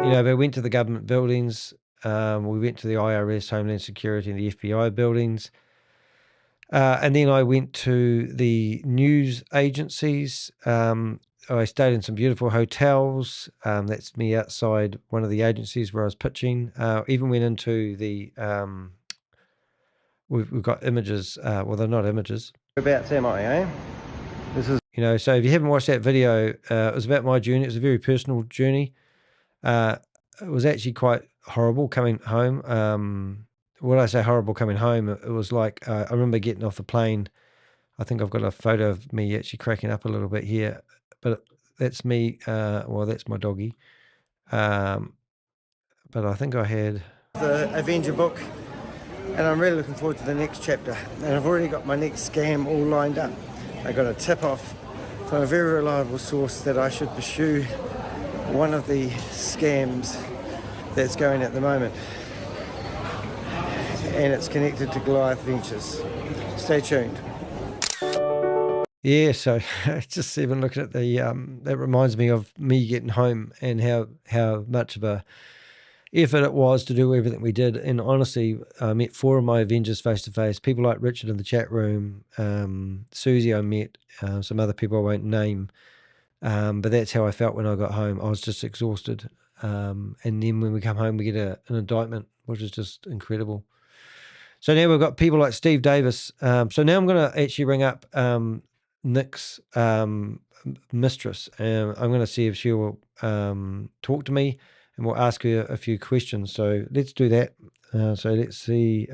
They went to the government buildings. We went to the IRS, Homeland Security, and the FBI buildings. And then I went to the news agencies. I stayed in some beautiful hotels. That's me outside one of the agencies where I was pitching. Even went into the... we've got images. Well, they're not images. Whereabouts am I, eh? This is, you know, so if you haven't watched that video, it was about my journey. It was a very personal journey. It was actually quite horrible coming home. When I say horrible coming home, it was like, I remember getting off the plane. I think I've got a photo of me actually cracking up a little bit here, but that's me. Well, that's my doggy. But I think I had the Avenger book, and I'm really looking forward to the next chapter. And I've already got my next scam all lined up. I got a tip off from a very reliable source that I should pursue one of the scams that's going at the moment, and it's connected to Goliath Ventures. Stay tuned. Yeah, so just even looking at the that reminds me of me getting home and how much of a effort it was to do everything we did. And honestly, I met 4 of my Avengers face to face. People like Richard in the chat room, Susie I met, some other people I won't name. But that's how I felt when I got home. I was just exhausted. And then when we come home, we get an indictment, which is just incredible. So now we've got people like Steve Davies. So now I'm going to actually ring up Nick's mistress. I'm going to see if she will talk to me, and we'll ask her a few questions. So let's do that. So let's see.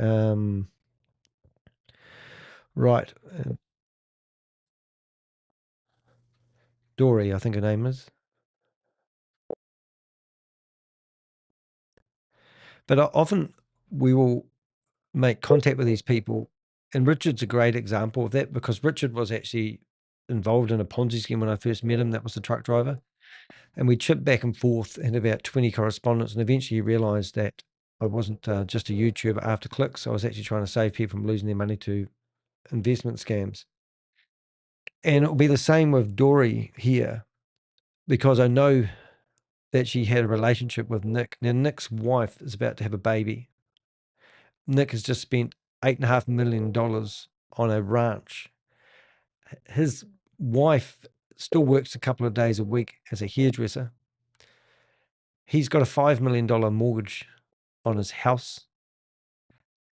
Right. Dory, I think her name is. But often we will make contact with these people, and Richard's a great example of that, because Richard was actually involved in a Ponzi scheme when I first met him. That was the truck driver. And we chipped back and forth and about 20 correspondents, and eventually he realized that I wasn't just a YouTuber after clicks. I was actually trying to save people from losing their money to investment scams. And it'll be the same with Dory here, because I know that she had a relationship with Nick. Now, Nick's wife is about to have a baby. Nick has just spent $8.5 million on a ranch. His wife still works a couple of days a week as a hairdresser. He's got a $5 million mortgage on his house,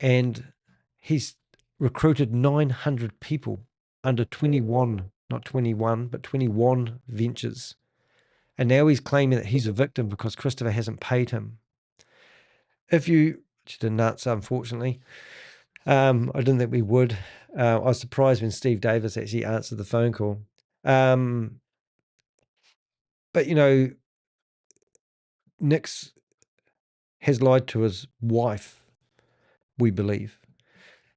and he's recruited 900 people under 21, not 21, but 21 ventures. And now he's claiming that he's a victim because Christopher hasn't paid him. She didn't answer, unfortunately. I didn't think we would. I was surprised when Steve Davies actually answered the phone call. But, you know, Nick's has lied to his wife, we believe.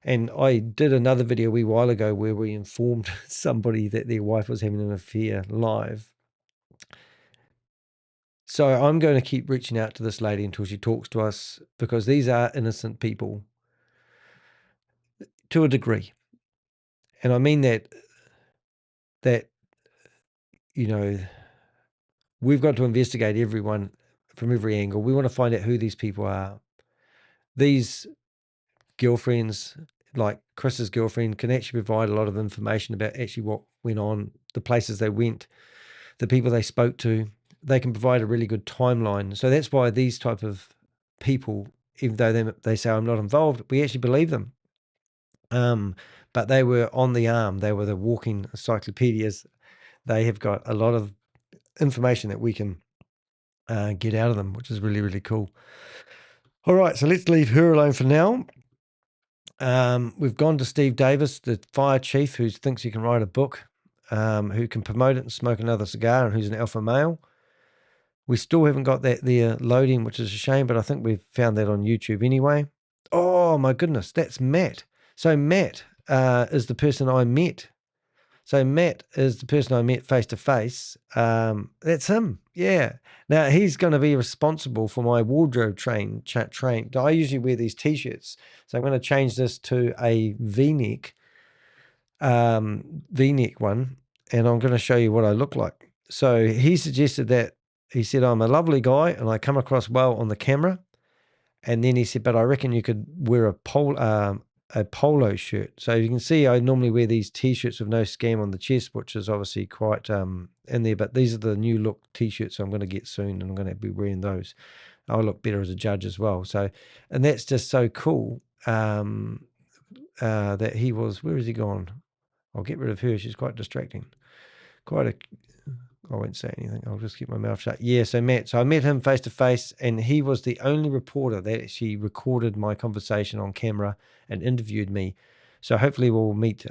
And I did another video a wee while ago where we informed somebody that their wife was having an affair live. So I'm going to keep reaching out to this lady until she talks to us, because these are innocent people to a degree. And I mean that, you know, we've got to investigate everyone from every angle. We want to find out who these people are. These girlfriends, like Chris's girlfriend, can actually provide a lot of information about actually what went on, the places they went, the people they spoke to. They can provide a really good timeline. So that's why these type of people, even though they say I'm not involved, we actually believe them. But they were on the arm. They were the walking encyclopedias. They have got a lot of information that we can get out of them, which is really, really cool. All right, so let's leave her alone for now. We've gone to Steve Davies, the fire chief, who thinks he can write a book, who can promote it and smoke another cigar, and who's an alpha male. We still haven't got that there loading, which is a shame, but I think we've found that on YouTube anyway. Oh, my goodness, that's Matt. So Matt is the person I met. So Matt is the person I met face to face. That's him. Yeah. Now he's going to be responsible for my wardrobe train. I usually wear these t-shirts, so I'm going to change this to a V-neck one, and I'm going to show you what I look like. So he suggested that. He said, I'm a lovely guy and I come across well on the camera. And then he said, but I reckon you could wear a polo shirt. So you can see I normally wear these t-shirts with no scam on the chest, which is obviously quite in there. But these are the new look t-shirts I'm going to get soon, and I'm going to be wearing those. I'll look better as a judge as well. So, and that's just so cool that he was, where has he gone? I'll get rid of her. She's quite distracting. I won't say anything. I'll just keep my mouth shut. Yeah, so Matt. So I met him face to face, and he was the only reporter that actually recorded my conversation on camera and interviewed me. So hopefully we'll meet.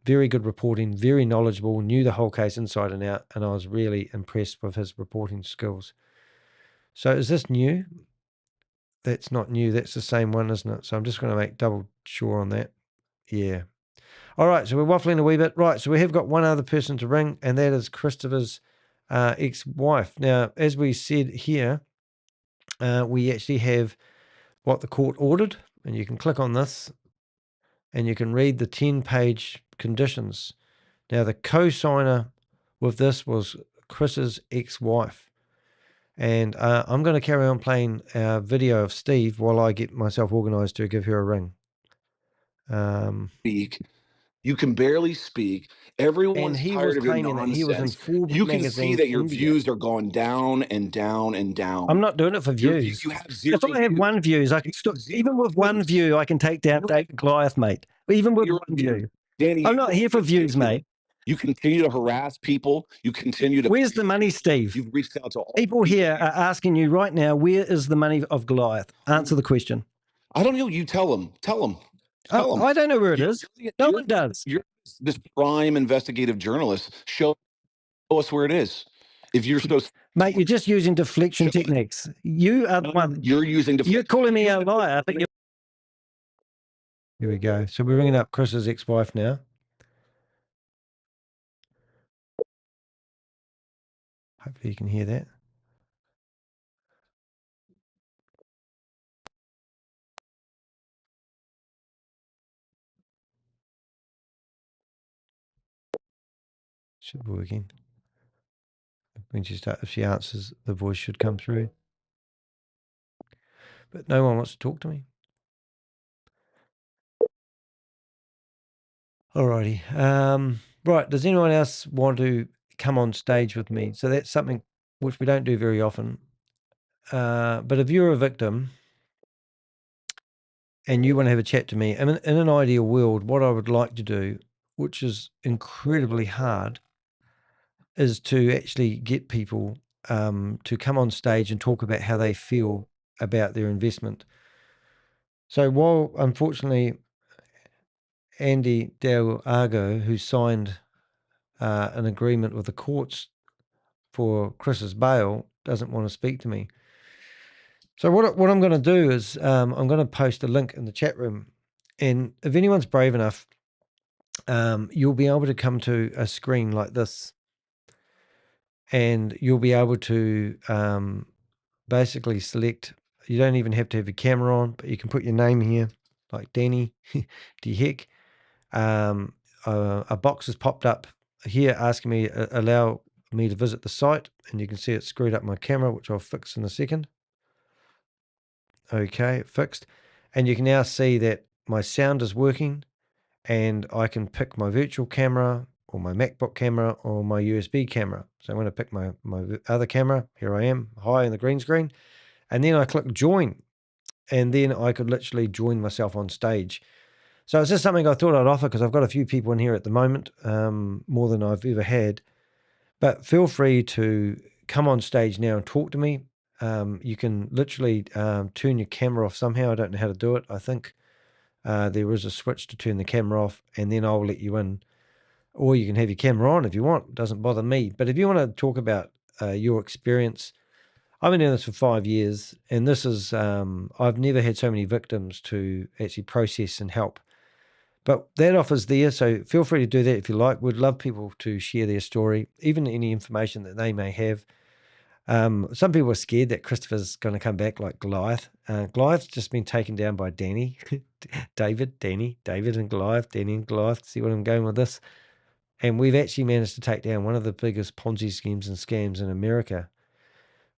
Very good reporting, very knowledgeable, knew the whole case inside and out, and I was really impressed with his reporting skills. So is this new? That's not new. That's the same one, isn't it? So I'm just going to make double sure on that. Yeah. All right, so we're waffling a wee bit. Right, so we have got one other person to ring, and that is Christopher's ex-wife. Now, as we said here, we actually have what the court ordered, and you can click on this, and you can read the 10-page conditions. Now, the co-signer with this was Chris's ex-wife. And I'm going to carry on playing our video of Steve while I get myself organized to give her a ring. Speak. You can barely speak. Everyone's he tired was of your claiming that he was in nonsense. Forbes You can see magazine that your India. views are going down and down and down. I'm not doing it for Your views. you have zero If I have views. one views, I can still, even with one view, I can take down David Goliath, mate. Even with one view. Danny, I'm not here for views, mate. You continue to harass people. You continue to. Where's the money, Steve? You've reached out to all people here are asking you right now, where is the money of Goliath? Answer the question. I don't know. You tell them. Tell them. Tell them. I don't know where it is. No one does. You're this prime investigative journalist. Show us where it is. If you're so, mate, you're just using deflection techniques. You are the one. You're using deflection. You're calling me a liar, but you're. Here we go. So we're ringing up Chris's ex-wife now. Hopefully you can hear that. Should be working. When if she answers, the voice should come through. But no one wants to talk to me. Alrighty. Right. Does anyone else want to come on stage with me? So that's something which we don't do very often. But if you're a victim and you want to have a chat to me, in an ideal world, what I would like to do, which is incredibly hard, is to actually get people to come on stage and talk about how they feel about their investment. So while, unfortunately, Andy Delgado, who signed an agreement with the courts for Chris's bail, doesn't want to speak to me. So what I'm going to do is I'm going to post a link in the chat room, and if anyone's brave enough, you'll be able to come to a screen like this, and you'll be able to basically select. You don't even have to have your camera on, but you can put your name here, like Danny D. Heck. A box has popped up here asking me allow me to visit the site, and you can see it screwed up my camera, which I'll fix in a second. Okay, fixed. And you can now see that my sound is working, and I can pick my virtual camera or my MacBook camera or my USB camera. So I'm going to pick my other camera. Here I am, high in the green screen. And then I click join, and then I could literally join myself on stage. So it's just something I thought I'd offer because I've got a few people in here at the moment, more than I've ever had. But feel free to come on stage now and talk to me. You can literally turn your camera off somehow. I don't know how to do it. I think there is a switch to turn the camera off, and then I'll let you in. Or you can have your camera on if you want. It doesn't bother me. But if you want to talk about your experience, I've been doing this for 5 years, and this is, I've never had so many victims to actually process and help. But that offer's there, so feel free to do that if you like. We'd love people to share their story, even any information that they may have. Some people are scared that Christopher's going to come back like Goliath. Goliath's just been taken down by Danny, David and Goliath, Danny and Goliath. See what I'm going with this? And we've actually managed to take down one of the biggest Ponzi schemes and scams in America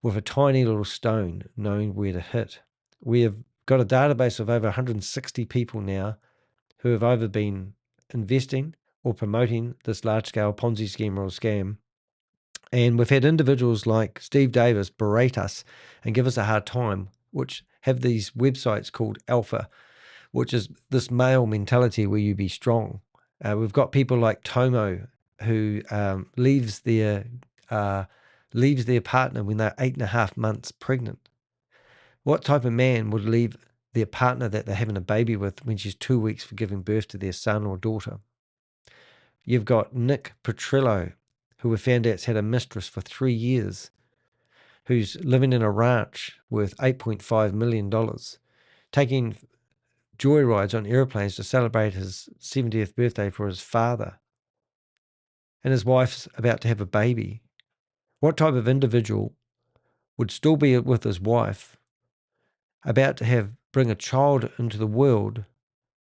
with a tiny little stone, knowing where to hit. We have got a database of over 160 people now who have either been investing or promoting this large-scale Ponzi scheme or scam. And we've had individuals like Steve Davies berate us and give us a hard time, which have these websites called Alpha, which is this male mentality where you be strong. We've got people like Tomo, who leaves their partner when they're 8.5 months pregnant. What type of man would leave their partner that they're having a baby with when she's 2 weeks for giving birth to their son or daughter? You've got Nick Petrillo, who we found out's had a mistress for 3 years, who's living in a ranch worth $8.5 million, taking joyrides on airplanes to celebrate his 70th birthday for his father. And his wife's about to have a baby. What type of individual would still be with his wife, about to bring a child into the world,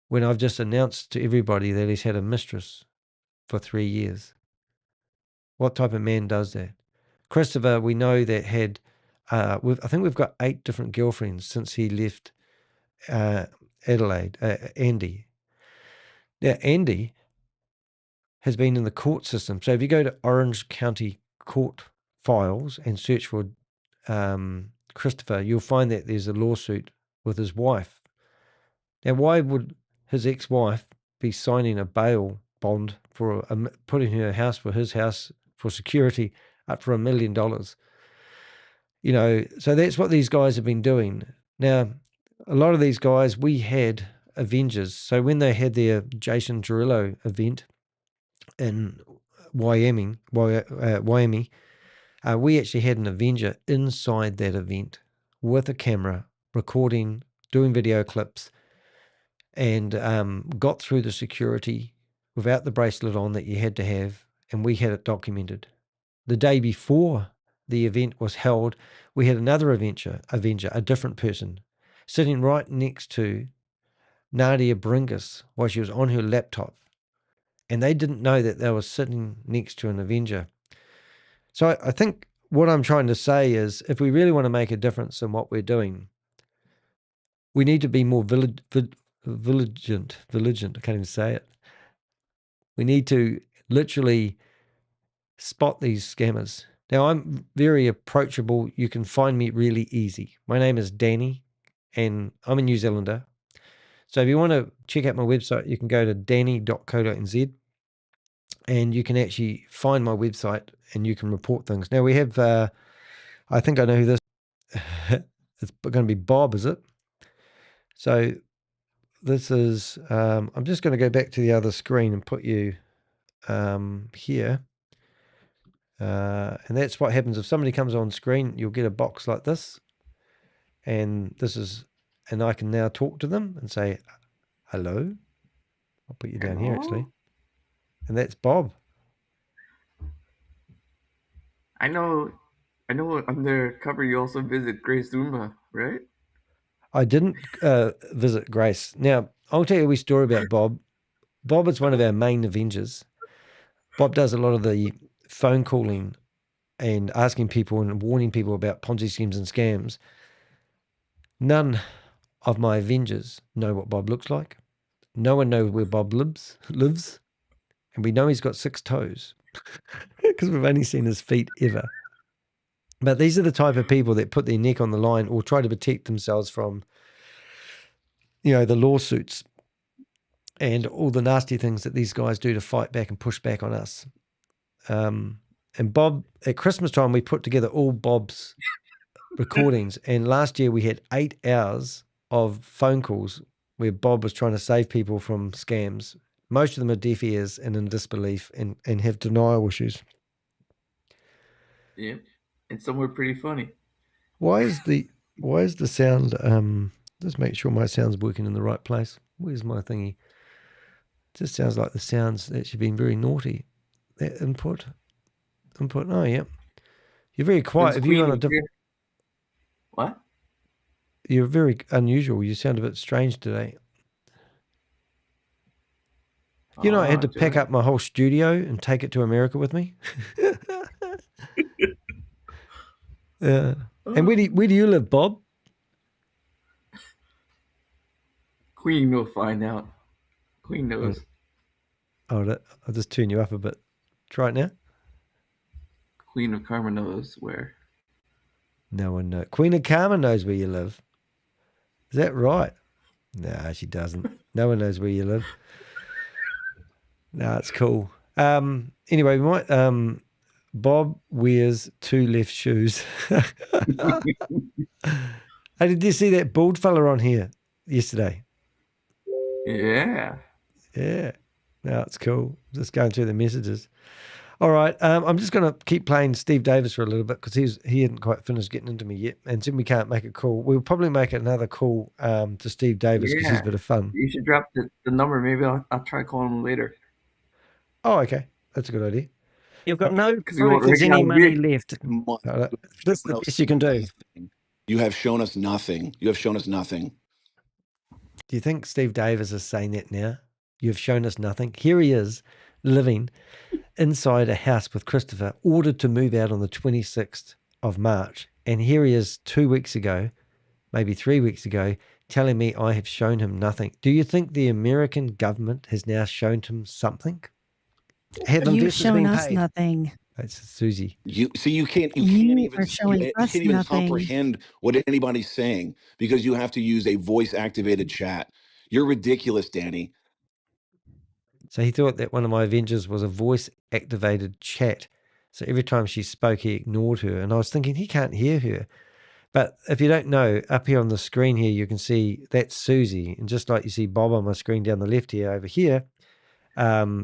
when I've just announced to everybody that he's had a mistress for 3 years? What type of man does that? Christopher, we know that had, I think we've got 8 different girlfriends since he left Adelaide, Andy. Now, Andy has been in the court system. So if you go to Orange County court files and search for Christopher, you'll find that there's a lawsuit with his wife. Now, why would his ex-wife be signing a bail bond for putting her house for his house for security up for $1 million? You know, so that's what these guys have been doing. Now, a lot of these guys, we had Avengers. So when they had their Jason Derulo event in Wyoming, we actually had an Avenger inside that event with a camera, recording, doing video clips, and got through the security without the bracelet on that you had to have, and we had it documented. The day before the event was held, we had another Avenger, a different person, sitting right next to Nadia Bringus while she was on her laptop. And they didn't know that they were sitting next to an Avenger. So I think what I'm trying to say is, if we really want to make a difference in what we're doing, we need to be more vigilant. I can't even say it. We need to literally spot these scammers. Now, I'm very approachable. You can find me really easy. My name is Danny, and I'm a New Zealander. So if you want to check out my website, you can go to danny.co.nz, and you can actually find my website and you can report things. Now we have, I think I know who this, it's going to be Bob, is it? So this is, I'm just going to go back to the other screen and put you here. And that's what happens if somebody comes on screen. You'll get a box like this, and and I can now talk to them and say, hello. I'll put you down here actually. And that's Bob. I know undercover you also visit Grace Zumba, right? I didn't visit Grace. Now, I'll tell you a wee story about Bob. Bob is one of our main Avengers. Bob does a lot of the phone calling and asking people and warning people about Ponzi schemes and scams. None of my Avengers know what Bob looks like. No one knows where Bob lives. And we know he's got 6 toes because we've only seen his feet ever. But these are the type of people that put their neck on the line or try to protect themselves from, the lawsuits and all the nasty things that these guys do to fight back and push back on us. And Bob, at Christmas time, we put together all Bob's recordings. And last year we had 8 hours of phone calls where Bob was trying to save people from scams. Most of them are deaf ears and in disbelief and have denial issues. Yeah, and some were pretty funny. Why is the sound? Let's make sure my sound's working in the right place. Where's my thingy? It just sounds like the sound's actually been very naughty. That input. Oh yeah, you're very quiet. Have you on a different? What? You're very unusual. You sound a bit strange today. I had to pack up my whole studio and take it to America with me. And where do you live, Bob? Queen will find out. Queen knows. I'll just turn you up a bit. Try it now. Queen of Karma knows where. No one knows. Queen of Karma knows where you live. Is that right? No, she doesn't. No one knows where you live. No, it's cool. Anyway, we might. Bob wears 2 left shoes. Hey, did you see that bald fella on here yesterday? Yeah. Yeah. No, it's cool. Just going through the messages. All right. I'm just going to keep playing Steve Davis for a little bit because he hadn't quite finished getting into me yet. And since we can't make a call, we'll probably make another call to Steve Davis because he's a bit of fun. You should drop the number. Maybe I'll try calling him later. Oh, okay. That's a good idea. You've got no you proof won't there's any money recognize left. That's the best you can do. You have shown us nothing. You have shown us nothing. Do you think Steve Davis is saying that now? You've shown us nothing. Here he is living inside a house with Christopher, ordered to move out on the 26th of March. And here he is 2 weeks ago, maybe 3 weeks ago, telling me I have shown him nothing. Do you think the American government has now shown him something? Have You've investors shown been us paid? nothing. That's Susie. You can't are showing us even nothing. comprehend what anybody's saying because you have to use a voice activated chat. You're ridiculous, Danny. So he thought that one of my Avengers was a voice activated chat. So every time she spoke, he ignored her. And I was thinking, he can't hear her. But if you don't know, up here on the screen here, you can see that's Susie. And just like you see Bob on my screen down the left here, over here,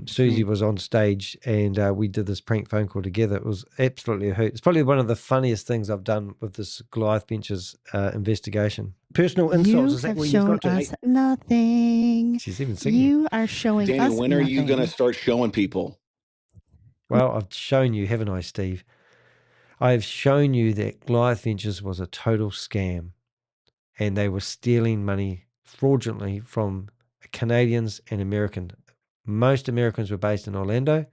Susie was on stage and we did this prank phone call together. It was absolutely a hoot. It's probably one of the funniest things I've done with this Goliath Ventures investigation. Personal insults. Is You that have where you've shown got to? us nothing. She's even singing. You are showing Danny, us when are you nothing. going to start showing people? Well, I've shown you, haven't I, Steve? I've shown you that Goliath Ventures was a total scam and they were stealing money fraudulently from Canadians and Americans. Most Americans were based in Orlando,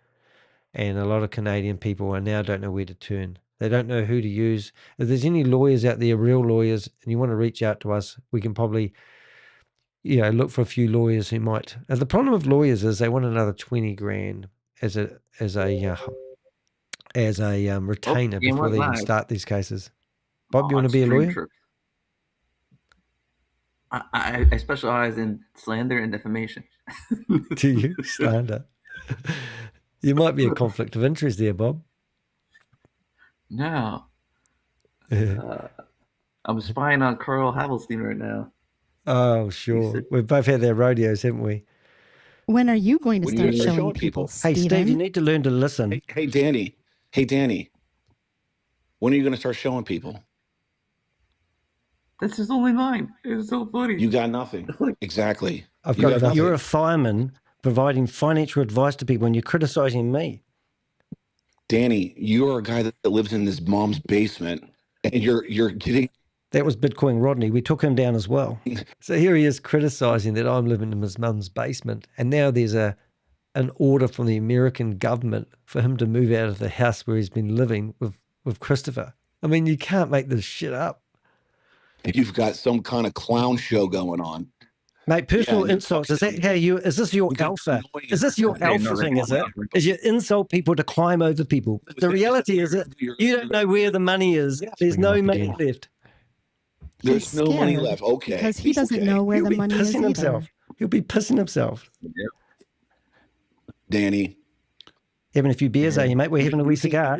and a lot of Canadian people now don't know where to turn. They don't know who to use. If there's any lawyers out there, real lawyers, and you want to reach out to us, we can probably, look for a few lawyers who might. The problem with lawyers is they want another 20 grand as a retainer before they even start these cases. Bob, you want to be a lawyer? I specialize in slander and defamation. Do you? Slander. You might be a conflict of interest there, Bob. No. I'm spying on Carl Havelstein right now. Oh, sure. We've both had our rodeos, haven't we? When are you going to start showing people? Hey, Steve, you need to learn to listen. Hey, Danny. Hey, Danny. When are you going to start showing people? That's his only line. It's so funny. You got nothing. Exactly. You're a fireman providing financial advice to people and you're criticizing me. Danny, you're a guy that lives in his mom's basement and you're getting... That was Bitcoin Rodney. We took him down as well. So here he is criticizing that I'm living in his mum's basement. And now there's an order from the American government for him to move out of the house where he's been living with Christopher. I mean, you can't make this shit up. You've got some kind of clown show going on. Mate, personal insults. Is that how is this your alpha? Is this your alpha thing, is it? Is you insult people to climb over people? The reality is that you don't know where the money is. There's no money left. There's no money left. Okay. Because he doesn't know where the money is either. He'll be pissing himself. Danny. Having a few beers, are you, mate? We're having a wee cigar.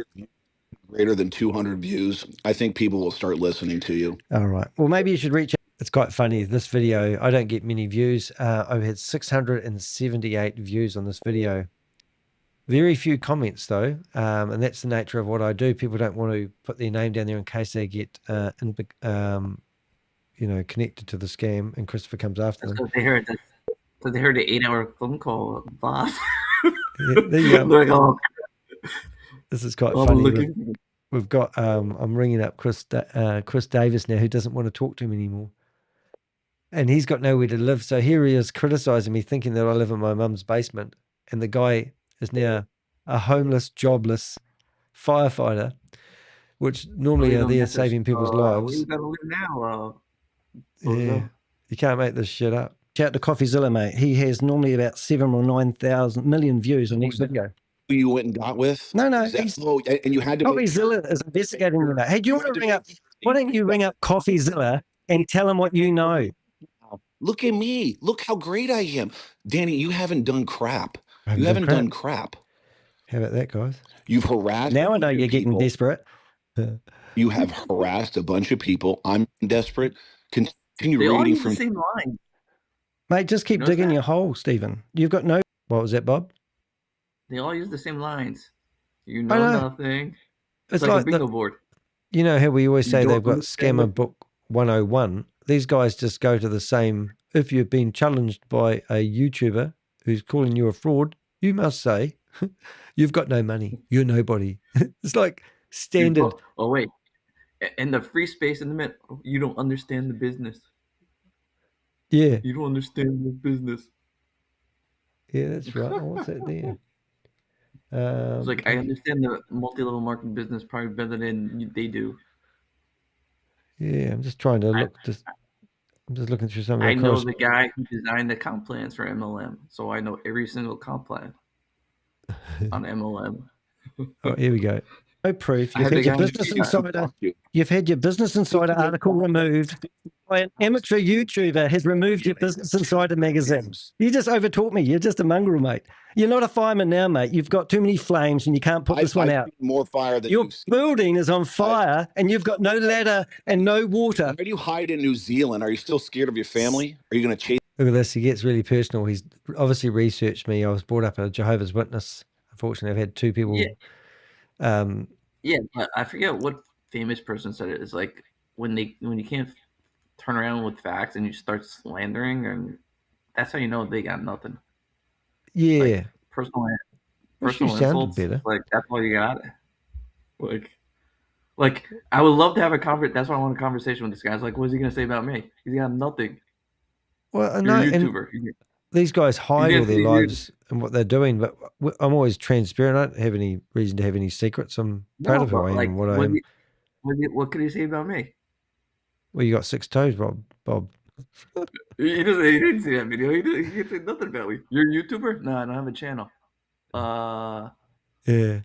Greater than 200 views. I think people will start listening to you. All right. Well, maybe you should reach out. It's quite funny. This video, I don't get many views. I've had 678 views on this video. Very few comments, though. And that's the nature of what I do. People don't want to put their name down there in case they get, connected to the scam and Christopher comes after them. They heard the 8-hour phone call, Bob. Yeah, there you go. Like, oh, this is quite funny. We've got, I'm ringing up Chris Davies now, who doesn't want to talk to him anymore. And he's got nowhere to live. So here he is criticizing me, thinking that I live in my mum's basement. And the guy is now a homeless, jobless firefighter, which normally are there saving people's lives. Where you gotta live now? Yeah, you can't make this shit up. Shout out to CoffeeZilla, mate. He has normally about 7 or 9,000 million views on each video. Who you went and got with? No. And you had to... CoffeeZilla is investigating you now. Hey, do you want to ring up... Why don't you ring up CoffeeZilla and tell him what you know? Look at me. Look how great I am. Danny, you haven't done crap. You haven't done crap. How about that, guys? You've harassed. Now I know you're getting desperate. You have harassed a bunch of people. I'm desperate. Continue They all reading use from the same line. Mate, just keep digging your hole, Stephen. You've got no... What was that, Bob? They all use the same lines. You I know know. nothing. It's like a like bingo board. You know how we always You say don't they've got understand Scammer Book 101? These guys just go to the same... If you've been challenged by a YouTuber who's calling you a fraud, you must say, you've got no money. You're nobody. It's like standard. Oh, wait. And the free space in the middle. You don't understand the business. Yeah. You don't understand the business. Yeah, that's right. Oh, what's that there? It's like, I understand the multi-level marketing business probably better than they do. Yeah, I'm just trying to look. I'm just looking through some of I the know the guy who designed the comp plans for MLM, so I know every single comp plan on MLM. Oh, here we go. No proof. I You've had had the your guy- Business Insider. You've had your Business Insider article removed by an amateur YouTuber has removed your Business Insider magazine. You just overtaught me. You're just a mongrel, mate. You're not a fireman now, mate. You've got too many flames and you can't put this one out. More fire than Your building is on fire and you've got no ladder and no water. Where do you hide in New Zealand? Are you still scared of your family? Are you going to chase? Look at this. He gets really personal. He's obviously researched me. I was brought up a Jehovah's Witness. Unfortunately, I've had two people. Yeah, but I forget what famous person said it. It's like when you can't turn around with facts and you start slandering, and that's how you know they got nothing. Yeah. Like, personal Wish you sounded insults. better. Like that's all you got. Like I would love to have a That's why I want a conversation with this guy. I was like, what is he gonna say about me? He's got nothing. Well, I You're know. a And YouTuber. these guys hide gonna all their say you- lives and what they're doing, but I'm always transparent. I don't have any reason to have any secrets. I'm proud of who I am and what I am. What could he say about me? Well, you got 6 toes, Bob. He didn't see that video. He didn't say nothing about me. You're a YouTuber? No, I don't have a channel. Yeah.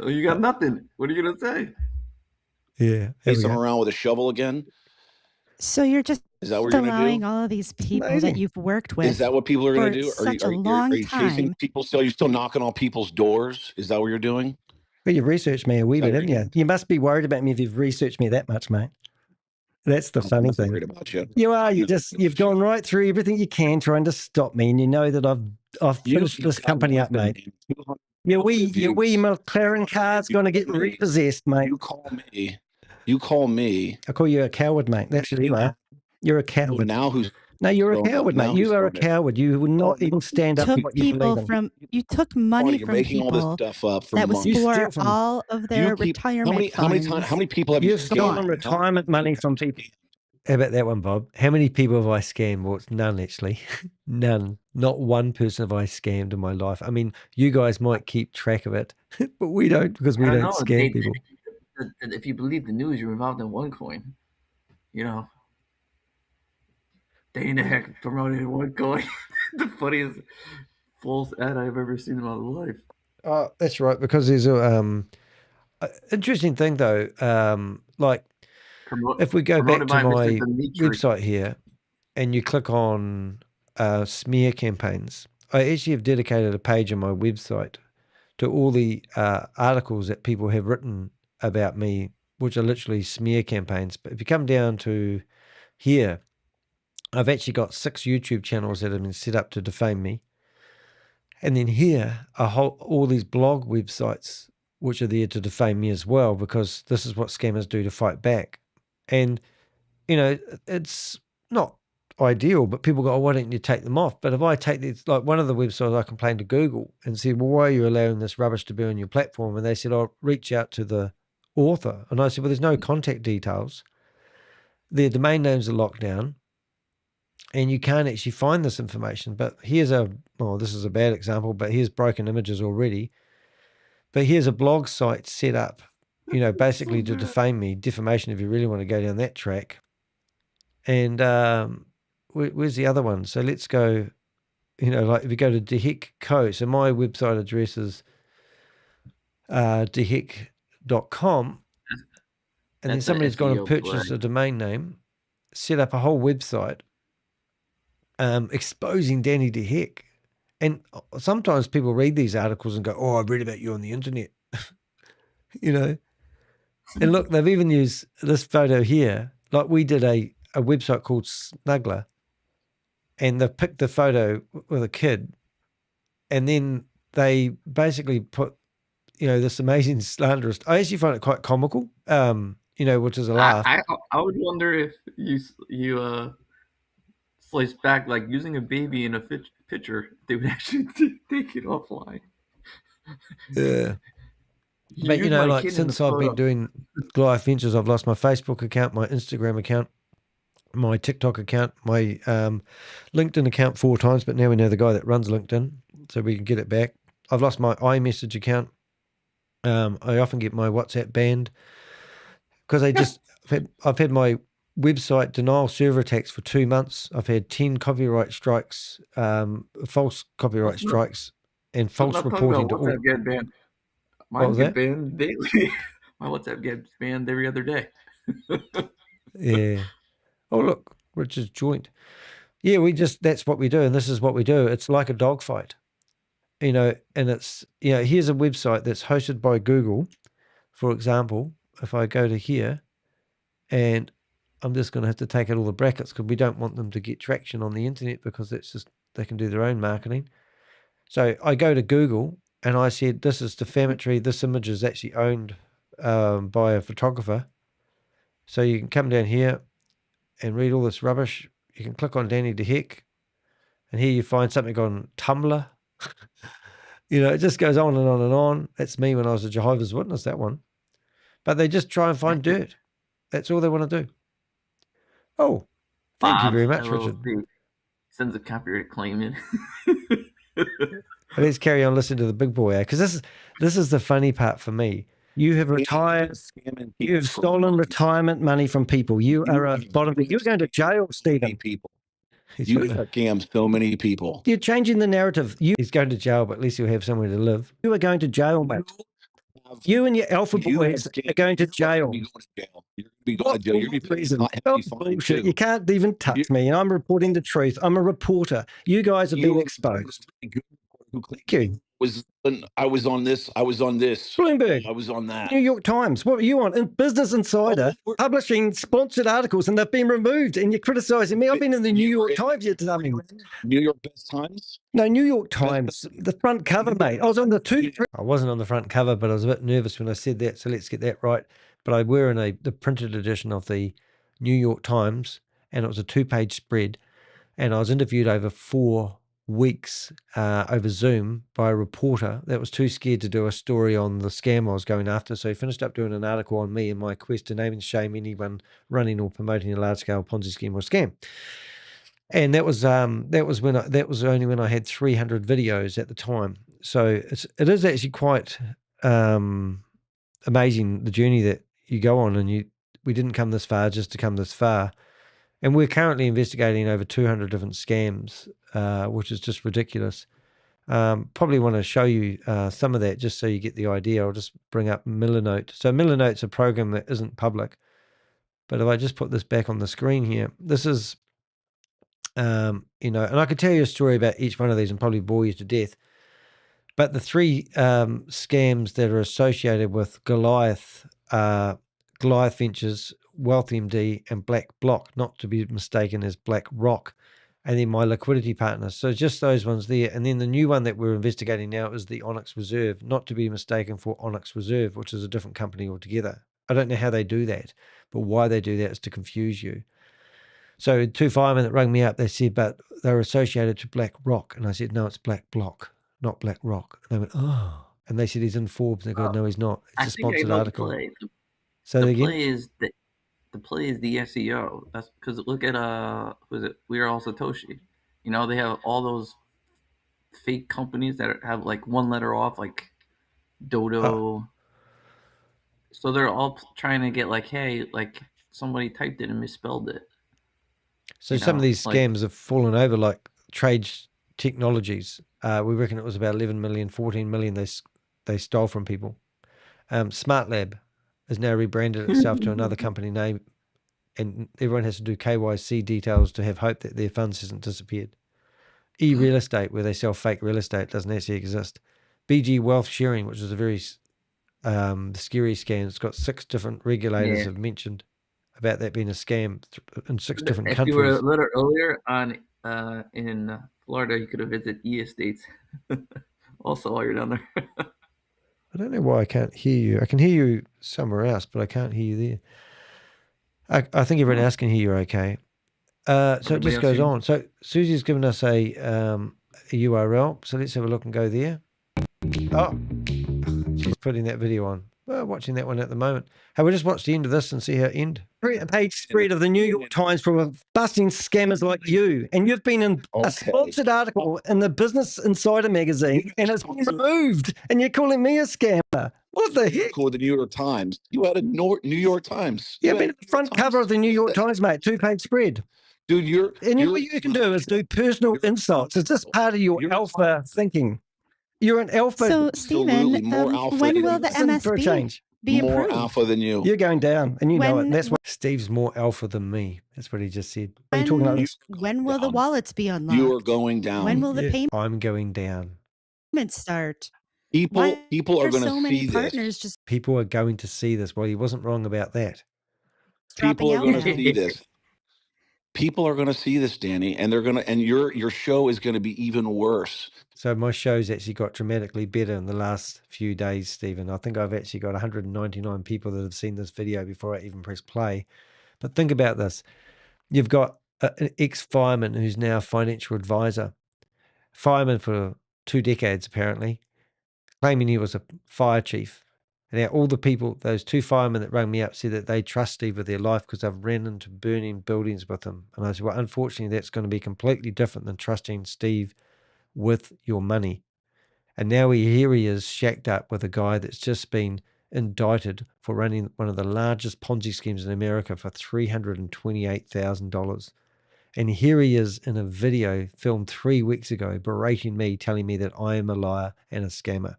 You got nothing. What are you gonna say? Yeah. Chase them around with a shovel again? So you're just Is that what you're going to allowing do? all of these people that you've worked with. Is that what people are going to do? Such a long are you chasing time. people still? You're still knocking on people's doors? Is that what you're doing? Well, you've researched me a wee bit, haven't you? You must be worried about me if you've researched me that much, mate. That's the funny I'm thing. worried about you. You are. You've gone right through everything you can trying to stop me, and you know that I've finished this company up, mate. Your wee McLaren car's going to get repossessed, mate. You call me. I call you a coward, mate. That's who you are. You're a coward. Now who's? No, you're a throwing it? coward, Now mate. You who's are a throwing it? coward. You would not even stand up to Took what you believe people in. you took money You're from making all people this stuff up for that was money. for all of their retirement How many funds. people have you You've stolen scammed? retirement money from people. How about that one, Bob? How many people have I scammed? Well, it's none, actually. None. Not one person have I scammed in my life. I mean, you guys might keep track of it, but we don't because we I don't know, scam people. If you believe the news, you're involved in OneCoin. You know, Dana Heck promoted OneCoin. The funniest false ad I've ever seen in my life. Oh, that's right. Because there's a interesting thing though. Like if we go back to promoted by my Mr. Dimitri. website here, and you click on smear campaigns, I actually have dedicated a page on my website to all the articles that people have written about me, which are literally smear campaigns. But if you come down to here, I've actually got 6 YouTube channels that have been set up to defame me. And then here are all these blog websites which are there to defame me as well, because this is what scammers do to fight back. And, you know, it's not ideal, but people go, oh, why don't you take them off? But if I take this, like one of the websites, I complained to Google and said, well, why are you allowing this rubbish to be on your platform? And they said, I'll reach out to the author. And I said, well, there's no contact details. Their domain names are locked down and you can't actually find this information. But here's this is a bad example, but here's broken images already. But here's a blog site set up, you know, basically to defame me, defamation if you really want to go down that track. And where's the other one? So let's go, you know, like if you go to Dehek Co. So my website address is dehek.com. And then somebody's gone and purchased a domain name, set up a whole website exposing Danny Dehek And sometimes people read these articles and go, "Oh, I read about you on the internet," you know. And look, they've even used this photo here. Like we did a website called Snuggler, and they've picked the photo with a kid, and then they basically put, this amazing slanderist. I actually find it quite comical, which is a laugh. I would wonder if you slice back, like using a baby in a picture, they would actually take it offline. Yeah. But, like since I've been doing Goliath Ventures, I've lost my Facebook account, my Instagram account, my TikTok account, my LinkedIn account 4 times, but now we know the guy that runs LinkedIn, so we can get it back. I've lost my iMessage account. I often get my WhatsApp banned because I've had my website denial server attacks for 2 months. I've had 10 copyright strikes, false copyright strikes, and false reporting to all. WhatsApp get banned. Mine get banned daily. My WhatsApp gets banned every other day. Yeah. Oh, look, Richard's joint. Yeah, that's what we do, and this is what we do. It's like a dogfight, and it's, here's a website that's hosted by Google, for example. If I go to here, and I'm just going to have to take out all the brackets because we don't want them to get traction on the internet because they can do their own marketing. So I go to Google and I said, this is defamatory. This image is actually owned by a photographer. So you can come down here and read all this rubbish. You can click on Danny DeHeck, and here you find something on Tumblr. It just goes on and on and on. That's me when I was a Jehovah's Witness, that one. But they just try and find dirt. That's all they want to do. Oh, thank you very much, Richard. Sends a copyright claim in. Let's carry on listening to the big boy, because this is the funny part for me. You have retired. You have stolen retirement money from people. You are a bottom. You're going to jail, Stephen. People. You have scammed so many people. You're changing the narrative. He's going to jail, but at least he'll have somewhere to live. You are going to jail, mate. You and your alpha boys are going to jail. You're going to be going to jail. You're going to be not happy. Bullshit. You can't even touch me, and I'm reporting the truth. I'm a reporter. You guys have been exposed. Thank you. I was on this. Bloomberg. I was on that. New York Times. What were you on? In Business Insider, publishing sponsored articles, and they've been removed, and you're criticizing me. I've been in the New York Times, you dummy. New York Best Times? No, New York Times. The front cover, mate. I was on I wasn't on the front cover, but I was a bit nervous when I said that, so let's get that right. But I were in the printed edition of the New York Times, and it was a 2-page spread, and I was interviewed over 4 weeks over Zoom by a reporter that was too scared to do a story on the scam I was going after. So he finished up doing an article on me and my quest to name and shame anyone running or promoting a large-scale Ponzi scheme or scam. And that was only when I had 300 videos at the time. So it is actually quite amazing, the journey that you go on, and we didn't come this far just to come this far. And we're currently investigating over 200 different scams, which is just ridiculous. Probably want to show you some of that just so you get the idea. I'll just bring up Millernote. So Millernote's a program that isn't public. But if I just put this back on the screen here, this is, and I could tell you a story about each one of these and probably bore you to death. But the 3 scams that are associated with Goliath Ventures, Wealth MD, and Black Block, not to be mistaken as Black Rock, and then my liquidity partners. So just those ones there. And then the new one that we're investigating now is the Onyx Reserve, not to be mistaken for Onyx Reserve, which is a different company altogether. I don't know how they do that, but why they do that is to confuse you. So 2 firemen that rang me up, they said, but they're associated to Black Rock. And I said, no, it's Black Block, not Black Rock. And they went, oh. And they said, he's in Forbes. And they go, no, he's not. It's a sponsored article. So the play is the SEO. That's because look at was it We Are All Satoshi? They have all those fake companies that have like 1 letter off, like Dodo. So they're all trying to get like, hey, like somebody typed it and misspelled it. So some of these scams have fallen over, like Trade Technologies. We reckon it was about 11 million, 14 million they stole from people. Smart Lab has now rebranded itself to another company name, and everyone has to do KYC details to have hope that their funds hasn't disappeared. E-real estate, where they sell fake real estate, doesn't actually exist. BG Wealth Sharing, which is a very scary scam. It's got 6 different regulators have mentioned about that being a scam in 6 different If countries. you were a little earlier on in Florida, you could have visited E-Estates. Also, while you're down there. I don't know why I can't hear you. I can hear you somewhere else, but I can't hear you there. I think everyone else can hear you okay. So it just goes on. So Susie's given us a URL. So let's have a look and go there. Oh, she's putting that video on. We're watching that one at the moment. Hey, we'll just watch the end of this and see how it ends. A page spread of the New York Times for busting scammers like you. And you've been in a sponsored article in the Business Insider magazine, and it's been removed. And you're calling me a scammer. What the heck? Called the New York Times. You had a New York Times. Yeah, been at the front cover of the New York Times, mate. 2-page spread. Dude, what you can do is do personal insults. It's just part of your alpha thinking. You're an alpha. So, Stephen, when will the MSB be more approved? alpha than you. You're going down, and you know it. And that's what Steve's more alpha than me. That's what he just said. Are you talking about When will the wallets be unlocked? You are going down. When will the payment I'm going down. start? People are going to so many see partners this. just People are going to see this. Well, he wasn't wrong about that. People are going to now? see this. People are going to see this, Danny, and they're going to, and your show is going to be even worse. So my show's actually got dramatically better in the last few days, Stephen. I think I've actually got 199 people that have seen this video before I even press play. But think about this. You've got an ex-fireman who's now a financial advisor. Fireman for 2 decades, apparently, claiming he was a fire chief. And now all the people, those 2 firemen that rang me up, said that they trust Steve with their life because they've ran into burning buildings with him. And I said, well, unfortunately, that's going to be completely different than trusting Steve with your money. And now here he is shacked up with a guy that's just been indicted for running one of the largest Ponzi schemes in America for $328,000. And here he is in a video filmed 3 weeks ago berating me, telling me that I am a liar and a scammer.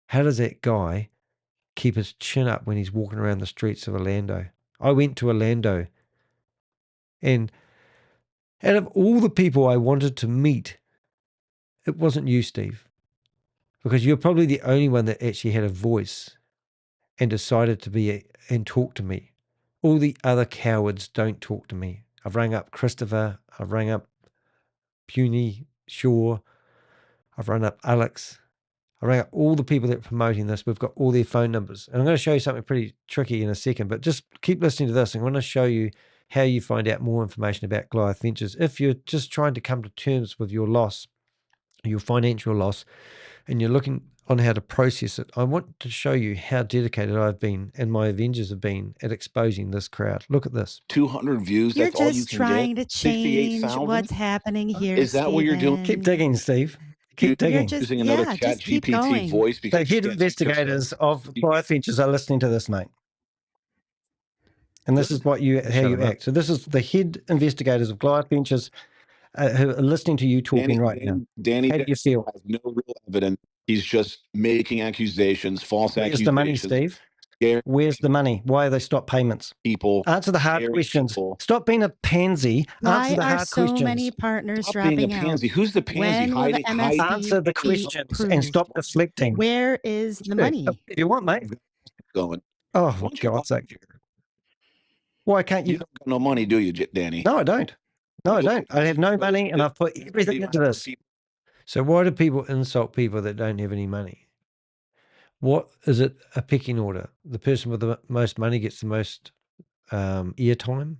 How does that guy keep his chin up when he's walking around the streets of Orlando? I went to Orlando, and out of all the people I wanted to meet, it wasn't you, Steve, because you're probably the only one that actually had a voice and decided to be and talk to me. All the other cowards don't talk to me. I've rang up Christopher, I've rang up Puny, Shaw, I've rung up Alex, I rang up all the people that are promoting this. We've got all their phone numbers. And I'm going to show you something pretty tricky in a second, but just keep listening to this. I'm going to show you how you find out more information about Goliath Ventures. If you're just trying to come to terms with your loss, your financial loss, and you're looking on how to process it, I want to show you how dedicated I've been and my Avengers have been at exposing this crowd. Look at this. 200 views, You're that's all you just can trying get? to change 68,000? what's happening here. Is that what you're doing? Keep digging, Steve. Keep digging. Using another chat keep GPT going. voice The because head investigators of Goliath Ventures are listening to this, mate. And this is what how you act. So this is the head investigators of Goliath Ventures who are listening to you talking now. Danny How do you feel? has no real evidence. He's just making accusations, false Where's accusations. the money, Steve? Where's the money? Why are they stop payments? People. Answer the hard questions. Stop being a pansy. Why Answer the are hard so questions. many partners Stop being a dropping pansy. out? Who's the pansy? When will the MSB Answer the be questions and approved? stop deflecting. Where is the money? If you want, mate. Going. Oh, for God's sake. Why can't you? You don't got no money, do you, Danny? No, I don't. No, I don't. I have no money, and I've put everything into this. So why do people insult people that don't have any money? What is it? A pecking order? The person with the most money gets the most airtime?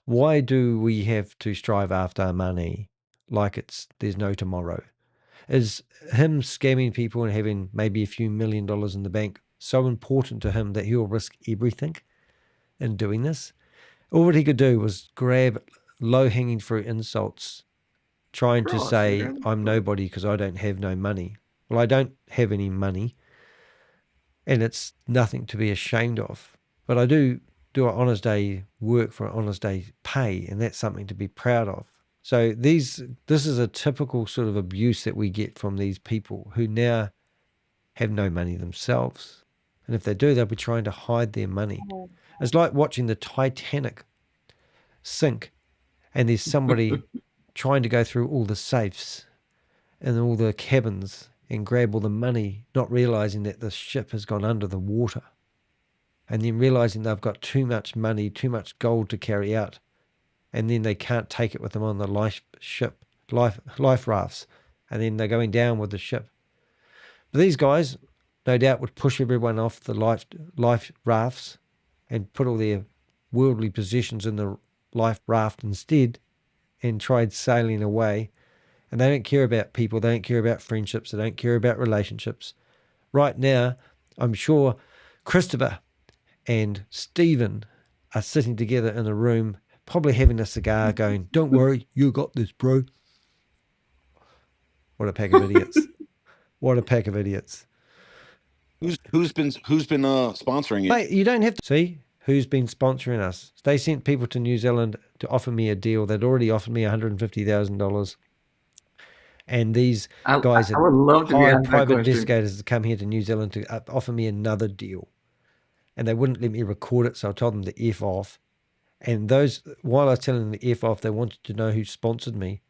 Why do we have to strive after money like there's no tomorrow? Is him scamming people and having maybe a few $1 million in the bank so important to him that he'll risk everything in doing this? All what he could do was grab low-hanging fruit insults, trying to say, I'm nobody because I don't have no money. Well, I don't have any money, and it's nothing to be ashamed of. But I do an honest day work for an honest day pay, and that's something to be proud of. So this is a typical sort of abuse that we get from these people who now have no money themselves. And if they do, they'll be trying to hide their money. It's like watching the Titanic sink, and there's somebody trying to go through all the safes and all the cabins and grab all the money, not realizing that the ship has gone under the water, and then realizing they've got too much money, too much gold to carry out, and then they can't take it with them on the life rafts, and then they're going down with the ship. But these guys, no doubt, would push everyone off the life rafts and put all their worldly possessions in the life raft instead and tried sailing away. And they don't care about people. They don't care about friendships. They don't care about relationships. Right now, I'm sure Christopher and Stephen are sitting together in a room, probably having a cigar going, "Don't worry, you got this, bro." What a pack of idiots. What a pack of idiots. Who's been sponsoring it? Mate, you don't have to see who's been sponsoring us. They sent people to New Zealand to offer me a deal. They'd already offered me $150,000. And these guys I would love to hired asked that private question. investigators to come here to New Zealand to offer me another deal. And they wouldn't let me record it, so I told them to F off. And while I was telling them to F off, they wanted to know who sponsored me.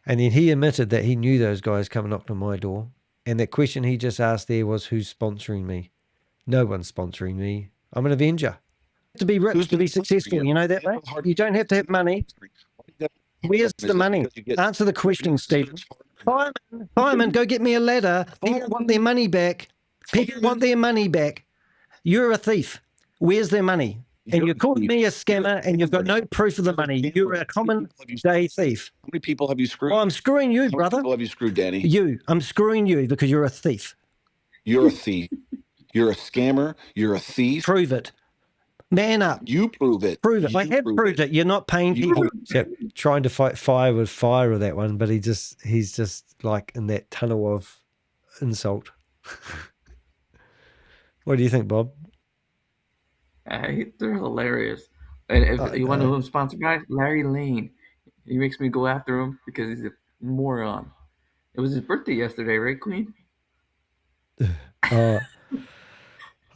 And then he admitted that he knew those guys coming up to my door. And that question he just asked there was, who's sponsoring me? No one's sponsoring me. I'm an Avenger. To be rich, to be successful, you know that, mate? You don't have to have money. Where's the money? Answer the question, Stephen. Fireman, go get me a ladder. People want their money back. People want their money back. You're a thief. Where's their money? And you're calling me a scammer and you've got no proof of the money. You're a common day thief. How many people have you screwed? Oh, I'm screwing you, brother. How many people have you screwed, Danny? You. I'm screwing you because you're a thief. You're a thief. You're a scammer. You're a thief. Prove it. Man up. You prove it. Prove it. I have proved it. You're not paying people. So, trying to fight fire with fire with that one, but he's just like in that tunnel of insult. What do you think, Bob? They're hilarious. And if you want to know who I'm sponsored by? Larry Lane. He makes me go after him because he's a moron. It was his birthday yesterday, right, Queen? Oh,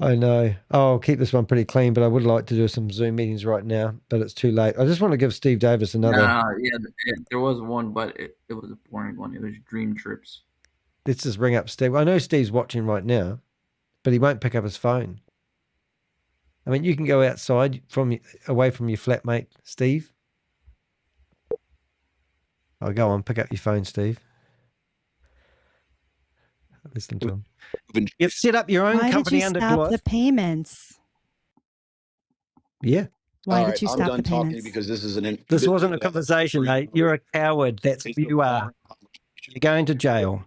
I know. Oh, I'll keep this one pretty clean, but I would like to do some Zoom meetings right now, but it's too late. I just want to give Steve Davis another. Yeah, there was one, but it was a boring one. It was Dream Trips. Let's just ring up Steve. I know Steve's watching right now, but he won't pick up his phone. I mean, you can go outside away from your flatmate, Steve. Oh, go on, pick up your phone, Steve. Listen to him. You've set up your own company under Why did you stop Goliath. the payments? Yeah. Why All did right, you I'm stop done the talking to you payments? because This wasn't a conversation, mate. You're a coward. That's who you are. You're going to jail.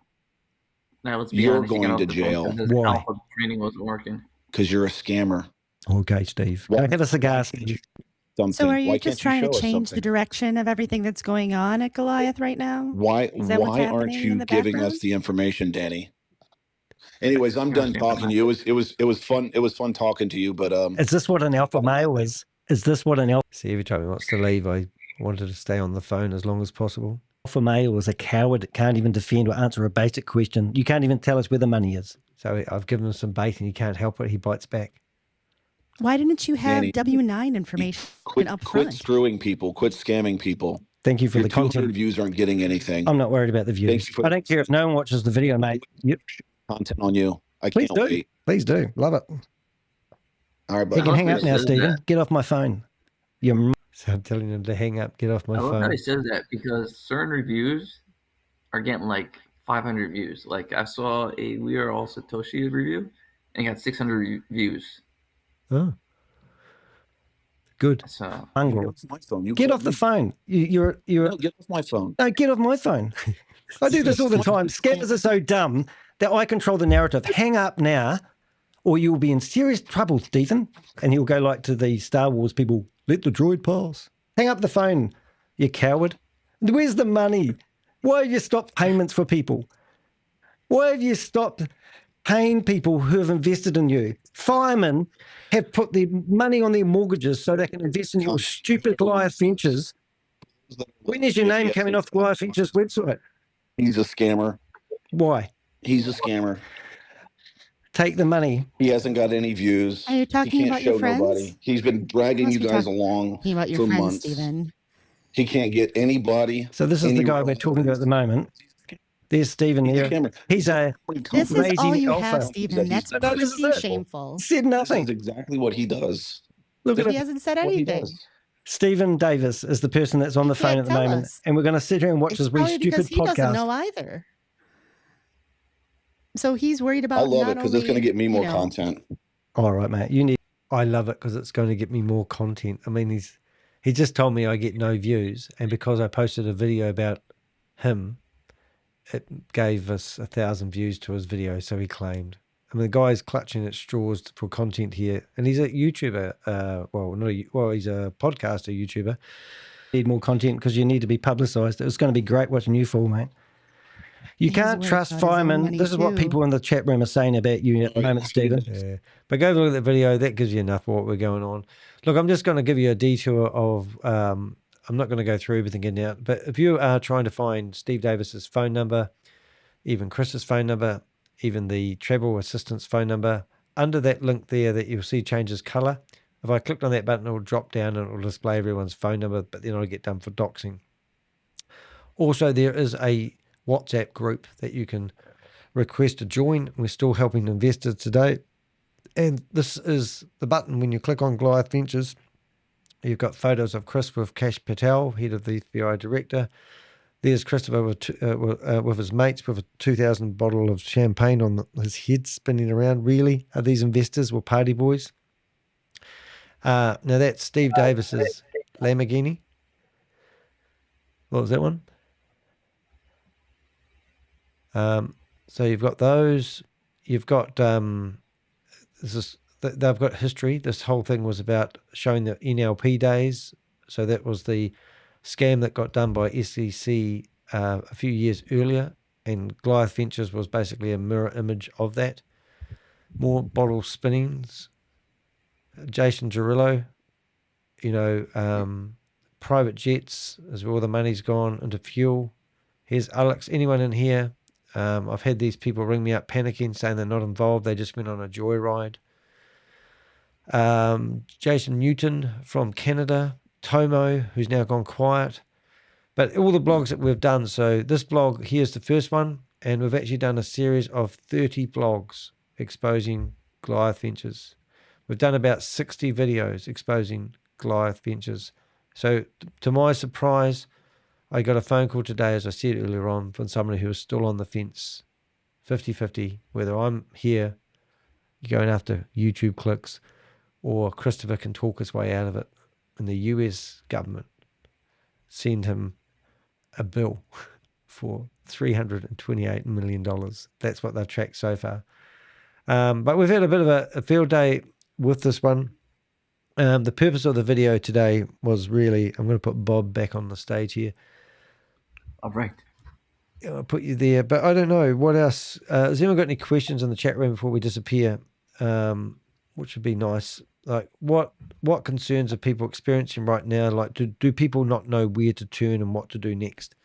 Now let's be You're honest. going to jail. Why? Alpha training wasn't working. Because you're a scammer. Okay, Steve. Go have a cigar, Steve. So are you just trying to change the direction of everything that's going on at Goliath right now? Why Is that what's aren't happening you in the giving background? us the information, Danny? Anyways, I'm done talking to you. It was fun. It was fun talking to you, but Is this what an alpha male is? Is this what an alpha? See, every time he wants to leave, I wanted to stay on the phone as long as possible. Alpha male is a coward that can't even defend or answer a basic question. You can't even tell us where the money is. So I've given him some bait and he can't help it. He bites back. Why didn't you have Danny, W-9 information up quit front? screwing people. Quit scamming people. Thank you for Your the 200 content. views aren't getting anything. I'm not worried about the views. I don't care if no one watches the video, mate. Content on you. I Please can't do. wait. Please do. Love it. All right, You buddy. can hang up now, says Stephen. that. Get off my phone. So I'm telling him to hang up. Get off my I love how phone. he says that because certain reviews are getting like 500 views. Like I saw a We Are All Satoshi review and got 600 views. Oh. Good. So Mongrel. My phone. You Get called off the me. phone. You're No, get off my phone. No, get off my phone. I do this all the time. Scammers are so dumb that I control the narrative. Hang up now, or you'll be in serious trouble, Stephen. And he'll go like to the Star Wars people, let the droid pass. Hang up the phone, you coward. Where's the money? Why have you stopped payments for people? Why have you stopped paying people who have invested in you? Firemen have put their money on their mortgages so they can invest in your stupid Goliath Ventures. When is your name coming off Goliath Ventures website? He's a scammer. Why? He's a scammer. Take the money. He hasn't got any views. Are you talking he can't about show your friends? nobody. He's been dragging Must you be guys talking along about your for friends, months. Stephen. He can't get anybody. So this is the guy we're talking about at the moment. There's Stephen there. He's a This is all crazy you alpha. have, Stephen. That's pretty shameful. Said nothing. This is exactly what he does. Look at He it. hasn't said What he anything. does. Stephen Davis is the person that's on the phone at the tell moment, us. and we're going to sit here and watch It's this wee probably stupid because he doesn't podcast. know either. So he's worried about. I love it not because it's going to only, get me more you know, content. All right, mate. I love it because it's going to get me more content. I mean, he just told me I get no views, and because I posted a video about him, it gave us 1,000 views to his video. So he claimed. I mean, the guy's clutching at straws for content here, and he's a YouTuber. He's a podcaster, YouTuber. Need more content because you need to be publicised. It was going to be great watching you fall, mate. You can't trust firemen. This is what people in the chat room are saying about you at the moment, Stephen. Yeah. But go look at the video. That gives you enough of what we're going on. Look, I'm just going to give you a detour of, I'm not going to go through everything in now, but if you are trying to find Steve Davis's phone number, even Chris's phone number, even the travel assistant's phone number, under that link there that you'll see changes colour, if I clicked on that button, it will drop down and it will display everyone's phone number, but then I'll get done for doxing. Also, there is a WhatsApp group that you can request to join. We're still helping investors today. And this is the button when you click on Goliath Ventures. You've got photos of Chris with Kash Patel, head of the FBI director. There's Christopher with his mates with a 2,000 bottle of champagne on his head spinning around. Really? Are these investors or party boys? Now that's Steve Davis's Lamborghini. What was that one? So you've got those. You've got they've got history. This whole thing was about showing the NLP days. So that was the scam that got done by SEC a few years earlier, and Goliath Ventures was basically a mirror image of that. More bottle spinnings. Jason Girillo, private jets is where all the money's gone into fuel. Here's Alex. Anyone in here? I've had these people ring me up panicking, saying they're not involved. They just went on a joyride. Jason Newton from Canada. Tomo, who's now gone quiet. But all the blogs that we've done. So this blog, here's the first one. And we've actually done a series of 30 blogs exposing Goliath Ventures. We've done about 60 videos exposing Goliath Ventures. So to my surprise, I got a phone call today, as I said earlier on, from somebody who was still on the fence, 50-50, whether I'm here going after YouTube clicks or Christopher can talk his way out of it. And the US government send him a bill for $328 million. That's what they've tracked so far. But we've had a bit of a field day with this one. The purpose of the video today was really, I'm going to put Bob back on the stage here. All right. I'll put you there, but I don't know what else. Has anyone got any questions in the chat room before we disappear? Which would be nice. Like what concerns are people experiencing right now? Like do people not know where to turn and what to do next?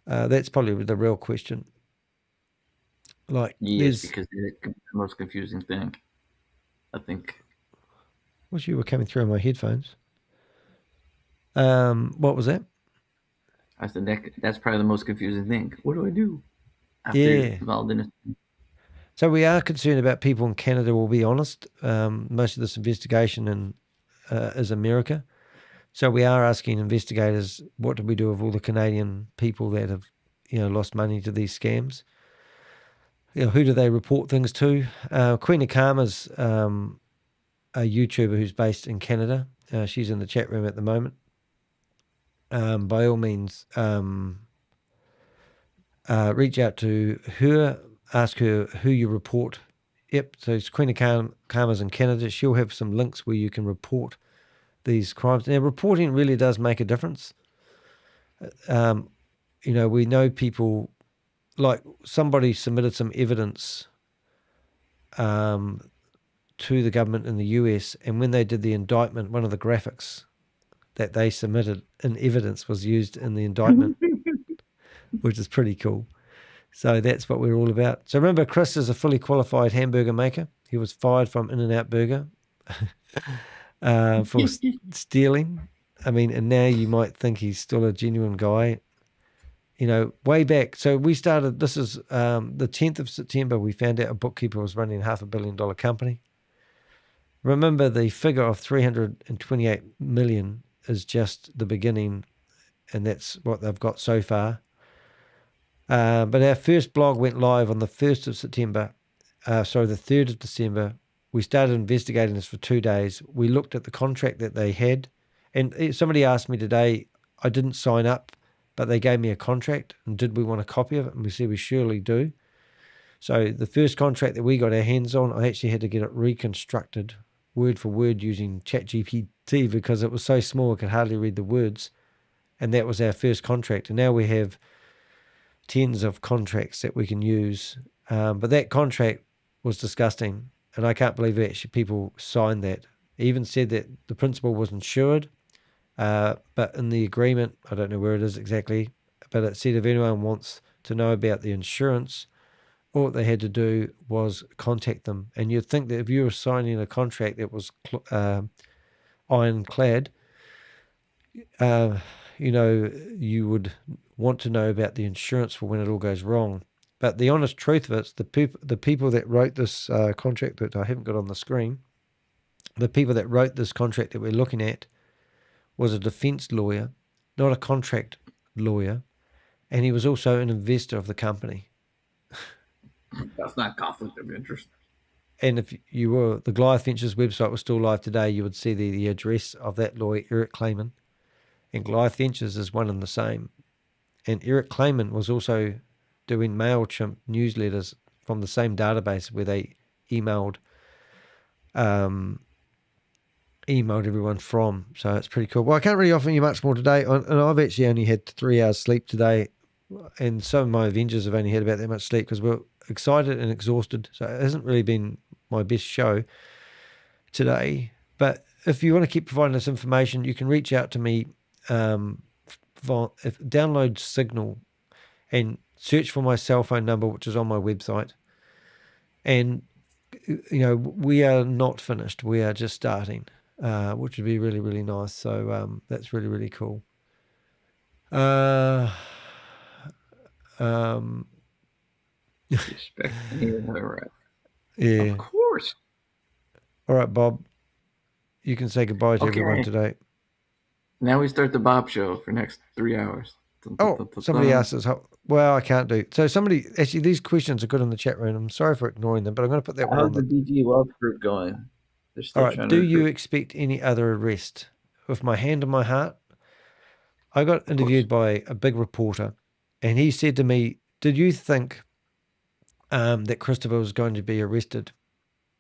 That's probably the real question. Like yes, because it's the most confusing thing, I think. Wish you were coming through on my headphones. What was that? I said that's probably the most confusing thing. What do I do after Yeah. you're involved in it? So we are concerned about people in Canada, we'll be honest. Most of this investigation is America. So we are asking investigators, what do we do with all the Canadian people that have, lost money to these scams? Who do they report things to? Queen of Karma's a YouTuber who's based in Canada. She's in the chat room at the moment. By all means, reach out to her, ask her who you report. Yep, so it's Queen of Karma's in Canada. She'll have some links where you can report these crimes. Now, reporting really does make a difference. We know people, like somebody submitted some evidence to the government in the US, and when they did the indictment, one of the graphics that they submitted in evidence was used in the indictment, which is pretty cool. So that's what we're all about. So remember, Chris is a fully qualified hamburger maker. He was fired from In-N-Out Burger for stealing. I mean, and now you might think he's still a genuine guy. Way back. So we started, this is the 10th of September, we found out a bookkeeper was running a $500 million company. Remember, the figure of 328 million is just the beginning, and that's what they've got so far. But our first blog went live on the 1st of September, the 3rd of December. We started investigating this for 2 days. We looked at the contract that they had, and somebody asked me today, I didn't sign up, but they gave me a contract, and did we want a copy of it? And we said we surely do. So the first contract that we got our hands on, I actually had to get it reconstructed word for word using ChatGPT because it was so small I could hardly read the words. And that was our first contract. And now we have tens of contracts that we can use. But that contract was disgusting. And I can't believe actually people signed that. It even said that the principal was insured. But in the agreement, I don't know where it is exactly, but it said if anyone wants to know about the insurance, all they had to do was contact them. And you'd think that if you were signing a contract that was ironclad, you would want to know about the insurance for when it all goes wrong. But the honest truth of it is the people that wrote this contract that I haven't got on the screen, the people that wrote this contract that we're looking at was a defense lawyer, not a contract lawyer, and he was also an investor of the company. That's not conflict of interest. And if you were, the Goliath Ventures website was still live today, you would see the address of that lawyer, Eric Clayman. And Goliath Ventures is one and the same. And Eric Clayman was also doing MailChimp newsletters from the same database where they emailed everyone from. So it's pretty cool. Well, I can't really offer you much more today. And I've actually only had 3 hours sleep today. And some of my Avengers have only had about that much sleep because we're excited and exhausted. So it hasn't really been my best show today. But if you want to keep providing us information, you can reach out to me. Download Signal and search for my cell phone number, which is on my website. And, we are not finished. We are just starting, which would be really, really nice. So that's really, really cool. Respect right. Yeah. Of course. All right, Bob. You can say goodbye to everyone today. Now we start the Bob show for next 3 hours. Somebody asks, well, I can't do. So actually, these questions are good in the chat room. I'm sorry for ignoring them, but I'm going to put that one on. How's the DG Wealth Group going? They're still all right. Do you expect any other arrest? With my hand on my heart, I got interviewed by a big reporter, and he said to me, did you think that Christopher was going to be arrested?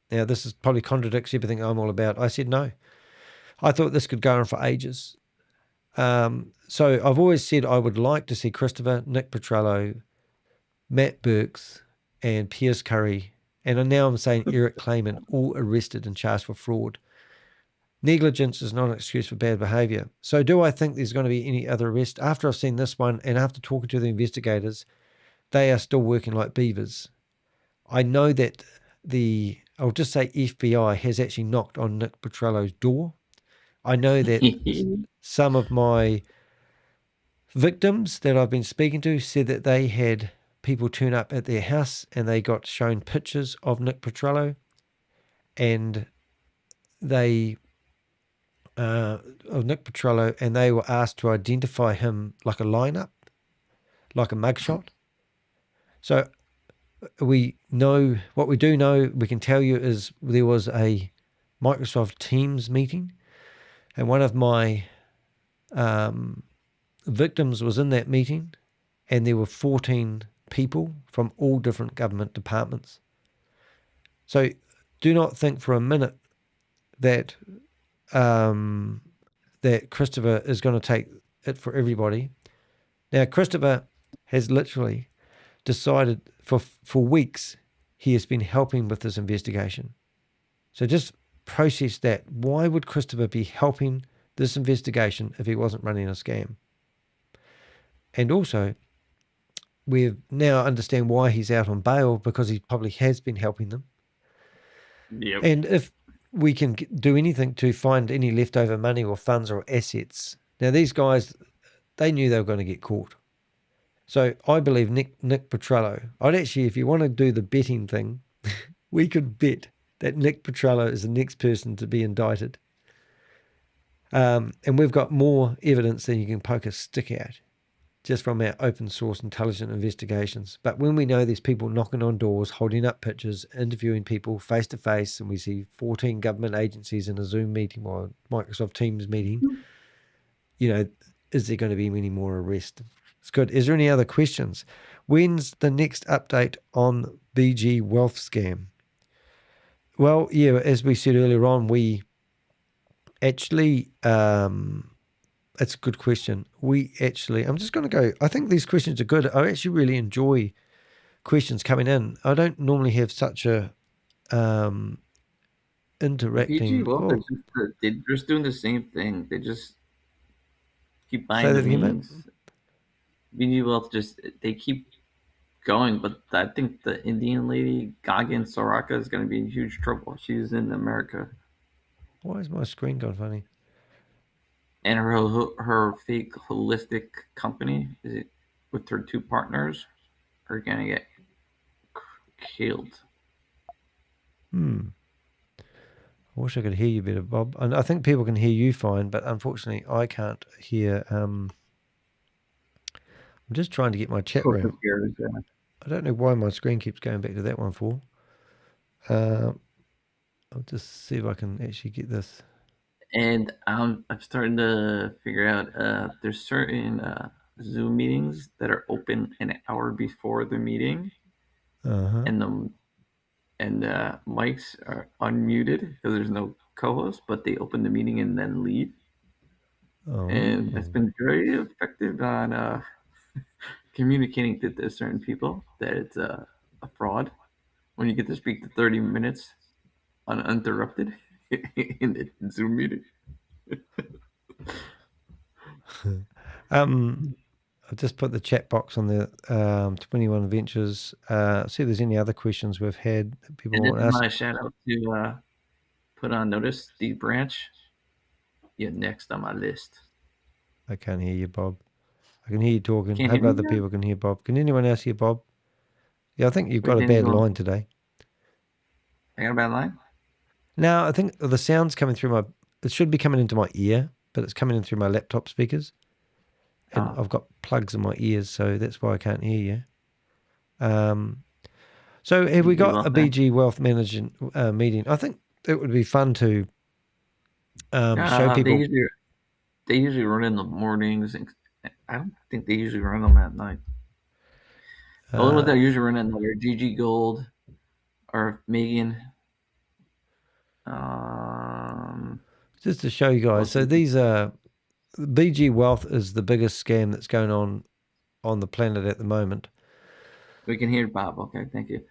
Now, this is probably contradicts everything I'm all about. I said no. I thought this could go on for ages. So I've always said I would like to see Christopher, Nick Petrello, Matt Burks, and Piers Curry, and now I'm saying Eric Clayman, all arrested and charged for fraud. Negligence is not an excuse for bad behaviour. So do I think there's going to be any other arrest? After I've seen this one and after talking to the investigators, they are still working like beavers. I know that I'll just say FBI has actually knocked on Nick Petrello's door. I know that some of my victims that I've been speaking to said that they had people turn up at their house and they got shown pictures of Nick Petrello and and they were asked to identify him like a lineup, like a mugshot. So we know, what we do know, we can tell you is there was a Microsoft Teams meeting and one of my victims was in that meeting and there were 14 people from all different government departments. So do not think for a minute that that Christopher is going to take it for everybody. Now, Christopher has literally decided for weeks he has been helping with this investigation. So just process that. Why would Christopher be helping this investigation if he wasn't running a scam? And also, we now understand why he's out on bail, because he probably has been helping them. Yep. And if we can do anything to find any leftover money or funds or assets. Now, these guys, they knew they were going to get caught. So I believe Nick Petrello, I'd actually, if you want to do the betting thing, we could bet that Nick Petrello is the next person to be indicted. And we've got more evidence than you can poke a stick at just from our open source intelligent investigations. But when we know there's people knocking on doors, holding up pictures, interviewing people face to face, and we see 14 government agencies in a Zoom meeting or Microsoft Teams meeting, you know, is there going to be any more arrests? It's good. Is there any other questions? When's the next update on BG Wealth scam? Well, yeah, as we said earlier on, we actually, it's a good question. I'm just going to go, I think these questions are good. I actually really enjoy questions coming in. I don't normally have such a interacting. BG Wealth, they're just doing the same thing. They just keep buying Say the that again, mate. memes. BG Wealth they keep going, but I think the Indian lady, Gagan Soraka, is going to be in huge trouble. She's in America. Why is my screen gone funny? And her fake holistic company, with her two partners, are going to get killed. I wish I could hear you better, Bob. And I think people can hear you fine, but unfortunately I can't hear. I'm just trying to get my chat room. I don't know why my screen keeps going back to that one for. I'll just see if I can actually get this. And I'm starting to figure out there's certain Zoom meetings that are open an hour before the meeting, and the mics are unmuted because there's no co-host, but they open the meeting and then leave. And that's been very effective on communicating to certain people that it's a fraud when you get to speak to 30 minutes uninterrupted in the Zoom meeting. I've just put the chat box on the 21 Ventures. See if there's any other questions we've had that people want to ask. My shout out to put on notice, Steve Branch. You're next on my list. I can't hear you, Bob. I can hear you talking. I hope other people can hear Bob. Can anyone else hear Bob? Yeah, I think you've got a bad line today. I got a bad line? No, I think the sound's coming through it should be coming into my ear, but it's coming in through my laptop speakers. And I've got plugs in my ears, so that's why I can't hear you. So have we got a BG Wealth Management meeting? I think it would be fun to show people. They usually run in the mornings. And I don't think they usually run them at night. The only ones that usually run at night are GG Gold or Megan. Just to show you guys. So these are... BG Wealth is the biggest scam that's going on the planet at the moment. We can hear Bob. Okay, thank you.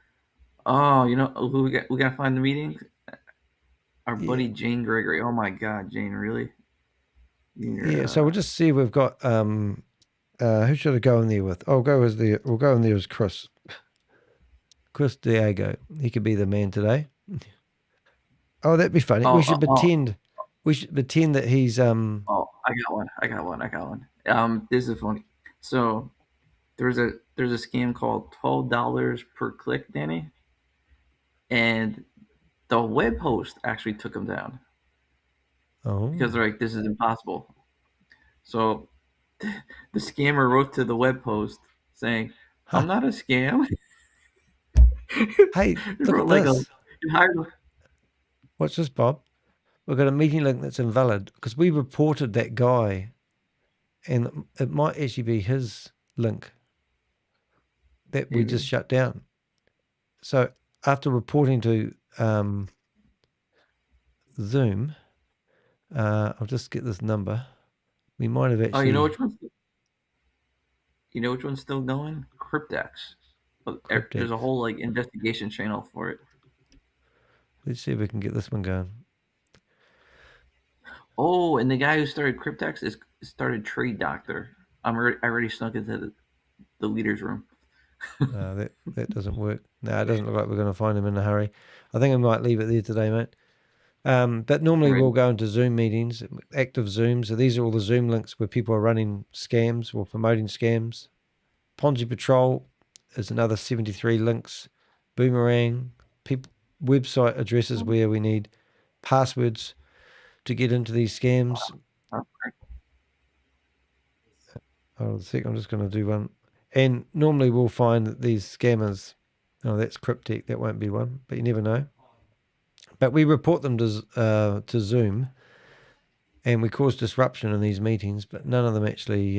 Oh, you know who we got? We got to find the meeting. Our buddy Jane Gregory. Oh my God, Jane, really? So we'll just see if we've got who should I go in there with? We'll go in there as Chris. Chris Diego. He could be the man today. Oh, that'd be funny. We should pretend. We should pretend that he's I got one. This is funny. So there's a scam called $12 per click, Danny. And the web host actually took him down. Because they're like, this is impossible. So the scammer wrote to the web host saying, I'm not a scam. Hey, look at this. Watch this, Bob. We've got a meeting link that's invalid because we reported that guy and it might actually be his link that we just shut down. So after reporting to Zoom, I'll just get this number. We might have actually... Oh, you know which one's still going? Cryptex. There's a whole investigation channel for it. Let's see if we can get this one going. Oh, and the guy who started Cryptex started Trade Doctor. I already snuck into the leader's room. That doesn't work. No, it doesn't look like we're going to find him in a hurry. I think I might leave it there today, mate. But normally we'll go into Zoom meetings, active Zoom. So these are all the Zoom links where people are running scams or promoting scams. Ponzi Patrol is another 73 links. Boomerang, website addresses where we need passwords to get into these scams. Oh, I'm just going to do one. And normally we'll find that these scammers, oh, that's cryptic. That won't be one, but you never know. But we report them to Zoom, and we cause disruption in these meetings. But none of them actually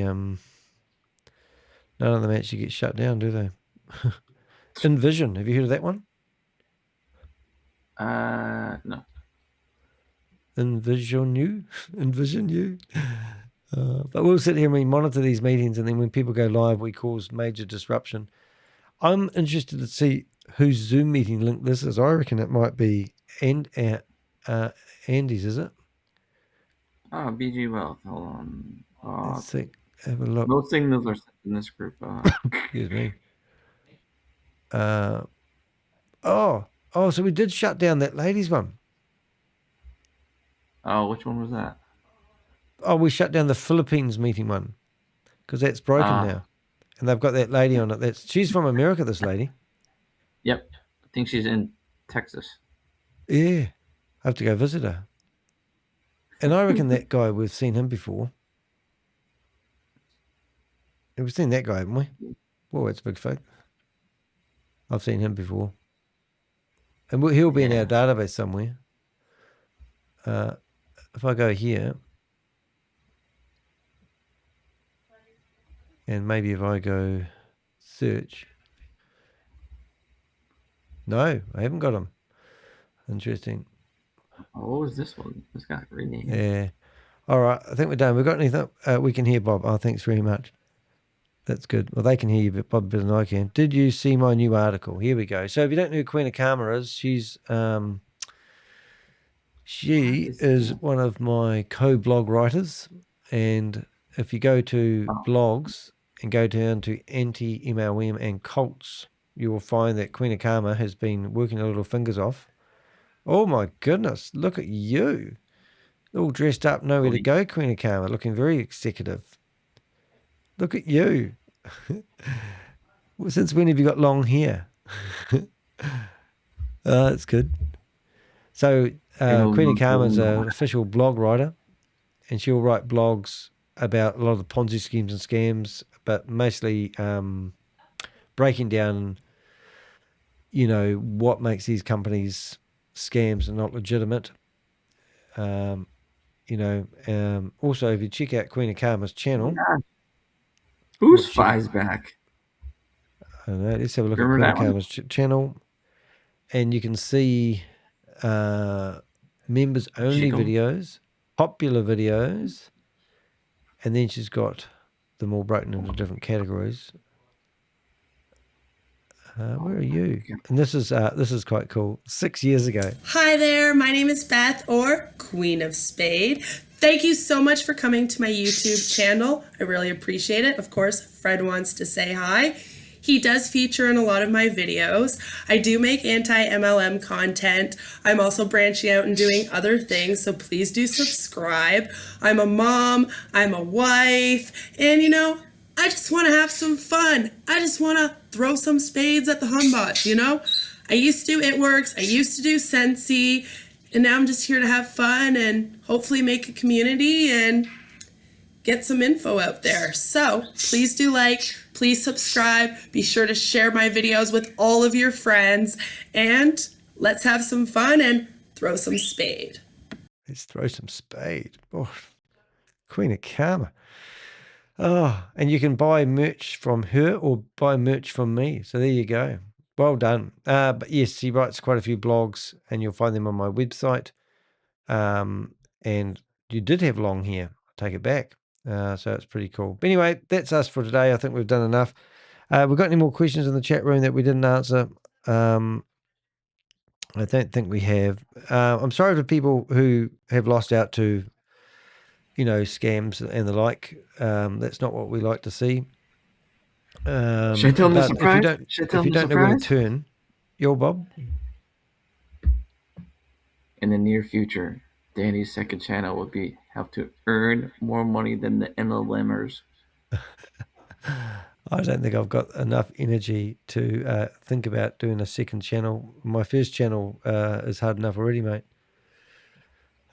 get shut down, do they? Envision. Have you heard of that one? No. Envision you. But we'll sit here and we monitor these meetings, and then when people go live, we cause major disruption. I'm interested to see whose Zoom meeting link this is. I reckon it might be Andy's, is it? Oh, BG Wealth. Hold on. Let's see. Have a look. Most signals are sent in this group. Excuse me. So we did shut down that ladies one. Oh, which one was that? Oh, we shut down the Philippines meeting one because that's broken now. And they've got that lady on it. She's from America, this lady. Yep. I think she's in Texas. Yeah. I have to go visit her. And I reckon that guy, we've seen him before. We've seen that guy, haven't we? Whoa, that's a big fake. I've seen him before. And he'll be in our database somewhere. If I go here, and maybe if I go search. No, I haven't got him. Interesting. Oh, what was this one? This got renamed. Yeah. All right. I think we're done. We've got anything? We can hear Bob. Oh, thanks very much. That's good. Well, they can hear you, but Bob better than I can. Did you see my new article? Here we go. So if you don't know who Queen of Karma is, she is one of my co-blog writers. And if you go to blogs and go down to anti-MLM and cults, you will find that Queen of Karma has been working her little fingers off. Oh my goodness, look at you. All dressed up, nowhere to go, Queen of Karma, looking very executive. Look at you. Well, since when have you got long hair? That's good. So Queen of Karma is an official blog writer, and she'll write blogs about a lot of the Ponzi schemes and scams, but mostly breaking down, what makes these companies scams and not legitimate. Also, if you check out Queen of Karma's channel. Who's Spy's back? I don't know. Let's have a look at Queen of Karma's channel. And you can see members only videos, popular videos, and then she's got them all broken into different categories. Where are you? And this is quite cool. 6 years ago. Hi there, my name is Beth, or Queen of Spade. Thank you so much for coming to my YouTube channel. I really appreciate it. Of course, Fred wants to say hi. He does feature in a lot of my videos. I do make anti-MLM content. I'm also branching out and doing other things, so please do subscribe. I'm a mom, I'm a wife, and I just want to have some fun. I just want to throw some spades at the Humbots, I used to do It Works, I used to do Sensi, and now I'm just here to have fun and hopefully make a community and get some info out there. So please do like, please subscribe, be sure to share my videos with all of your friends, and let's have some fun and throw some spade. Let's throw some spade. Oh, Queen of Karma. Oh, and you can buy merch from her or buy merch from me. So there you go. Well done. But yes, she writes quite a few blogs, and you'll find them on my website. And you did have long hair. I take it back. So it's pretty cool. But anyway, that's us for today. I think we've done enough. We've got any more questions in the chat room that we didn't answer? I don't think we have. I'm sorry for people who have lost out to scams and the like. That's not what we like to see. Should I tell them the surprise? If you don't know where to turn, Bob. In the near future, Danny's second channel will have to earn more money than the MLMers. I don't think I've got enough energy to think about doing a second channel. My first channel is hard enough already, mate.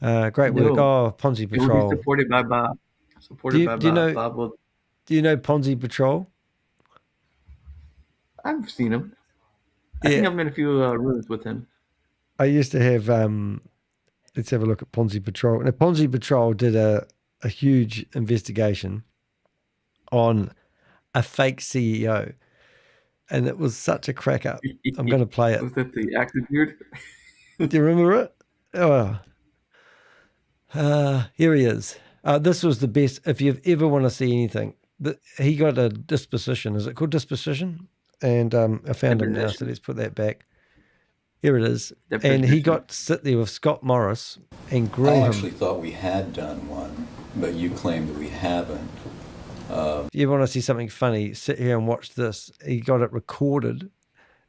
Great work. Oh, Ponzi It will be Patrol. supported by Bob. Do you know Ponzi Patrol? I've seen him. I think I've been in a few rooms with him. I used to have, let's have a look at Ponzi Patrol. Now, Ponzi Patrol did a huge investigation on a fake CEO, and it was such a crack up. I'm going to play it. Was that the actor dude? Do you remember it? Oh, here he is. This was the best. If you ever want to see anything, he got a disposition. Is it called disposition? And I found him now, so let's put that back. Here it is. And he got to sit there with Scott Morris and grill him. I actually thought we had done one, but you claim that we haven't. If you want to see something funny, sit here and watch this. He got it recorded,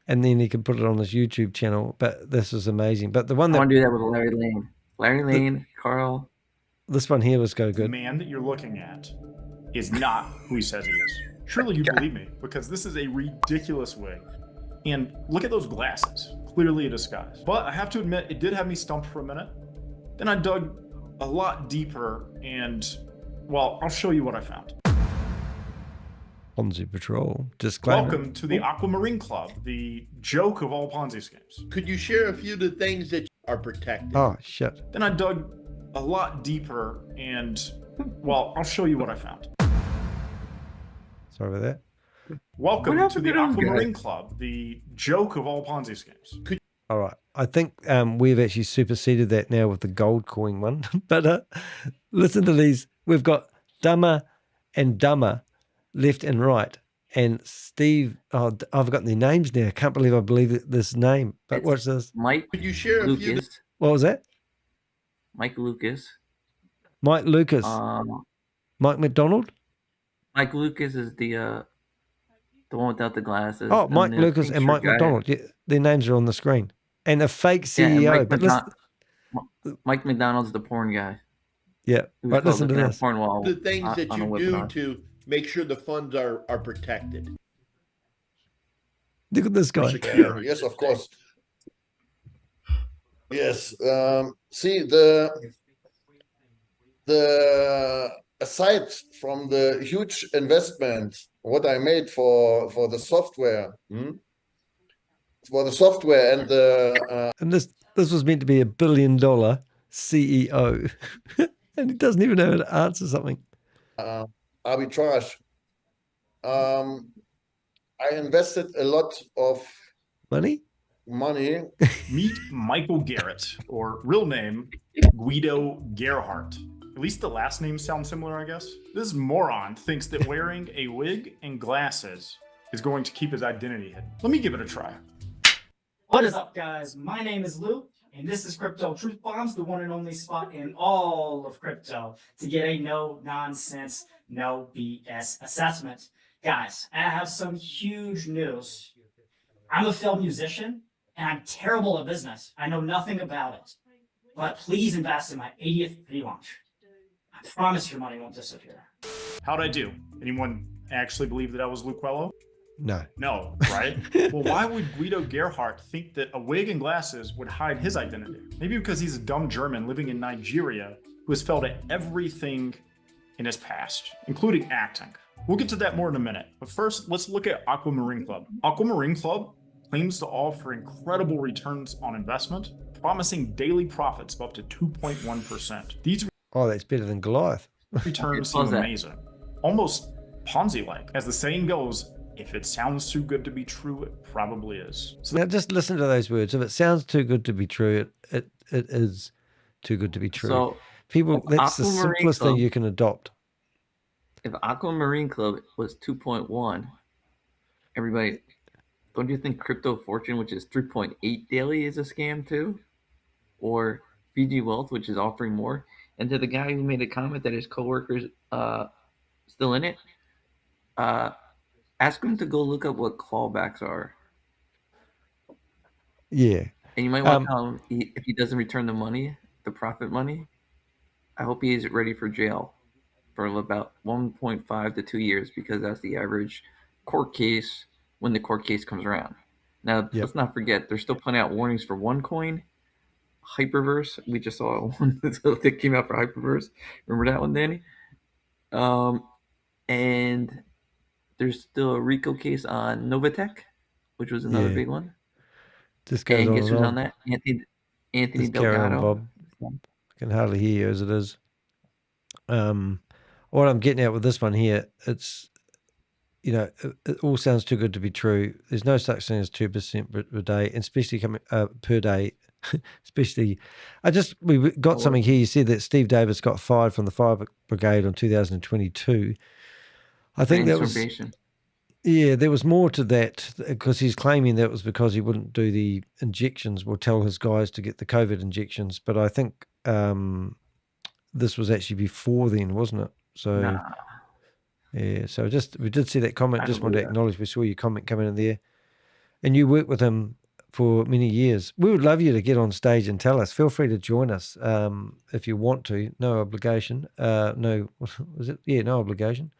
and then he can put it on his YouTube channel. But this is amazing. But the one that I want to do that with Larry Lane. Larry Lane, Carl. This one here was good. The man that you're looking at is not who he says he is. Surely you believe me, because this is a ridiculous wig. And look at those glasses, clearly a disguise. But I have to admit, it did have me stumped for a minute. Then I dug a lot deeper and, well, I'll show you what I found. Ponzi Patrol. Disclaimer. Welcome to the Aquamarine Club, the joke of all Ponzi schemes. Could you share a few of the things that are protected? Oh, shit. Then I dug a lot deeper and, well, I'll show you what I found. Sorry about that. Welcome to the Aquamarine Club, the joke of all Ponzi schemes. All right. I think we've actually superseded that now with the gold coin one. But listen to these. We've got Dumber and Dumber left and right. And Steve, I've forgotten their names now. I can't believe this name. But what's this? Mike. Could you share a few? What was that? Mike Lucas. Mike Lucas. Mike McDonald? Mike Lucas is the one without the glasses. Oh, Mike Lucas and Mike McDonald. Yeah, their names are on the screen. And a fake CEO. Yeah, Mike McDonald's the porn guy. Yeah, but listen to this. The things that you do to make sure the funds are protected. Look at this guy. Yes, of course. Yes. See, aside from the huge investment, what I made for the software, and the and this was meant to be $1 billion CEO, and he doesn't even know how to answer something. Arbitrage. I invested a lot of money. Meet Michael Garrett, or real name Guido Gerhardt. At least the last name sounds similar, I guess. This moron thinks that wearing a wig and glasses is going to keep his identity hidden. Let me give it a try. What is up, guys? My name is Lou, and this is Crypto Truth Bombs, the one and only spot in all of crypto to get a no-nonsense, no BS assessment. Guys, I have some huge news. I'm a failed musician, and I'm terrible at business. I know nothing about it. But please invest in my 80th pre-launch. I promise your money won't disappear. How'd I do? Anyone actually believe that I was Luquello? No. No, right? Well, why would Guido Gerhardt think that a wig and glasses would hide his identity? Maybe because he's a dumb German living in Nigeria who has failed at everything in his past, including acting. We'll get to that more in a minute. But first, let's look at Aquamarine Club. Aquamarine Club claims to offer incredible returns on investment, promising daily profits of up to 2.1%. These that's better than Goliath. returns seem amazing. Almost Ponzi-like. As the saying goes, if it sounds too good to be true, it probably is. So now just listen to those words. If it sounds too good to be true, it is too good to be true. So, people, that's the simplest thing you can adopt. If Aquamarine Club was 2.1, everybody, don't you think Crypto Fortune, which is 3.8 daily, is a scam too? Or BG Wealth, which is offering more? And to the guy who made a comment that his coworkers still in it, ask him to go look up what clawbacks are. Yeah. And you might want to tell him if he doesn't return the money, the profit money, I hope he is ready for jail for about 1.5 to 2 years, because that's the average court case when the court case comes around. Now, let's not forget, they're still putting out warnings for OneCoin, Hyperverse. We just saw one that came out for Hyperverse. Remember that one, Danny? And there's still a RICO case on Novatech, which was another big one. This goes and on guess and who's on. on that? Anthony Carry on, Delgado. Bob. I can hardly hear you as it is. What I'm getting at with this one here, it's, it all sounds too good to be true. There's no such thing as 2% per day, and especially coming per day. Especially, we got something here. You said that Steve Davis got fired from the fire brigade in 2022. I think that was. Yeah, there was more to that, because he's claiming that was because he wouldn't do the injections or tell his guys to get the COVID injections. But I think this was actually before then, wasn't it? So, yeah, so we did see that comment. Just wanted to acknowledge we saw your comment coming in there. And you worked with him for many years. We would love you to get on stage and tell us. Feel free to join us if you want to. No obligation. No, was it? Yeah, no obligation.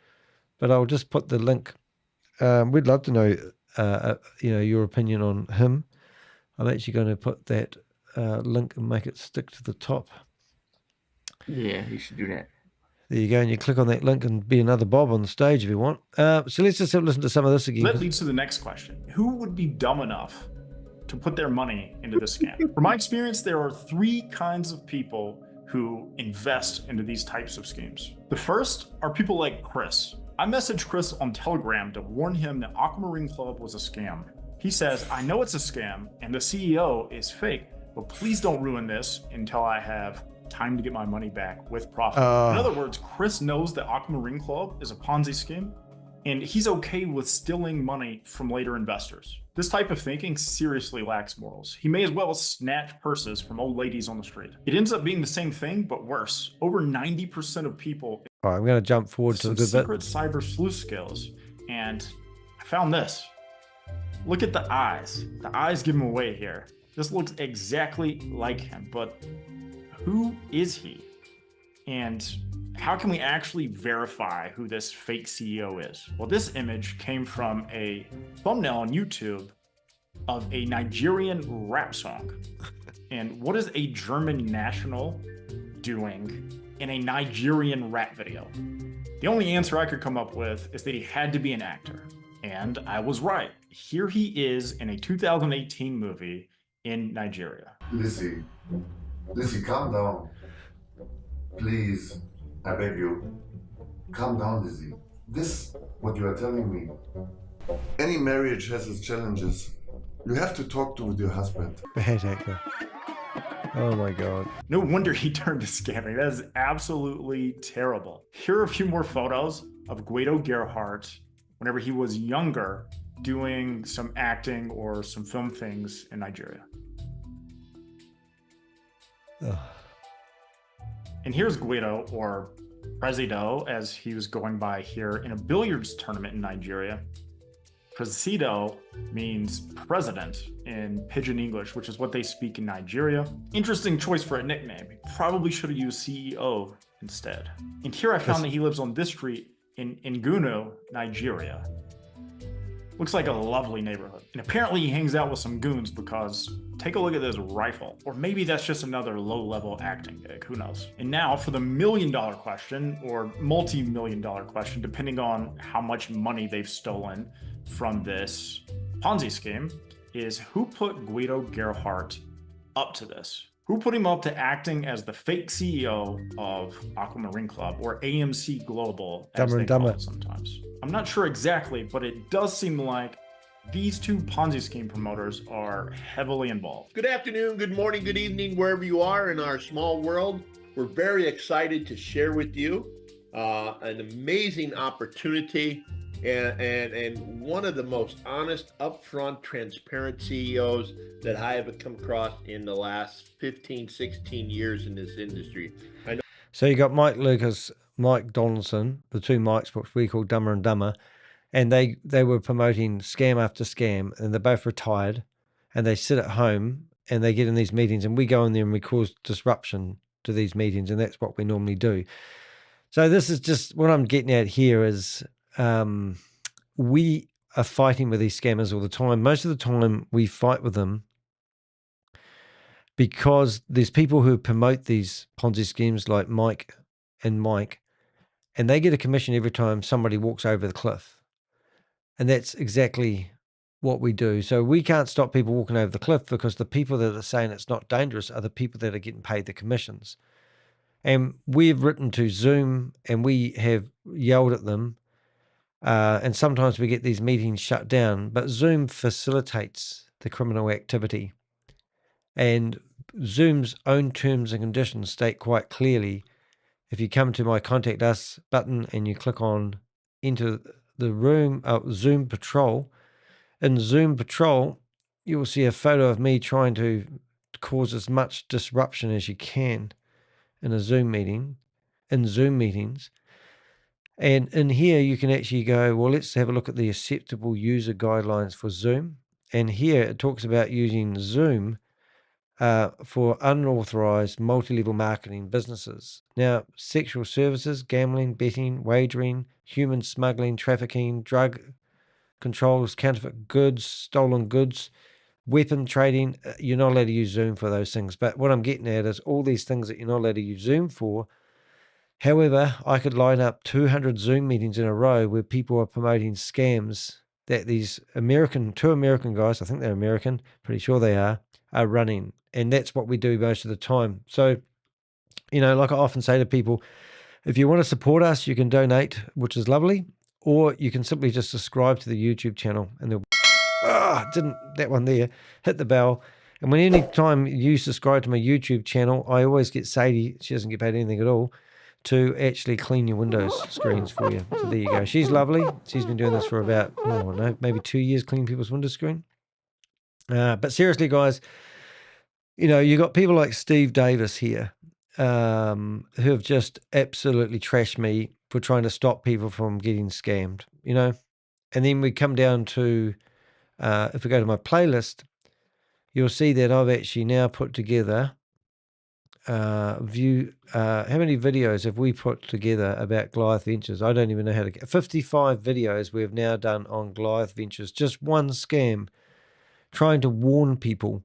But I'll just put the link. We'd love to know, your opinion on him. I'm actually going to put that link and make it stick to the top. Yeah, you should do that. There you go, and you click on that link and be another Bob on the stage if you want. So let's just listen to some of this again. That leads to the next question. Who would be dumb enough to put their money into this scam? From my experience, there are 3 kinds of people who invest into these types of schemes. The first are people like Chris. I messaged Chris on Telegram to warn him that Aquamarine Club was a scam. He says, I know it's a scam and the CEO is fake, but please don't ruin this until I have time to get my money back with profit. In other words, Chris knows that Aquamarine Club is a Ponzi scheme, and he's okay with stealing money from later investors. This type of thinking seriously lacks morals. He may as well snatch purses from old ladies on the street. It ends up being the same thing, but worse. Over 90% of people. All right, I'm going to jump forward to the good secret cyber sleuth skills, and I found this. Look at the eyes. The eyes give him away here. This looks exactly like him, but who is he? And how can we actually verify who this fake CEO is? Well, this image came from a thumbnail on YouTube of a Nigerian rap song. And what is a German national doing in a Nigerian rap video? The only answer I could come up with is that he had to be an actor. And I was right. Here he is in a 2018 movie in Nigeria. Lizzie, calm down. Please, I beg you. Calm down, Lizzie. This, what you are telling me. Any marriage has its challenges. You have to talk with your husband. Bad actor. Oh my God. No wonder he turned to scamming. That is absolutely terrible. Here are a few more photos of Guido Gerhardt whenever he was younger doing some acting or some film things in Nigeria. Ugh. And here's Guido, or Presido, as he was going by here, in a billiards tournament in Nigeria. Presido means president in Pidgin English, which is what they speak in Nigeria. Interesting choice for a nickname. He probably should have used CEO instead. And here I found that he lives on this street in Ngunu, Nigeria. Looks like a lovely neighborhood. And apparently he hangs out with some goons because take a look at this rifle. Or maybe that's just another low-level acting gig, who knows? And now for the million-dollar question, or multi-million-dollar question, depending on how much money they've stolen from this Ponzi scheme, is who put Guido Gerhardt up to this? Who put him up to acting as the fake CEO of Aquamarine Club, or AMC Global, as they call it sometimes? I'm not sure exactly, but it does seem like these 2 Ponzi scheme promoters are heavily involved. Good afternoon, good morning, good evening, wherever you are in our small world. We're very excited to share with you an amazing opportunity and one of the most honest, upfront, transparent CEOs that I have come across in the last 15, 16 years in this industry. I know. So you got Mike Lucas, Mike Donaldson, the 2 Mikes, what we call Dumber and Dumber, and they were promoting scam after scam, and they're both retired, and they sit at home and they get in these meetings, and we go in there and we cause disruption to these meetings, and that's what we normally do. So this is just what I'm getting at here is we are fighting with these scammers all the time. Most of the time we fight with them because there's people who promote these Ponzi schemes like Mike, and they get a commission every time somebody walks over the cliff. And that's exactly what we do. So we can't stop people walking over the cliff because the people that are saying it's not dangerous are the people that are getting paid the commissions. And we've written to Zoom and we have yelled at them. And sometimes we get these meetings shut down, but Zoom facilitates the criminal activity. And Zoom's own terms and conditions state quite clearly, if you come to my Contact Us button and you click on Enter the room, Zoom Patrol, in Zoom Patrol, you will see a photo of me trying to cause as much disruption as you can in a Zoom meeting, in Zoom meetings. And in here, you can actually go, well, let's have a look at the acceptable user guidelines for Zoom. And here it talks about using Zoom for unauthorized multi-level marketing businesses. Now, sexual services, gambling, betting, wagering, human smuggling, trafficking, drug controls, counterfeit goods, stolen goods, weapon trading. You're not allowed to use Zoom for those things. But what I'm getting at is all these things that you're not allowed to use Zoom for. However, I could line up 200 Zoom meetings in a row where people are promoting scams that these two American guys, I think they're American, pretty sure they are running. And that's what we do most of the time. So, like I often say to people, if you want to support us, you can donate, which is lovely, or you can simply just subscribe to the YouTube channel and that one there, hit the bell. And when any time you subscribe to my YouTube channel, I always get Sadie, she doesn't get paid anything at all, to actually clean your Windows screens for you. So there you go. She's lovely. She's been doing this for about, maybe 2 years, cleaning people's Windows screen. But seriously, guys, you got people like Steve Davies here who have just absolutely trashed me for trying to stop people from getting scammed, And then we come down to, if we go to my playlist, you'll see that I've actually now put together, how many videos have we put together about Goliath Ventures? I don't even know how to get 55 videos we've now done on Goliath Ventures. Just one scam, trying to warn people,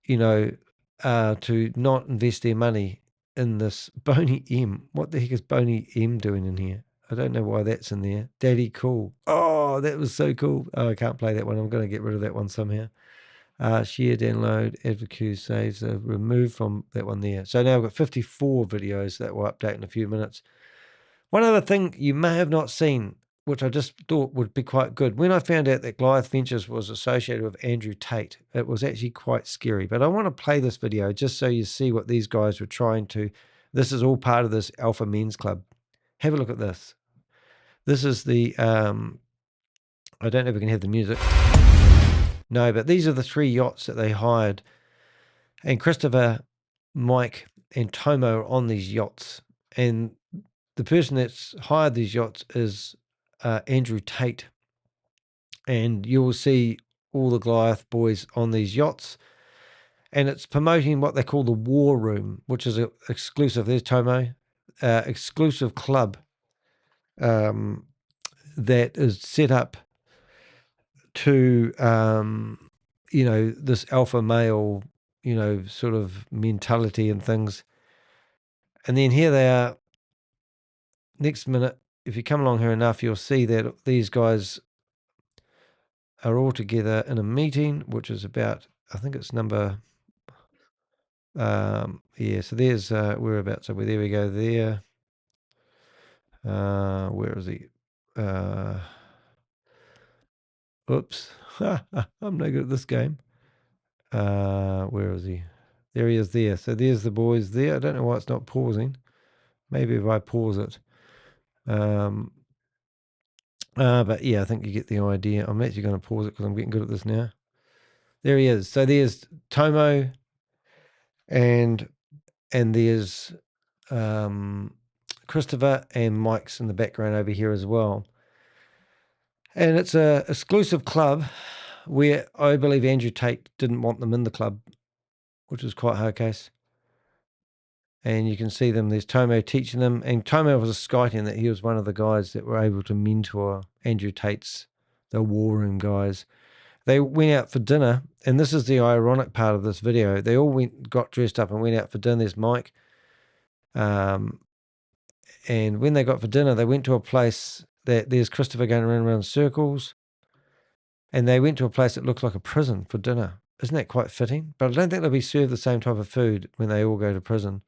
to not invest their money in this Boney M. What the heck is Boney M doing in here? I don't know why that's in there. Daddy Cool. Oh, that was so cool. Oh, I can't play that one. I'm going to get rid of that one somehow. Share, download, advocate, saves, remove from that one there. So now I've got 54 videos that will update in a few minutes. One other thing you may have not seen, which I just thought would be quite good. When I found out that Goliath Ventures was associated with Andrew Tate, it was actually quite scary. But I want to play this video just so you see what these guys were trying to. This is all part of this Alpha Men's Club. Have a look at this. This is the, I don't know if we can have the music. No, but these are the 3 yachts that they hired. And Christopher, Mike, and Tomo are on these yachts. And the person that's hired these yachts is Andrew Tate. And you will see all the Goliath boys on these yachts. And it's promoting what they call the War Room, which is an exclusive. There's Tomo. Exclusive club that is set up to, this alpha male, sort of mentality and things. And then here they are. Next minute, if you come along here enough, you'll see that these guys are all together in a meeting, which is about, I think it's number, so there's, whereabouts are we? There we go there. Where is he? Oops. I'm no good at this game. Where is he? There he is there. So there's the boys there. I don't know why it's not pausing. Maybe if I pause it. But yeah, I think you get the idea. I'm actually going to pause it because I'm getting good at this now. There he is. So there's Tomo and there's Christopher, and Mike's in the background over here as well. And it's a exclusive club where I believe Andrew Tate didn't want them in the club. which was quite a hard case. And you can see them, there's Tomo teaching them, and Tomo was a Skytian that he was one of the guys that were able to mentor Andrew Tate's, the War Room guys. They went out for dinner, and this is the ironic part of this video. They all got dressed up and went out for dinner. There's Mike. And when they got for dinner, they went to a place that there's Christopher going around in circles, and they went to a place that looked like a prison for dinner. Isn't that quite fitting? But I don't think they'll be served the same type of food when they all go to prison.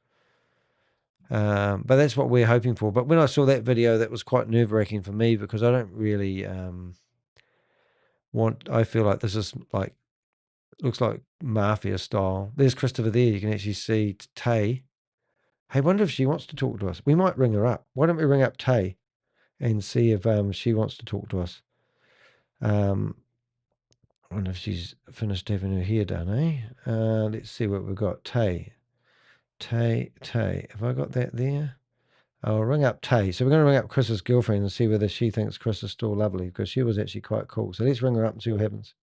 But that's what we're hoping for. But when I saw that video, that was quite nerve-wracking for me, because I don't really I feel like this is like, looks like mafia style. There's Christopher there. You can actually see Tay. Hey, wonder if she wants to talk to us. We might ring her up. Why don't we ring up Tay and see if she wants to talk to us? I wonder if she's finished having her hair done, eh? Let's see what we've got. Tay. Have I got that there? I'll ring up Tay. So we're going to ring up Chris's girlfriend and see whether she thinks Chris is still lovely, because she was actually quite cool. So let's ring her up and see what happens.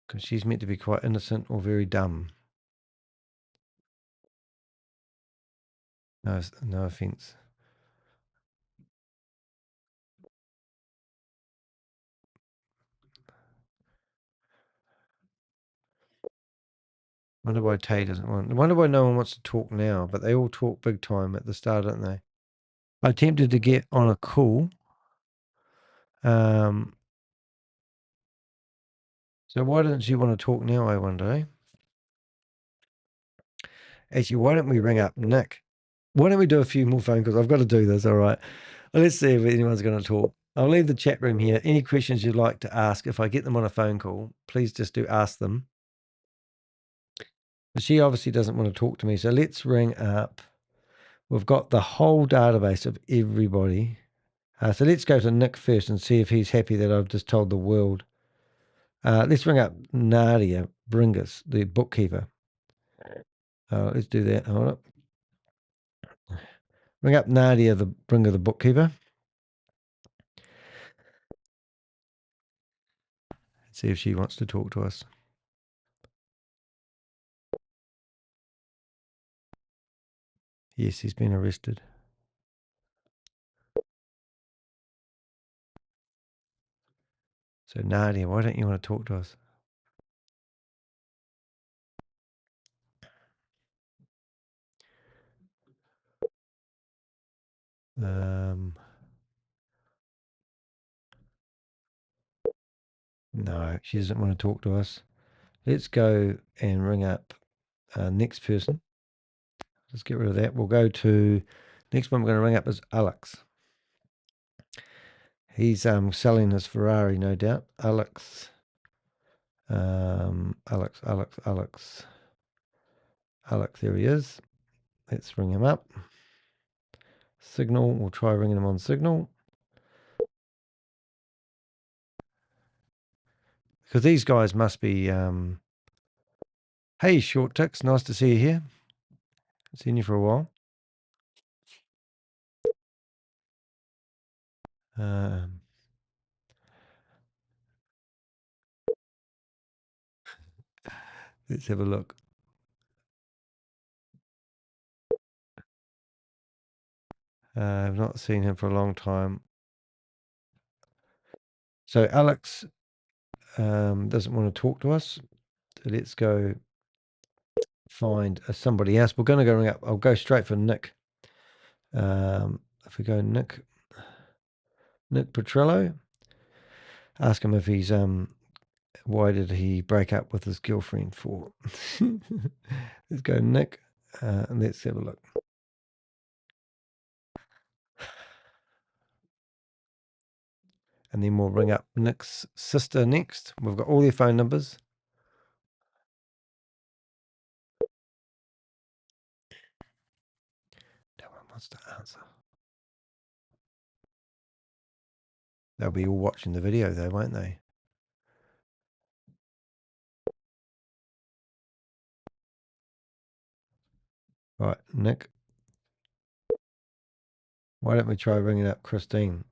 Because she's meant to be quite innocent or very dumb. No offense. Wonder why Tay doesn't want. I wonder why no one wants to talk now, but they all talk big time at the start, don't they? I attempted to get on a call. So why doesn't she want to talk now, I wonder, eh? Actually, why don't we ring up Nick? Why don't we do a few more phone calls? I've got to do this, all right. Well, let's see if anyone's going to talk. I'll leave the chat room here. Any questions you'd like to ask, if I get them on a phone call, please just do ask them. But she obviously doesn't want to talk to me, so let's ring up. We've got the whole database of everybody. So let's go to Nick first and see if he's happy that I've just told the world. Let's ring up Nadia Bringus, the bookkeeper. Let's do that. Hold up. Ring up Nadia Bringer, the bookkeeper. See if she wants to talk to us. Yes, he's been arrested. So Nadia, why don't you want to talk to us? No, she doesn't want to talk to us. Let's go and ring up next person. Let's get rid of that. We'll go to next one. We're going to ring up is Alex. He's selling his Ferrari, no doubt. Alex, there he is. Let's ring him up. Signal, we'll try ringing him on Signal. Because these guys must be, hey, Short Ticks, nice to see you here. I've seen you for a while. Let's have a look. I've not seen him for a long time. So Alex doesn't want to talk to us. So let's go find somebody else. We're going to go ring up. I'll go straight for Nick. If we go Nick Petrello, ask him if he's why did he break up with his girlfriend for? Let's go Nick and let's have a look. And then we'll ring up Nick's sister next. We've got all their phone numbers. No one wants to answer. They'll be all watching the video though, won't they? Right, Nick. Why don't we try ringing up Christine?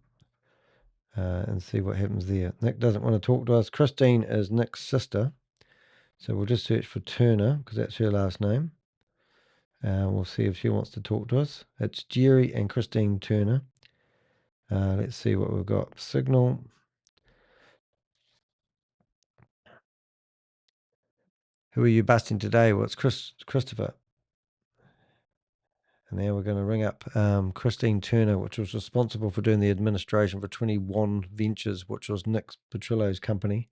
and see what happens there. Nick doesn't want to talk to us. Christine is Nick's sister. So we'll just search for Turner because that's her last name. We'll see if she wants to talk to us. It's Jerry and Christine Turner. Let's see what we've got. Signal. Who are you busting today? Well, it's Christopher. And now we're going to ring up Christine Turner, which was responsible for doing the administration for 21 Ventures, which was Nick Petrillo's company.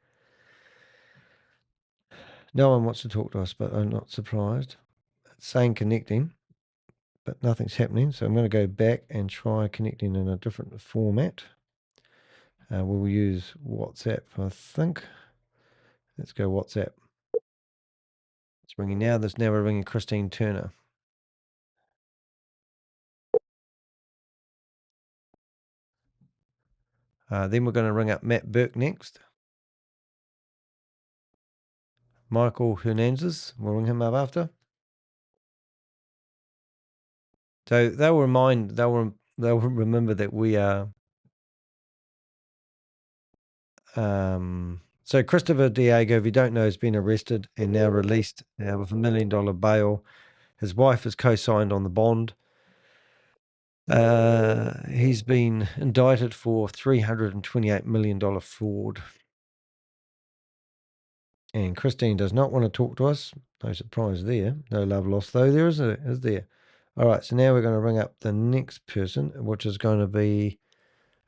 No one wants to talk to us, but I'm not surprised. It's saying connecting, but nothing's happening. So I'm going to go back and try connecting in a different format. We'll use WhatsApp, I think. Let's go WhatsApp. It's ringing now. There's now we're ringing Christine Turner. Then we're going to ring up Matt Burke next. Michael Hernandez. We'll ring him up after. So they'll remember that we are. So Christopher Diego, if you don't know, has been arrested and now released with $1 million bail. His wife has co-signed on the bond. He's been indicted for $328 million fraud. And Christine does not want to talk to us. No surprise there. No love lost, though. There is there. All right, so now we're going to ring up the next person, which is going to be,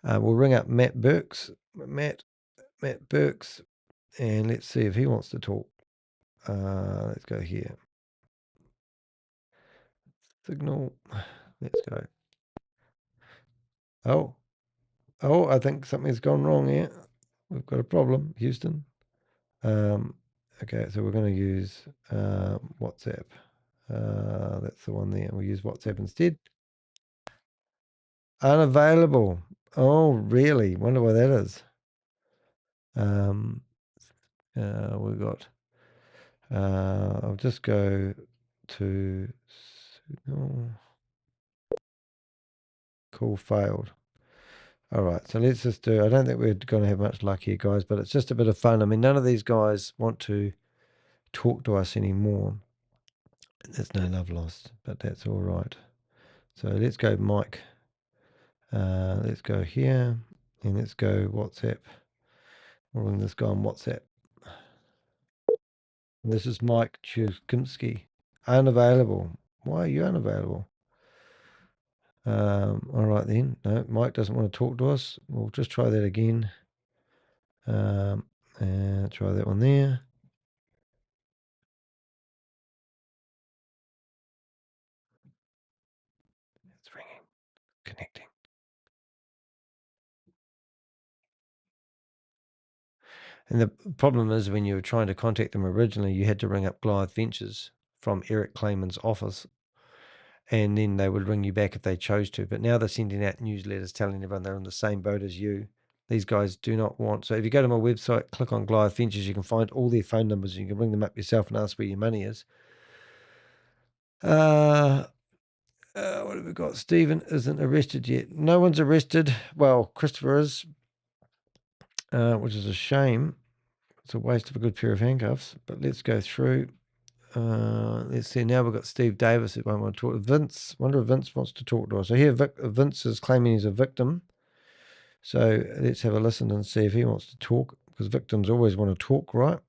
we'll ring up Matt Burks. Matt Burks, and let's see if he wants to talk. Let's go here. Signal. Let's go. Oh, I think something's gone wrong here. We've got a problem, Houston. Okay, so we're going to use WhatsApp. That's the one there. We'll use WhatsApp instead. Unavailable. Oh, really? Wonder why that is. We've got. I'll just go to signal. Call failed. All right, so let's just do. I don't think we're going to have much luck here, guys, but it's just a bit of fun. I mean, none of these guys want to talk to us anymore. There's no love lost, but that's all right. So let's go Mike. Let's go here, and let's go WhatsApp. We'll ring this guy on WhatsApp. This is Mike Chuskinski. Unavailable. Why are you unavailable? All right then. No, Mike doesn't want to talk to us. We'll just try that again. And try that one there. It's ringing. Connecting. And the problem is when you were trying to contact them originally, you had to ring up Goliath Ventures from Eric Clayman's office. And then they would ring you back if they chose to. But now they're sending out newsletters telling everyone they're in the same boat as you. These guys do not want. So if you go to my website, click on Goliath Ventures, you can find all their phone numbers. You can ring them up yourself and ask where your money is. What have we got? Stephen isn't arrested yet. No one's arrested. Well, Christopher is, which is a shame. It's a waste of a good pair of handcuffs. But let's go through. Let's see. Now we've got Steve Davis. If I want to talk to Vince, wonder if Vince wants to talk to us. So here, Vince is claiming he's a victim. So let's have a listen and see if he wants to talk, because victims always want to talk, right?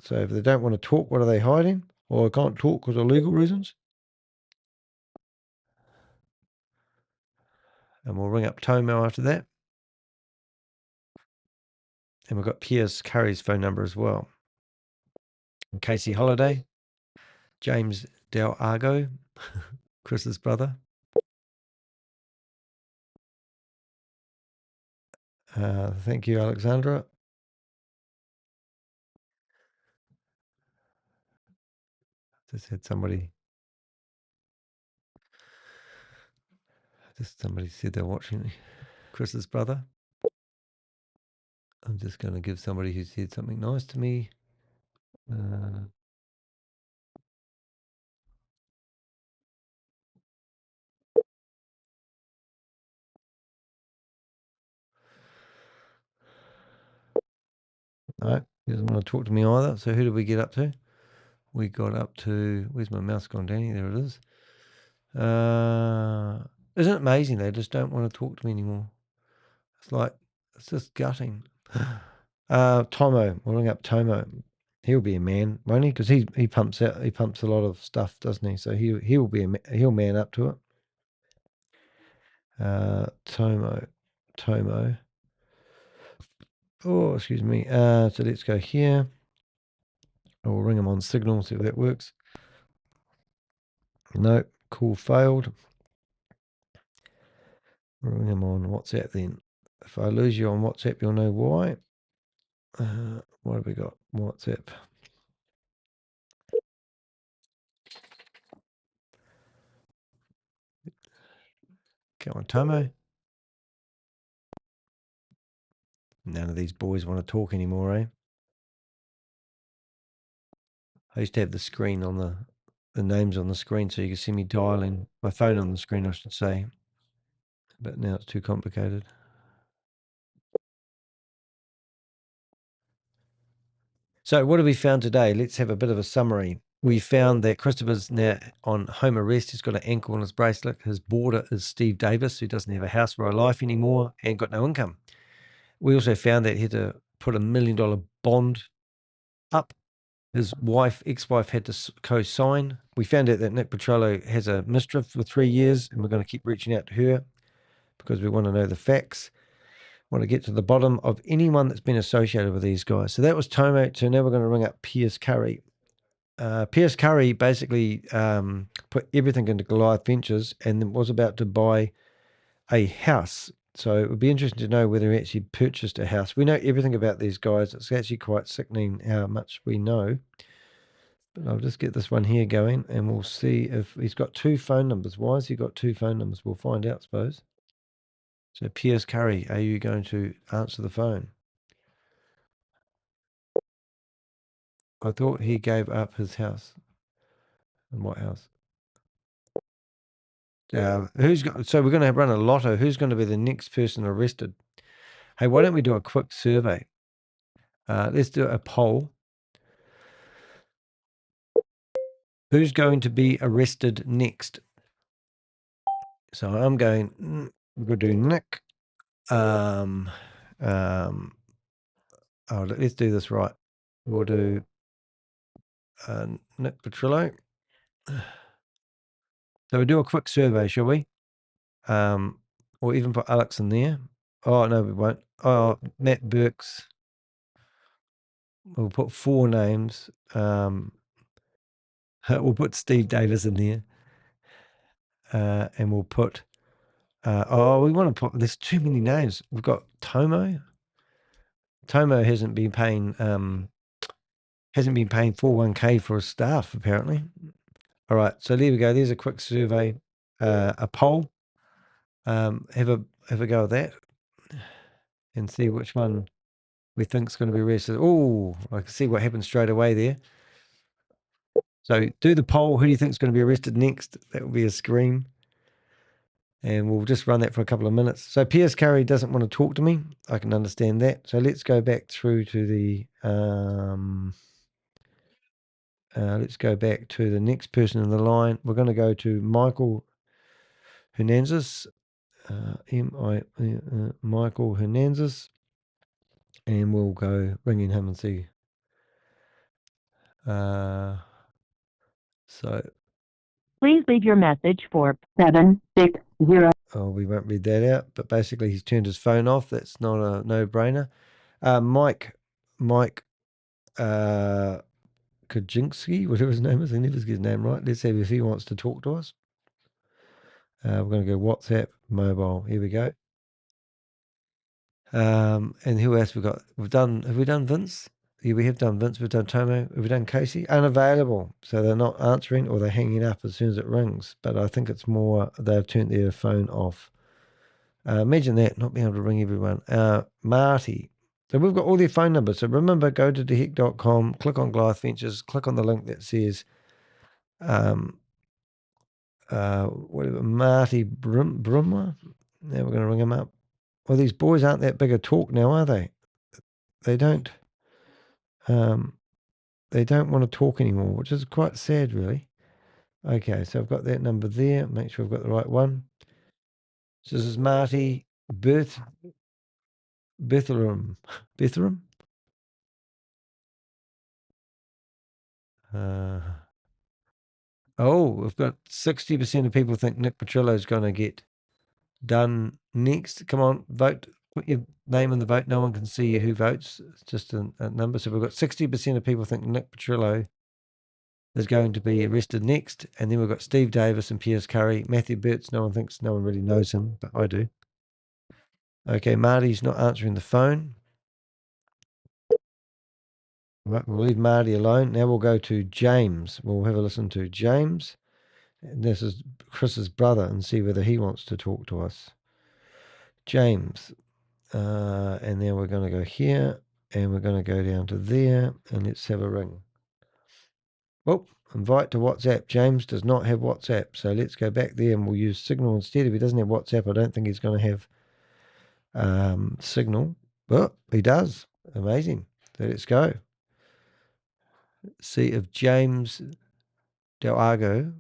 So if they don't want to talk, what are they hiding? Or I can't talk because of legal reasons. And we'll ring up Tomo after that. And we've got Piers Curry's phone number as well. And Casey Holiday, James Del Argo, Chris's brother. Thank you, Alexandra. Just had somebody said they're watching me. Chris's brother. I'm just going to give somebody who said something nice to me. No, he doesn't want to talk to me either. So who did we get up to? We got up to, where's my mouse gone, Danny? There it is. Isn't it amazing? They just don't want to talk to me anymore. It's like, it's just gutting. Tomo, we'll ring up Tomo. He'll be a man, won't he? Because he pumps a lot of stuff, doesn't he? So he'll man up to it. Tomo. Oh, excuse me. So let's go here. We'll ring him on Signal, see if that works. No, call failed. We'll ring him on WhatsApp then. If I lose you on WhatsApp, you'll know why. What have we got? WhatsApp. Come on, Tomo. None of these boys want to talk anymore, eh? I used to have the screen on the names on the screen so you could see me dialing. My phone on the screen, I should say. But now it's too complicated. So what have we found today? Let's have a bit of a summary. We found that Christopher's now on home arrest. He's got an ankle on his bracelet. His boarder is Steve Davies, who doesn't have a house or a life anymore and got no income. We also found that he had to put $1 million bond up. His ex-wife had to co-sign. We found out that Nick Petrello has a mistress for 3 years, and we're going to keep reaching out to her because we want to know the facts. Want to get to the bottom of anyone that's been associated with these guys. So that was Tomo. So now we're going to ring up Piers Curry. Piers Curry basically put everything into Goliath Ventures and then was about to buy a house. So it would be interesting to know whether he actually purchased a house. We know everything about these guys. It's actually quite sickening how much we know. But I'll just get this one here going and we'll see if he's got 2 phone numbers. Why has he got 2 phone numbers? We'll find out, I suppose. So Piers Curry, are you going to answer the phone? I thought he gave up his house. And what house? So we're going to run a lotto. Who's going to be the next person arrested? Hey, why don't we do a quick survey? Let's do a poll. Who's going to be arrested next? So I'm going, we're going to do Nick. Let's do this right. We'll do Nick Petrillo. So we'll do a quick survey, shall we? Or even put Alex in there. Oh, no, we won't. Oh, Matt Burks. We'll put 4 names. We'll put Steve Davis in there. And we'll put, we want to put, there's too many names. We've got Tomo. Tomo hasn't been paying 401k for his staff, apparently. All right, so there we go. There's a quick survey, a poll. Have a go at that and see which one we think is going to be arrested. Oh, I can see what happened straight away there. So do the poll. Who do you think is going to be arrested next? That will be a scream. And we'll just run that for a couple of minutes. So Piers Curry doesn't want to talk to me. I can understand that. So let's go back through to the next person in the line. We're going to go to Michael Hernandez. Michael Hernandez. And we'll go ringing him and see. So please leave your message for 760. Oh, we won't read that out, but basically he's turned his phone off. That's not a no-brainer. Mike Kaczynski, whatever his name is, I never get his name right. Let's see if he wants to talk to us. We're going to go WhatsApp, mobile. Here we go. And who else we got? Have we done Vince? Yeah, we have done Vince. We've done Tomo. Have we done Casey? Unavailable. So they're not answering or they're hanging up as soon as it rings. But I think it's more they've turned their phone off. Imagine that, not being able to ring everyone. Marty. So we've got all their phone numbers. So remember, go to theheck.com, click on Goliath Ventures, click on the link that says Marty Brummer. Now we're going to ring him up. Well, these boys aren't that big a talk now, are they? They don't. They don't want to talk anymore, which is quite sad, really. Okay, so I've got that number there. Make sure I've got the right one. So this is Marty Bethlehem. Bethlehem? We've got 60% of people think Nick Petrillo's going to get done next. Come on, vote. Put your name in the vote. No one can see who votes. It's just a number. So we've got 60% of people think Nick Petrillo is going to be arrested next. And then we've got Steve Davis and Piers Curry. Matthew Burtz, no one really knows him, but I do. Okay, Marty's not answering the phone. Right, we'll leave Marty alone. Now we'll go to James. We'll have a listen to James. And this is Chris's brother, and see whether he wants to talk to us. James. And then we're going to go here, and we're going to go down to there, and let's have a ring. Oh, invite to WhatsApp. James does not have WhatsApp, so let's go back there, and we'll use Signal instead. If he doesn't have WhatsApp, I don't think he's going to have Signal. But he does. Amazing. So let's go. See if James Delgado.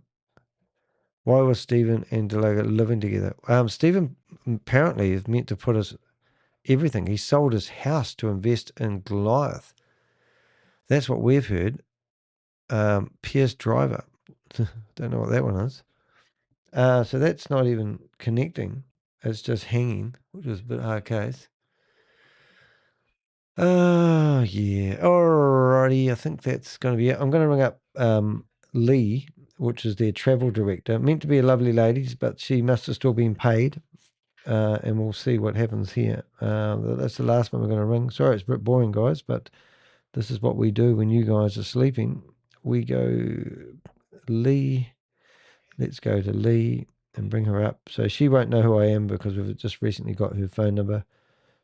Why was Stephen and Delgado living together? Stephen apparently is meant to put his everything. He sold his house to invest in Goliath. That's what we've heard. Pierce Driver. Don't know what that one is. So that's not even connecting. It's just hanging, which is a bit hard case. Yeah. Alrighty. I think that's going to be it. I'm going to ring up Lee, which is their travel director. Meant to be a lovely lady, but she must have still been paid. And we'll see what happens here. That's the last one we're going to ring. Sorry, it's a bit boring, guys, but this is what we do when you guys are sleeping. We go Lee. Let's go to Lee and bring her up. So she won't know who I am because we've just recently got her phone number.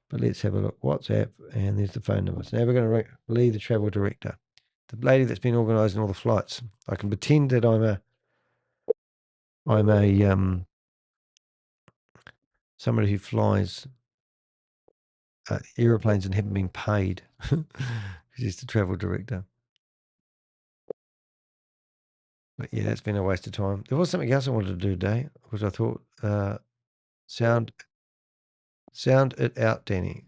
But let's have a look. WhatsApp, and there's the phone number. So now we're going to ring Lee, the travel director, the lady that's been organising all the flights. I can pretend that I'm somebody who flies aeroplanes and haven't been paid because he's the travel director. But yeah, that's been a waste of time. There was something else I wanted to do today, which I thought sound it out, Danny.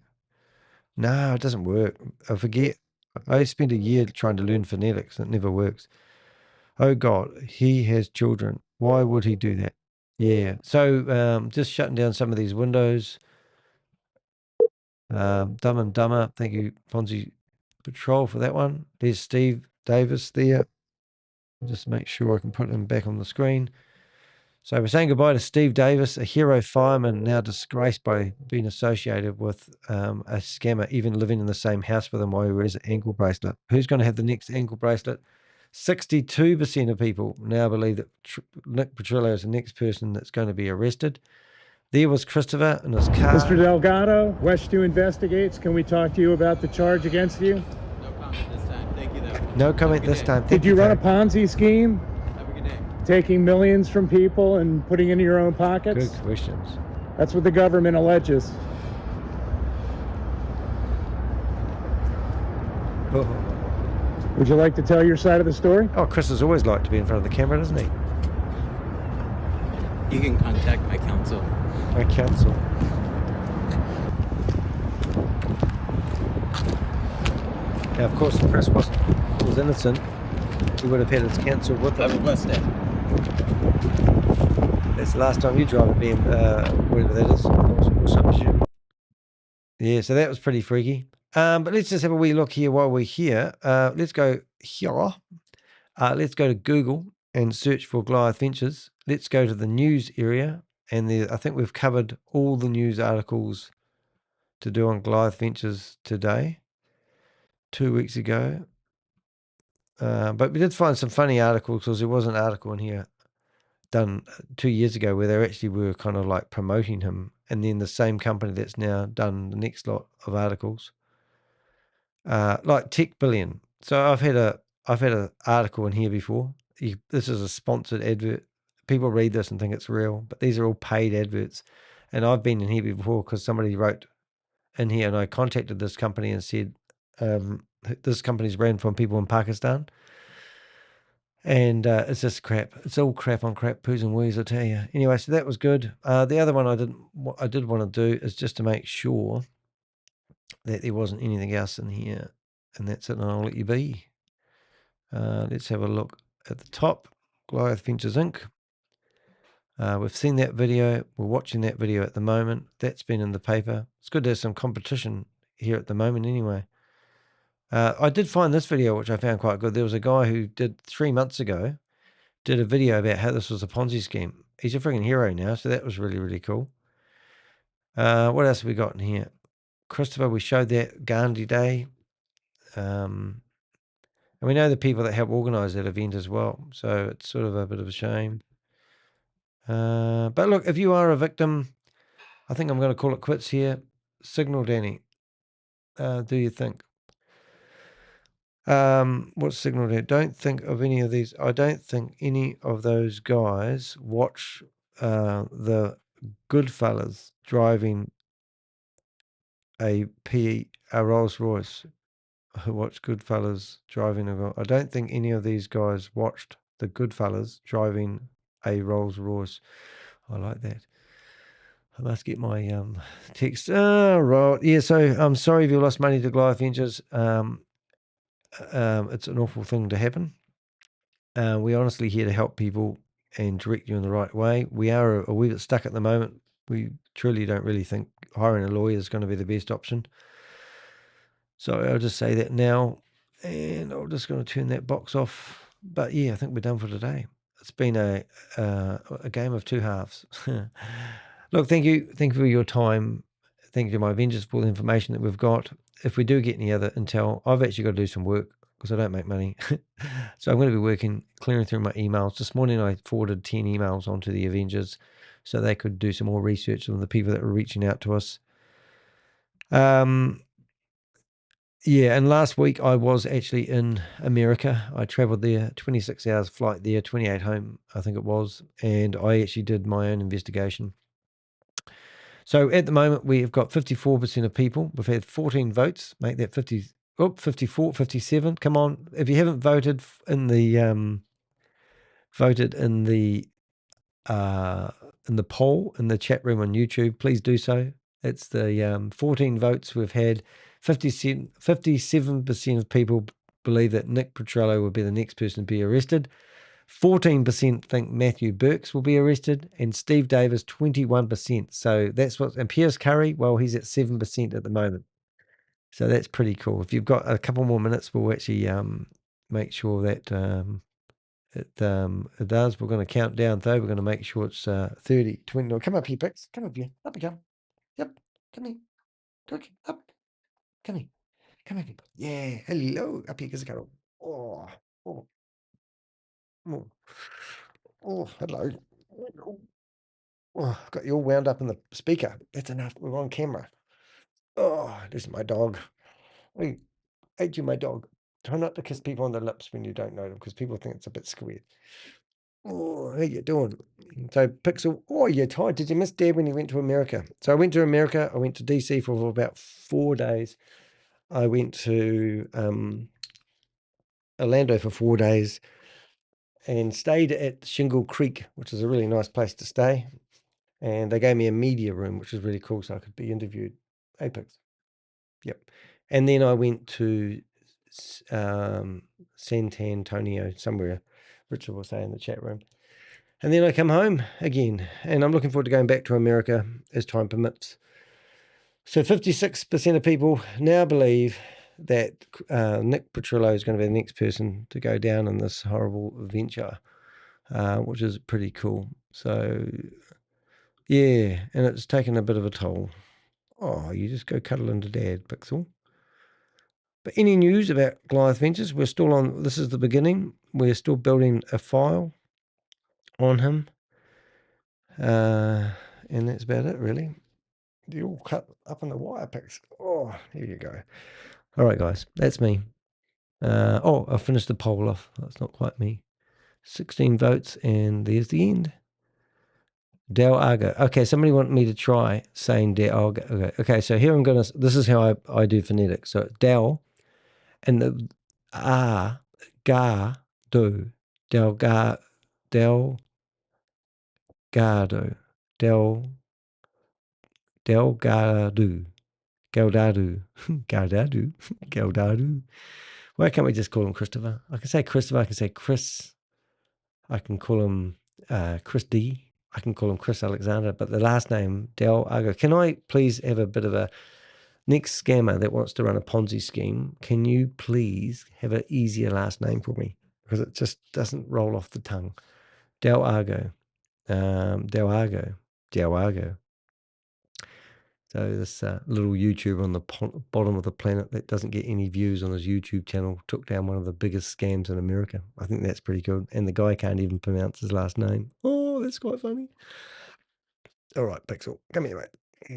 No, it doesn't work. I forget. I spent a year trying to learn phonetics. It never works. Oh God, he has children. Why would he do that? Yeah. So just shutting down some of these windows. Dumb and Dumber. Thank you, Ponzi Patrol, for that one. There's Steve Davis there. Just make sure I can put him back on the screen. So we're saying goodbye to Steve Davis, a hero fireman now disgraced by being associated with a scammer, even living in the same house with him while he wears an ankle bracelet. Who's going to have the next ankle bracelet? 62% of people now believe that Nick Petrillo is the next person that's going to be arrested. There was Christopher in his car. Mr. Delgado, West 2 Investigates. Can we talk to you about the charge against you? No comment this time. Thank you, though. No comment this time. Did you run a Ponzi scheme? Have a good day. Taking millions from people and putting into your own pockets? Good questions. That's what the government alleges. Would you like to tell your side of the story? Oh, Chris has always liked to be in front of the camera, doesn't he? You can contact my counsel. My counsel. Now, of course, if Chris was innocent, he would have had his counsel with him. Have a blessed day. That's the last time you drive a BM, whatever that is. Or something. Yeah, so that was pretty freaky. But let's just have a wee look here while we're here. Let's go here. Let's go to Google and search for Goliath Ventures. Let's go to the news area. And I think we've covered all the news articles to do on Goliath Ventures today, 2 weeks ago. But we did find some funny articles because there was an article in here done 2 years ago where they actually were kind of like promoting him. And then the same company that's now done the next lot of articles. Like Tech Billion. So I've had an article in here before. This is a sponsored advert. People read this and think it's real, but these are all paid adverts. And I've been in here before because somebody wrote in here and I contacted this company and said, This company's ran from people in Pakistan. And it's just crap. It's all crap on crap, poos and woos, I tell you. Anyway, so that was good. The other one I did want to do is just to make sure that there wasn't anything else in here. And that's it, and I'll let you be. Let's have a look at the top. Goliath Ventures Inc. We've seen that video. We're watching that video at the moment. That's been in the paper. It's good to have some competition here at the moment anyway. I did find this video, which I found quite good. There was a guy who did 3 months ago, did a video about how this was a Ponzi scheme. He's a freaking hero now, so that was really, really cool. What else have we got in here? Christopher, we showed that Gandhi Day. And we know the people that help organise that event as well, so it's sort of a bit of a shame. But look, if you are a victim, I think I'm going to call it quits here. Signal, Danny. Do you think? What's Signal there? Don't think of any of these. I don't think any of those guys watch the Goodfellas driving a Rolls Royce. Who watch Goodfellas driving a? I don't think any of these guys watched the Goodfellas driving a Rolls Royce. I like that. I must get my text. Right. Yeah. So I'm sorry if you lost money to Goliath Ventures. It's an awful thing to happen. We're honestly here to help people and direct you in the right way. We are a wee bit stuck at the moment. We truly don't really think hiring a lawyer is going to be the best option. So I'll just say that now, and I'm just going to turn that box off. But yeah, I think we're done for today. It's been a game of two halves. Look, thank you for your time. Thank you to my vendors for all the information that we've got. If we do get any other intel, I've actually got to do some work because I don't make money. So I'm going to be working, clearing through my emails. This morning I forwarded 10 emails onto the Avengers so they could do some more research on the people that were reaching out to us. Yeah, and last week I was actually in America. I traveled there, 26 hours flight there, 28 home, I think it was, and I actually did my own investigation. So at the moment, we've got 54% of people. We've had 14 votes, make that 54, 57. Come on, if you haven't voted in the poll in the chat room on YouTube, please do so. It's the 14 votes we've had. 57% of people believe that Nick Petrello will be the next person to be arrested. 14% think Matthew Burks will be arrested, and Steve Davis 21%. So that's what. And Pierce Curry, well, he's at 7% at the moment. So that's pretty cool. If you've got a couple more minutes, we'll actually make sure that it does. We're going to count down though. We're going to make sure it's 30, 20. No, come up here, Pix. Come up here. Up you come. Yep. Come here. Okay. Up. Come here. Come here. Yeah. Hello. Up here, Carol. Oh. Oh. Oh. Oh. Hello. Oh, I've got you all wound up in the speaker. That's enough. We're on camera. Oh, this is my dog. Hey, ain't you my dog? Try not to kiss people on the lips when you don't know them because people think it's a bit square. Oh, how you doing? So Pixel, oh, you're tired. Did you miss Dad when he went to America? So I went to America. I went to DC for about 4 days. I went to Orlando for 4 days and stayed at Shingle Creek, which is a really nice place to stay. And they gave me a media room, which is really cool, so I could be interviewed. Apex. Yep. And then I went to San Antonio, somewhere, Richard will say in the chat room. And then I come home again, and I'm looking forward to going back to America as time permits. So 56% of people now believe that Nick Petrillo is going to be the next person to go down in this horrible venture, which is pretty cool. So, yeah, and it's taken a bit of a toll. Oh, you just go cuddle into Dad, Pixel. But any news about Goliath Ventures? We're still on, this is the beginning. We're still building a file on him. And that's about it, really. They're all cut up in the wire picks. Oh, here you go. All right, guys, that's me. I finished the poll off. That's not quite me. 16 votes, and there's the end. Del Argo. Okay, somebody wanted me to try saying Del Argo. Okay, so here I'm going to, this is how I do phonetics. So Del, And the Delgado, Delgado, Galdado. Why can't we just call him Christopher? I can say Christopher, I can say Chris, I can call him Chris D, I can call him Chris Alexander, but the last name, Delgado. Can I please have a bit of a next scammer that wants to run a Ponzi scheme? Can you please have an easier last name for me? Because it just doesn't roll off the tongue. Delgado. Delgado. So this little YouTuber on the bottom of the planet that doesn't get any views on his YouTube channel took down one of the biggest scams in America. I think that's pretty good. And the guy can't even pronounce his last name. Oh, that's quite funny. All right, Pixel, come here, mate. Do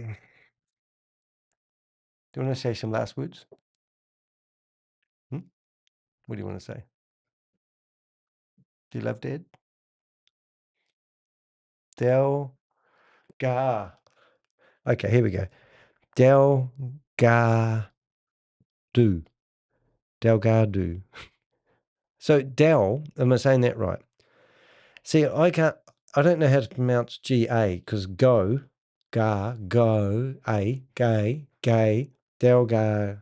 you want to say some last words? What do you want to say? Do you love Dad? Delgado. Okay, here we go. Delgado. So Del, am I saying that right? See, I don't know how to pronounce GA because gay, Delgado.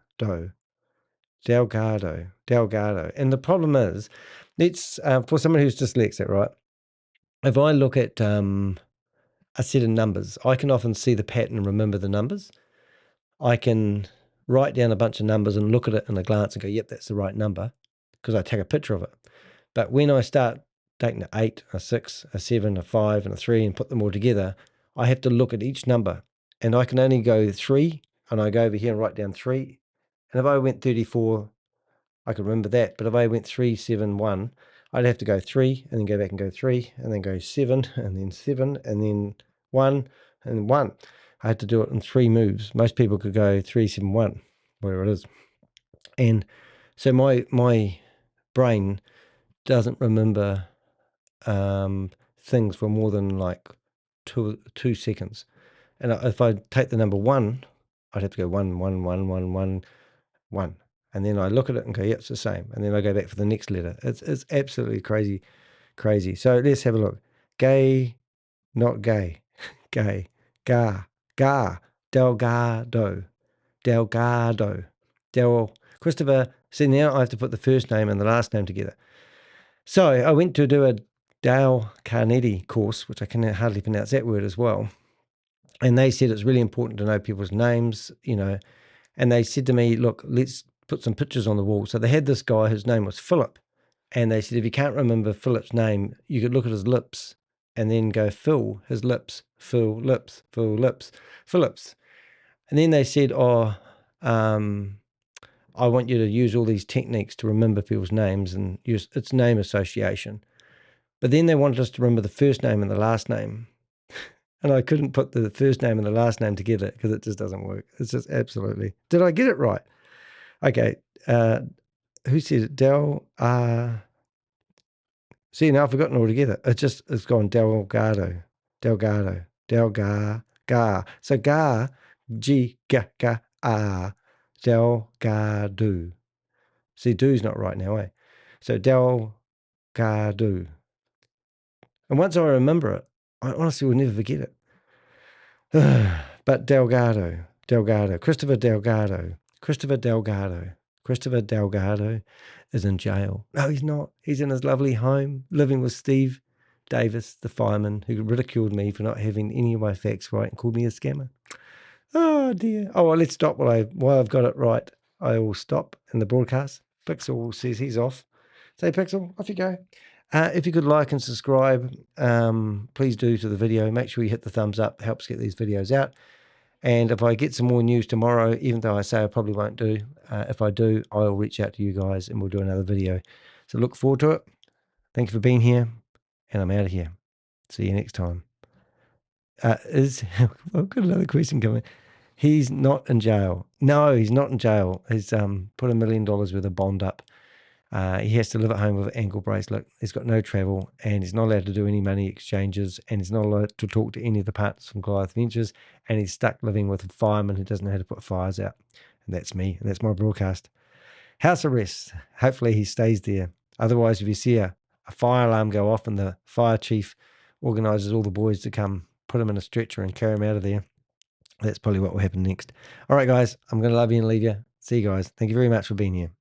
And the problem is, it's for someone who's dyslexic, right? If I look at a set of numbers, I can often see the pattern and remember the numbers. I can write down a bunch of numbers and look at it in a glance and go, yep, that's the right number, because I take a picture of it. But when I start taking an 8, a 6, a 7, a 5, and a 3 and put them all together, I have to look at each number. And I can only go 3, and I go over here and write down 3. And if I went 34, I can remember that. But if I went 3, 7, 1, I'd have to go 3, and then go back and go 3, and then go 7, and then 7, and then 1, and 1. I had to do it in 3 moves. Most people could go 3, 7, 1, whatever it is. And so my brain doesn't remember things for more than like 2 seconds. And if I take the number 1, I'd have to go 1, 1, 1, 1, 1, 1. And then I look at it and go, yeah, it's the same. And then I go back for the next letter. It's absolutely crazy. So let's have a look. Gay, not gay. Gay, Delgado. Christopher, see, now I have to put the first name and the last name together. So I went to do a Dale Carnegie course, which I can hardly pronounce that word as well. And they said it's really important to know people's names, and they said to me, look, let's put some pictures on the wall. So they had this guy, whose name was Philip. And they said, if you can't remember Philip's name, you could look at his lips and then go fill his lips, fill lips, Phillips. And then they said, I want you to use all these techniques to remember people's names and use its name association. But then they wanted us to remember the first name and the last name. And I couldn't put the first name and the last name together because it just doesn't work. It's just absolutely. Did I get it right? Okay. Who said it? Del. See, now I've forgotten altogether. It's gone Delgado. So G-G-A-R. Delgado. See, do's not right now, eh? So Delgado. And once I remember it, I honestly will never forget it. But Delgado, Christopher Delgado is in jail. No, he's not. He's in his lovely home, living with Steve Davies, the fireman, who ridiculed me for not having any of my facts right and called me a scammer. Oh, dear. Oh, well, let's stop while I've got it right. I will stop in the broadcast. Pixel says he's off. Say, Pixel, off you go. If you could like and subscribe, please do to the video. Make sure you hit the thumbs up. It helps get these videos out. And if I get some more news tomorrow, even though I say I probably won't do, if I do, I'll reach out to you guys and we'll do another video. So look forward to it. Thank you for being here. And I'm out of here. See you next time. I've got another question coming. He's not in jail. No, he's not in jail. He's put $1 million worth of bond up. He has to live at home with an ankle bracelet. He's got no travel, and he's not allowed to do any money exchanges, and he's not allowed to talk to any of the partners from Goliath Ventures, and he's stuck living with a fireman who doesn't know how to put fires out. And that's me, and that's my broadcast. House arrest. Hopefully he stays there. Otherwise, if you see a fire alarm go off and the fire chief organises all the boys to come put him in a stretcher and carry him out of there, that's probably what will happen next. All right, guys, I'm going to love you and leave you. See you guys. Thank you very much for being here.